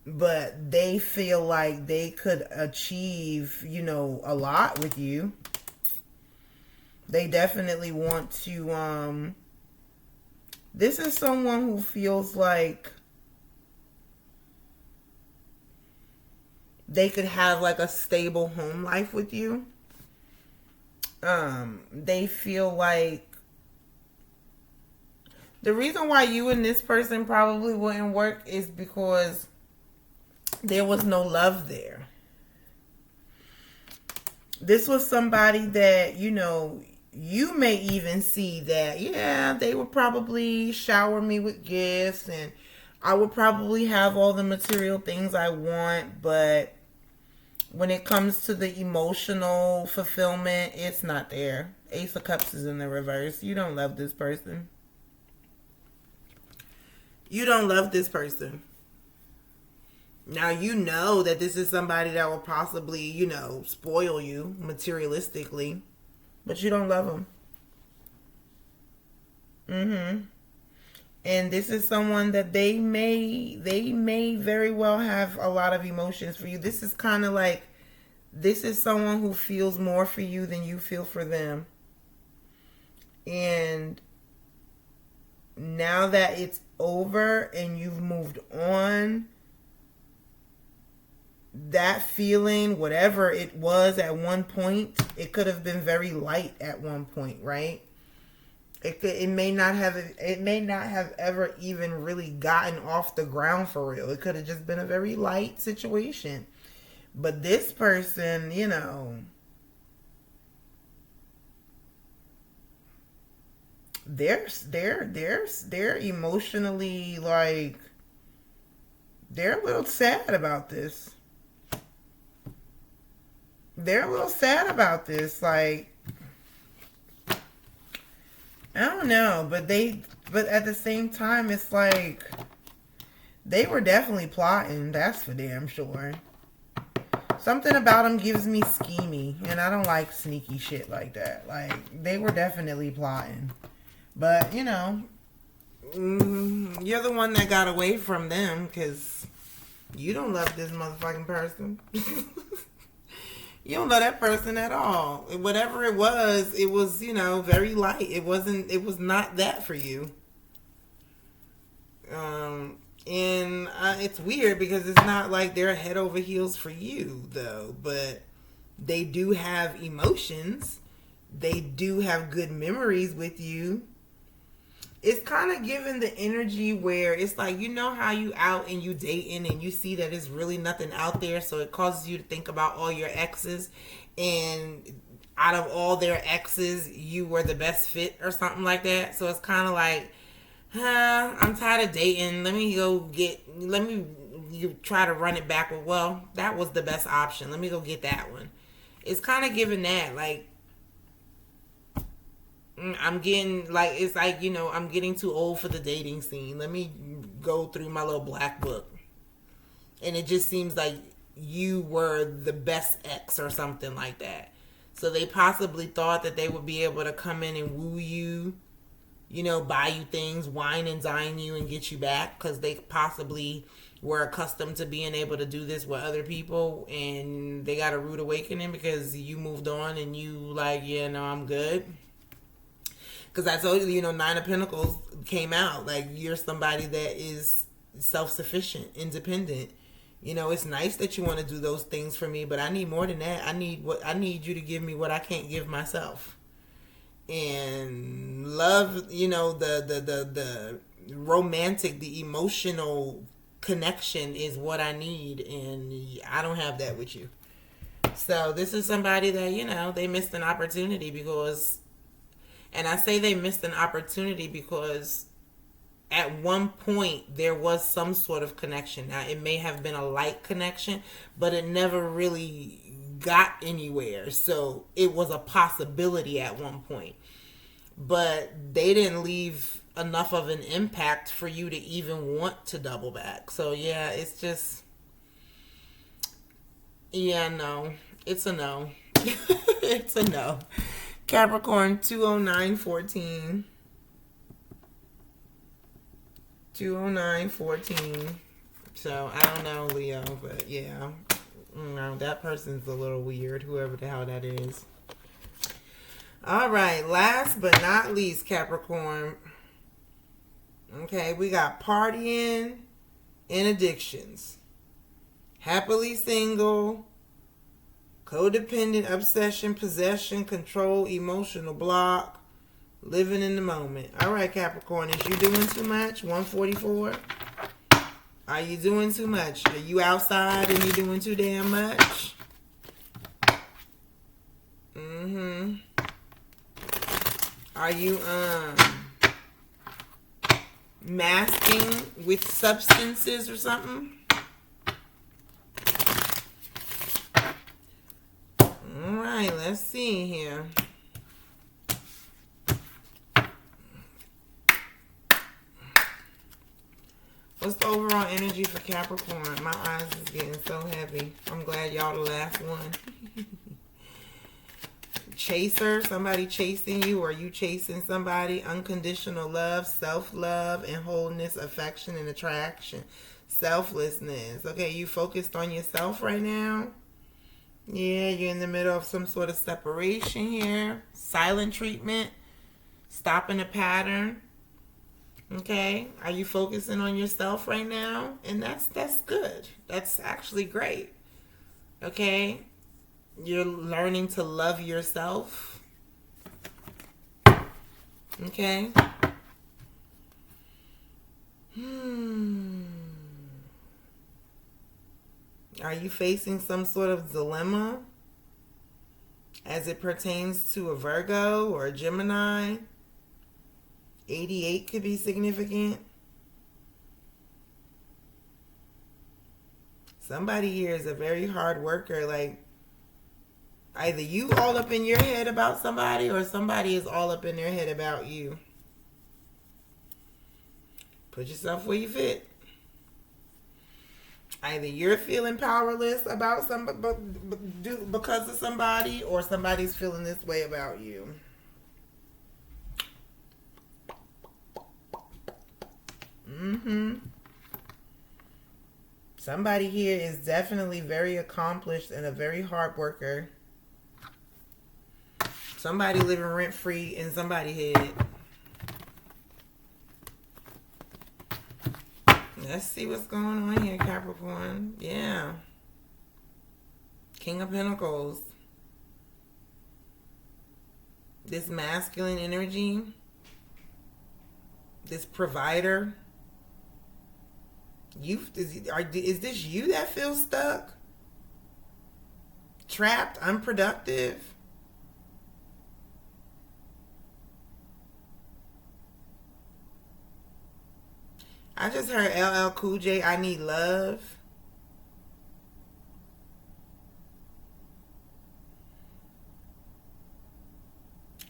But they feel like they could achieve, you know, a lot with you. They definitely want to, this is someone who feels like they could have like a stable home life with you. They feel like the reason why you and this person probably wouldn't work is because there was no love there. This was somebody that, you know, you may even see that, yeah, they would probably shower me with gifts and I would probably have all the material things I want, but when it comes to the emotional fulfillment, it's not there. Ace of Cups is in the reverse. You don't love this person. You don't love this person. Now, you know that this is somebody that will possibly, you know, spoil you materialistically, but you don't love them. And this is someone that they may very well have a lot of emotions for you. This is kind of like, this is someone who feels more for you than you feel for them. And now that it's over and you've moved on, that feeling, whatever it was at one point, it could have been very light at one point, right? It may not have ever even really gotten off the ground for real. It could have just been a very light situation. But this person, you know, they're emotionally, like, they're a little sad about this. They're a little sad about this, like, I don't know, but at the same time, it's like they were definitely plotting. That's for damn sure. Something about them gives me schemy, and I don't like sneaky shit like that. Like, they were definitely plotting, but you know, you're the one that got away from them because you don't love this motherfucking person. You don't love that person at all. Whatever it was, you know, very light. It was not that for you. And it's weird because it's not like they're head over heels for you, though. But they do have emotions. They do have good memories with you. It's kind of giving the energy where it's like, you know how you out and you dating and you see that it's really nothing out there, so it causes you to think about all your exes, and out of all their exes you were the best fit or something like that. So it's kind of like, I'm tired of dating, you try to run it back with, well, that was the best option, let me go get that one. It's kind of giving that, like, I'm getting, like, it's like, you know, I'm getting too old for the dating scene. Let me go through my little black book. And it just seems like you were the best ex or something like that. So they possibly thought that they would be able to come in and woo you, you know, buy you things, wine and dine you and get you back, because they possibly were accustomed to being able to do this with other people, and they got a rude awakening because you moved on and you like, yeah, no, I'm good. Because I told you, you know, Nine of Pentacles came out. Like, you're somebody that is self-sufficient, independent. You know, it's nice that you want to do those things for me, but I need more than that. I need you to give me what I can't give myself. And love, you know, the romantic, the emotional connection is what I need, and I don't have that with you. So this is somebody that, you know, they missed an opportunity because... And I say they missed an opportunity because at one point there was some sort of connection. Now, it may have been a light connection, but it never really got anywhere. So it was a possibility at one point. But they didn't leave enough of an impact for you to even want to double back. So, yeah, it's just... Yeah, no. It's a no. It's a no. Capricorn, 20914. 20914. So, I don't know, Leo, but yeah. No, that person's a little weird, whoever the hell that is. All right, last but not least, Capricorn. Okay, we got partying and addictions. Happily single. Codependent, obsession, possession, control, emotional block, living in the moment. All right, Capricorn, is you doing too much? 144. Are you doing too much? Are you outside and you doing too damn much? Are you masking with substances or something? All right, let's see here. What's the overall energy for Capricorn? My eyes is getting so heavy. I'm glad y'all the last one. Chaser, somebody chasing you, or you chasing somebody. Unconditional love, self-love, and wholeness, affection, and attraction. Selflessness. Okay, you focused on yourself right now? Yeah, you're in the middle of some sort of separation here. Silent treatment. Stopping a pattern. Okay, are you focusing on yourself right now? And that's good. That's actually great. Okay, you're learning to love yourself. Okay. Are you facing some sort of dilemma as it pertains to a Virgo or a Gemini? 88 could be significant. Somebody here is a very hard worker. Like, either you all up in your head about somebody, or somebody is all up in their head about you. Put yourself where you fit. Either you're feeling powerless about somebody because of somebody, or somebody's feeling this way about you. Somebody here is definitely very accomplished and a very hard worker. Somebody living rent-free in somebody's head. Let's see what's going on here, Capricorn. Yeah. King of Pentacles. This masculine energy. This provider. Is this you that feels stuck? Trapped? Unproductive? I just heard LL Cool J, I Need Love.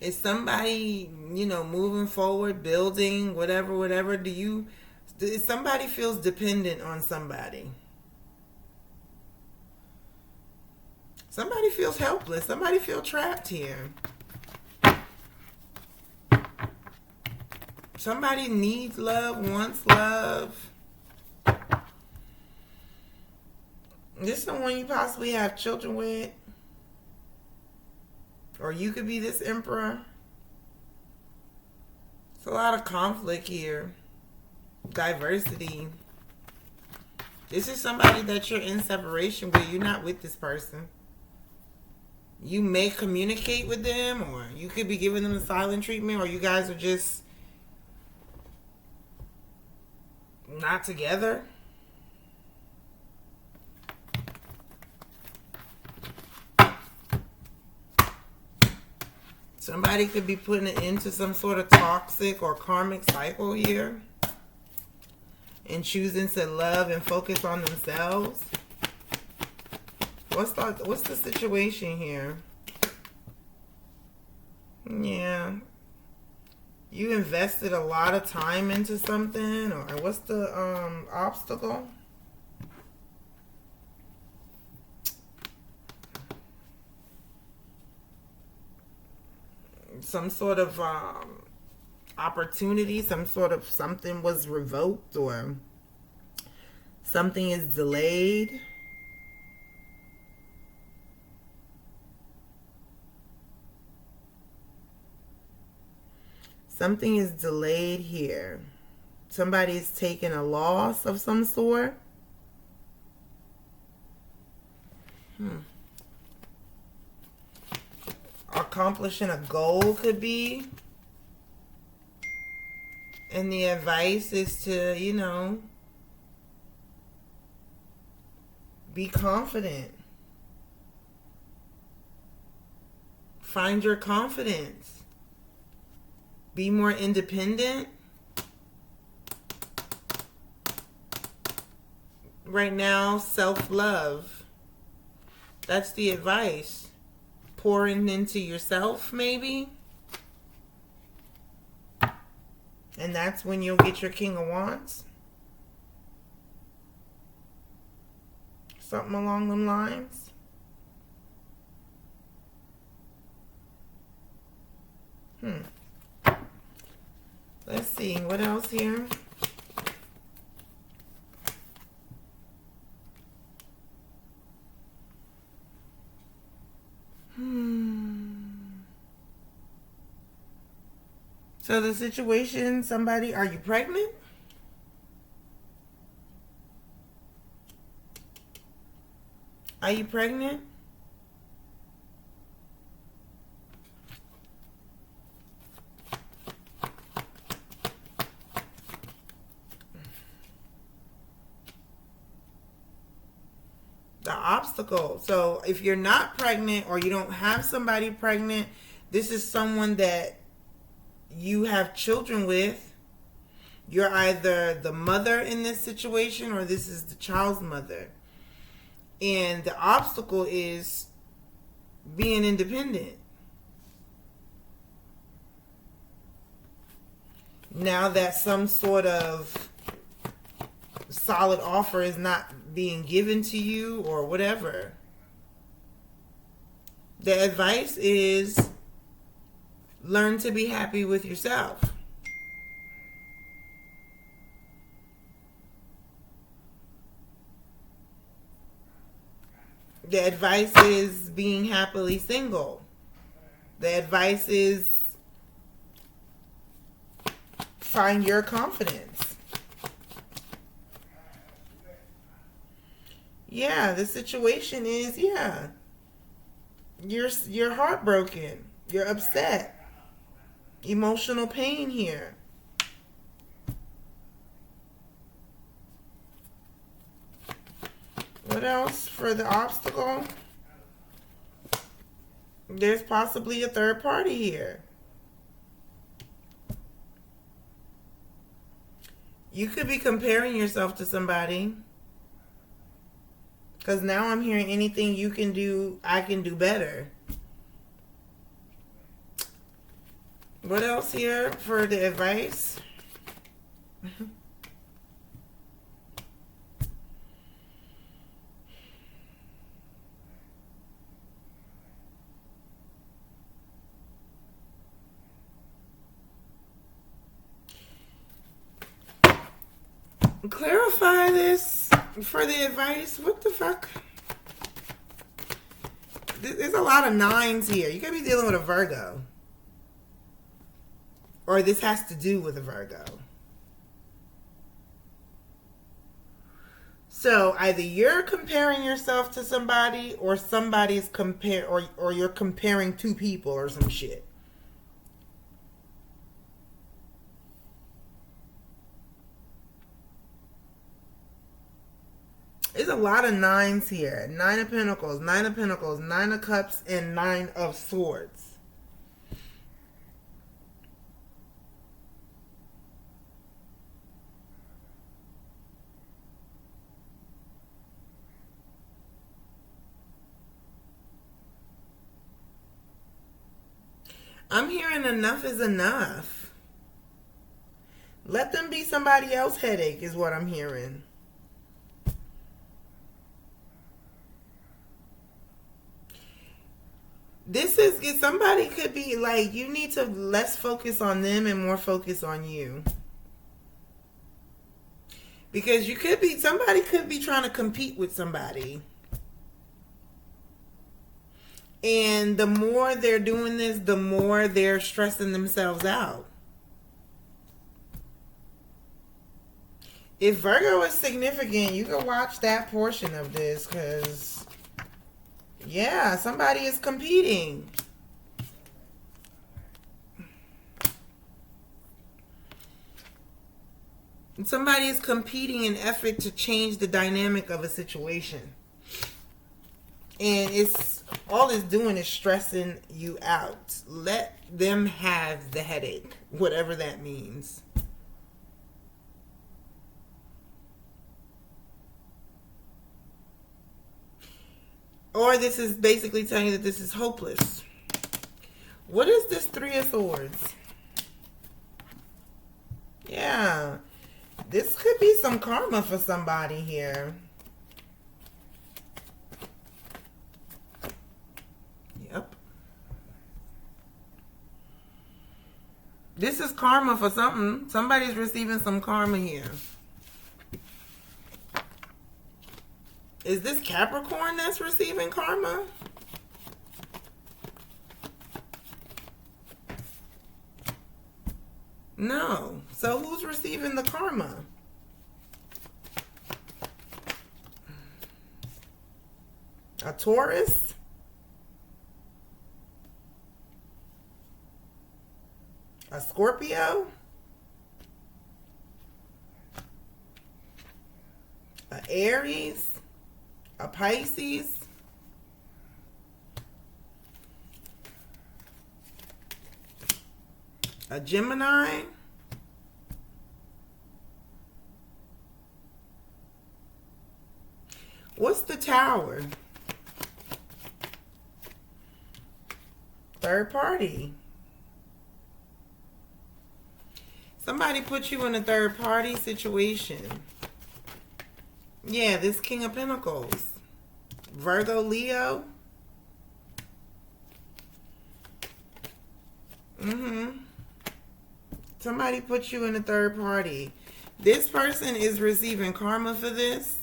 Is somebody, moving forward, building, whatever, somebody feels dependent on somebody. Somebody feels helpless. Somebody feels trapped here. Somebody needs love, wants love. This is someone you possibly have children with. Or you could be this emperor. It's a lot of conflict here. Diversity. This is somebody that you're in separation with. You're not with this person. You may communicate with them, or you could be giving them a silent treatment, or you guys are just not together. Somebody could be putting it into some sort of toxic or karmic cycle here and choosing to love and focus on themselves. What's the situation here? Yeah. You invested a lot of time into something, or what's the obstacle? Some sort of opportunity, something was revoked, or something is delayed. Something is delayed here. Somebody's taking a loss of some sort. Accomplishing a goal could be. And the advice is to, be confident. Find your confidence. Be more independent. Right now, self-love. That's the advice. Pouring into yourself, maybe. And that's when you'll get your King of Wands. Something along them lines. Let's see. What else here? So the situation, somebody, are you pregnant? Are you pregnant? The obstacle. So if you're not pregnant or you don't have somebody pregnant, this is someone that you have children with. You're either the mother in this situation or this is the child's mother. And the obstacle is being independent. Now that some sort of solid offer is not being given to you or whatever, the advice is learn to be happy with yourself. The advice is being happily single. The advice is find your confidence. Yeah, the situation is, you're heartbroken. You're upset. Emotional pain here. What else for the obstacle? There's possibly a third party here. You could be comparing yourself to somebody. Because now I'm hearing anything you can do, I can do better. What else here for the advice? Clarify this for the advice. What the fuck? There's a lot of nines here. You could be dealing with a Virgo. Or this has to do with a Virgo. So either you're comparing yourself to somebody or somebody's or you're comparing two people or some shit. There's a lot of nines here. 9 of Pentacles, 9 of Pentacles, 9 of Cups, and 9 of Swords. I'm hearing enough is enough. Let them be somebody else's headache is what I'm hearing. This is, somebody could be like, you need to less focus on them and more focus on you. Because somebody could be trying to compete with somebody. And the more they're doing this, the more they're stressing themselves out. If Virgo is significant, you can watch that portion of this because... yeah, somebody is competing. Somebody is competing in effort to change the dynamic of a situation. And it's all it's doing is stressing you out. Let them have the headache, whatever that means. Or this is basically telling you that this is hopeless. What is this Three of Swords? Yeah. This could be some karma for somebody here. Yep. This is karma for something. Somebody's receiving some karma here. Is this Capricorn that's receiving karma? No. So who's receiving the karma? A Taurus? A Scorpio? A Aries? A Pisces? A Gemini? What's the Tower? Third party. Somebody put you in a third party situation. Yeah, this King of Pentacles. Virgo, Leo. Somebody put you in a third party. This person is receiving karma for this.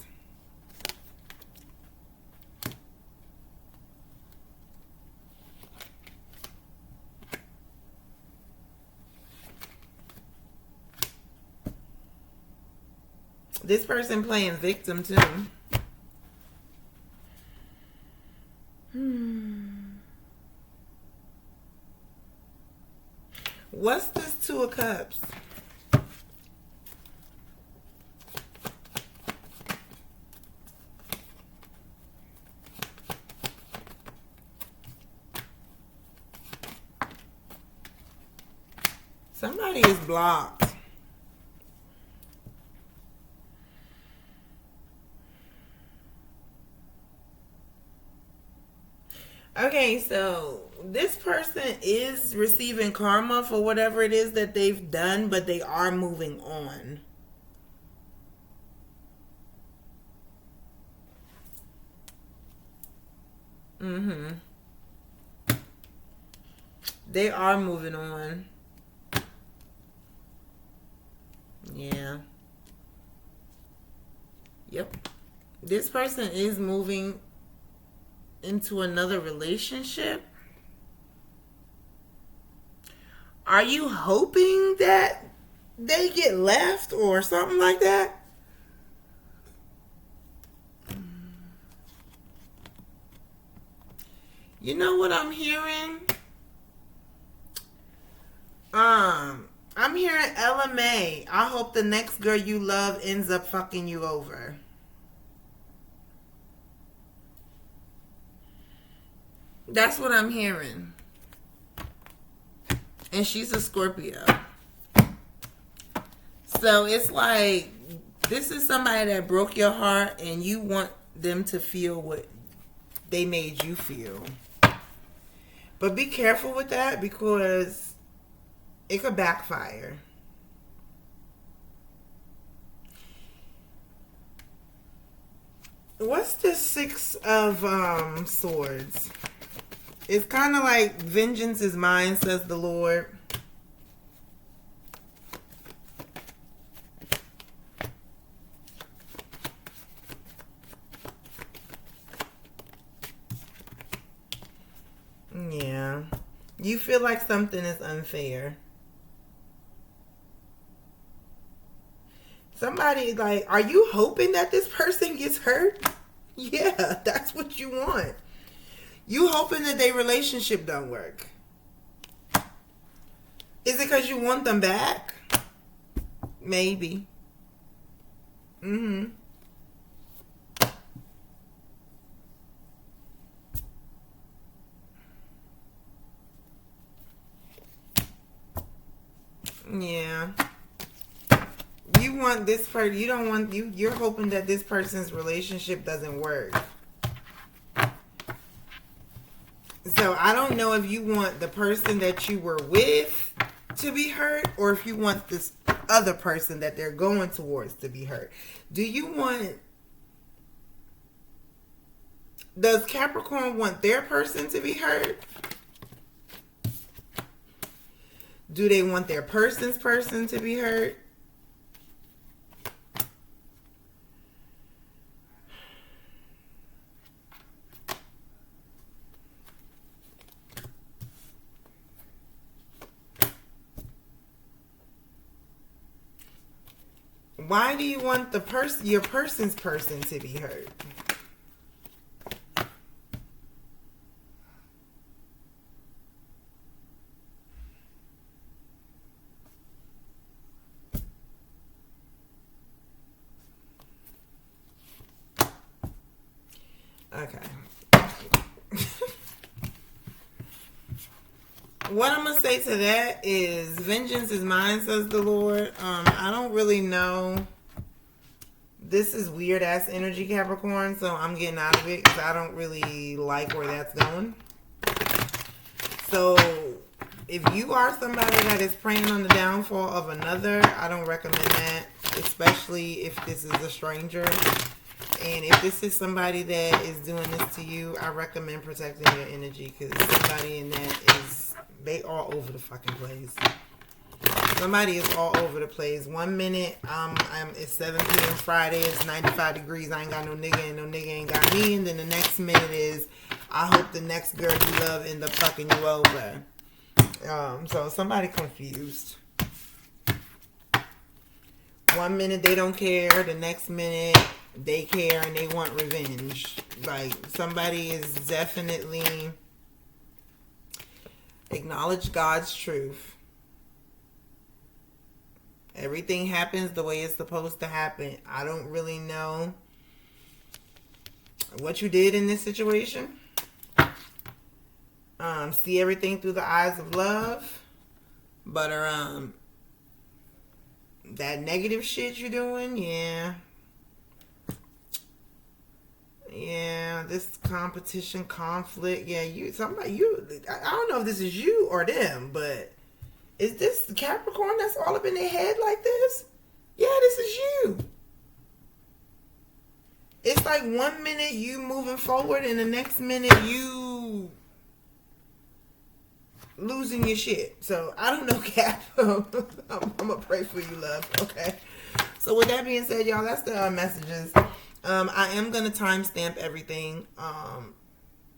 This person playing victim too. What's this Two of Cups? Somebody is blocked. Okay, so this person is receiving karma for whatever it is that they've done, but they are moving on. They are moving on. Yeah. Yep. This person is moving into another relationship. Are you hoping that they get left or something like that? You know what I'm hearing? I'm hearing LMA. I hope the next girl you love ends up fucking you over. That's what I'm hearing. And she's a Scorpio. So it's like, this is somebody that broke your heart and you want them to feel what they made you feel. But be careful with that because it could backfire. What's the Six of Swords? It's kind of like vengeance is mine, says the Lord. Yeah. You feel like something is unfair. Somebody like, are you hoping that this person gets hurt? Yeah, that's what you want. You hoping that their relationship don't work. Is it because you want them back? Maybe. Yeah. You want this person, you don't want, you're hoping that this person's relationship doesn't work. So I don't know if you want the person that you were with to be hurt, or if you want this other person that they're going towards to be hurt. Do you want, does Capricorn want their person to be hurt? Do they want their person's person to be hurt? Why do you want the your person's person to be hurt? Okay. What I'm going to say to that is, vengeance is mine, says the Lord. I don't really know. This is weird ass energy, Capricorn, so I'm getting out of it because I don't really like where that's going. So if you are somebody that is preying on the downfall of another, I don't recommend that, especially if this is a stranger. And if this is somebody that is doing this to you, I recommend protecting your energy, because somebody in that is, they all over the fucking place. Somebody is all over the place. 1 minute, it's 7 p.m. Friday, it's 95 degrees, I ain't got no nigga, and no nigga ain't got me. And then the next minute is, I hope the next girl you love end up fucking you over. So somebody confused. 1 minute they don't care, the next minute they care and they want revenge. Like, somebody is definitely, acknowledge God's truth. Everything happens the way it's supposed to happen. I don't really know what you did in this situation. See everything through the eyes of love. But that negative shit you're doing, yeah. Yeah, this competition, conflict, yeah, I don't know if this is you or them, but is this Capricorn that's all up in their head like this? Yeah, this is you. It's like 1 minute you moving forward and the next minute you losing your shit. So I don't know, Cap. I'm gonna pray for you, love. Okay. So with that being said, y'all, that's the messages. I am gonna timestamp everything.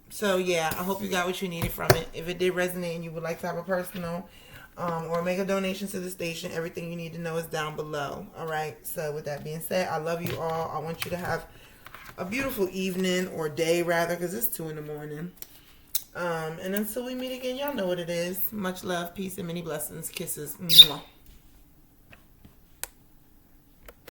So yeah, I hope you got what you needed from it. If it did resonate and you would like to have a personal or make a donation to the station, everything you need to know is down below. All right. So with that being said, I love you all. I want you to have a beautiful evening, or day rather, because it's 2 a.m. And until we meet again, y'all know what it is. Much love, peace, and many blessings. Kisses. Mwah.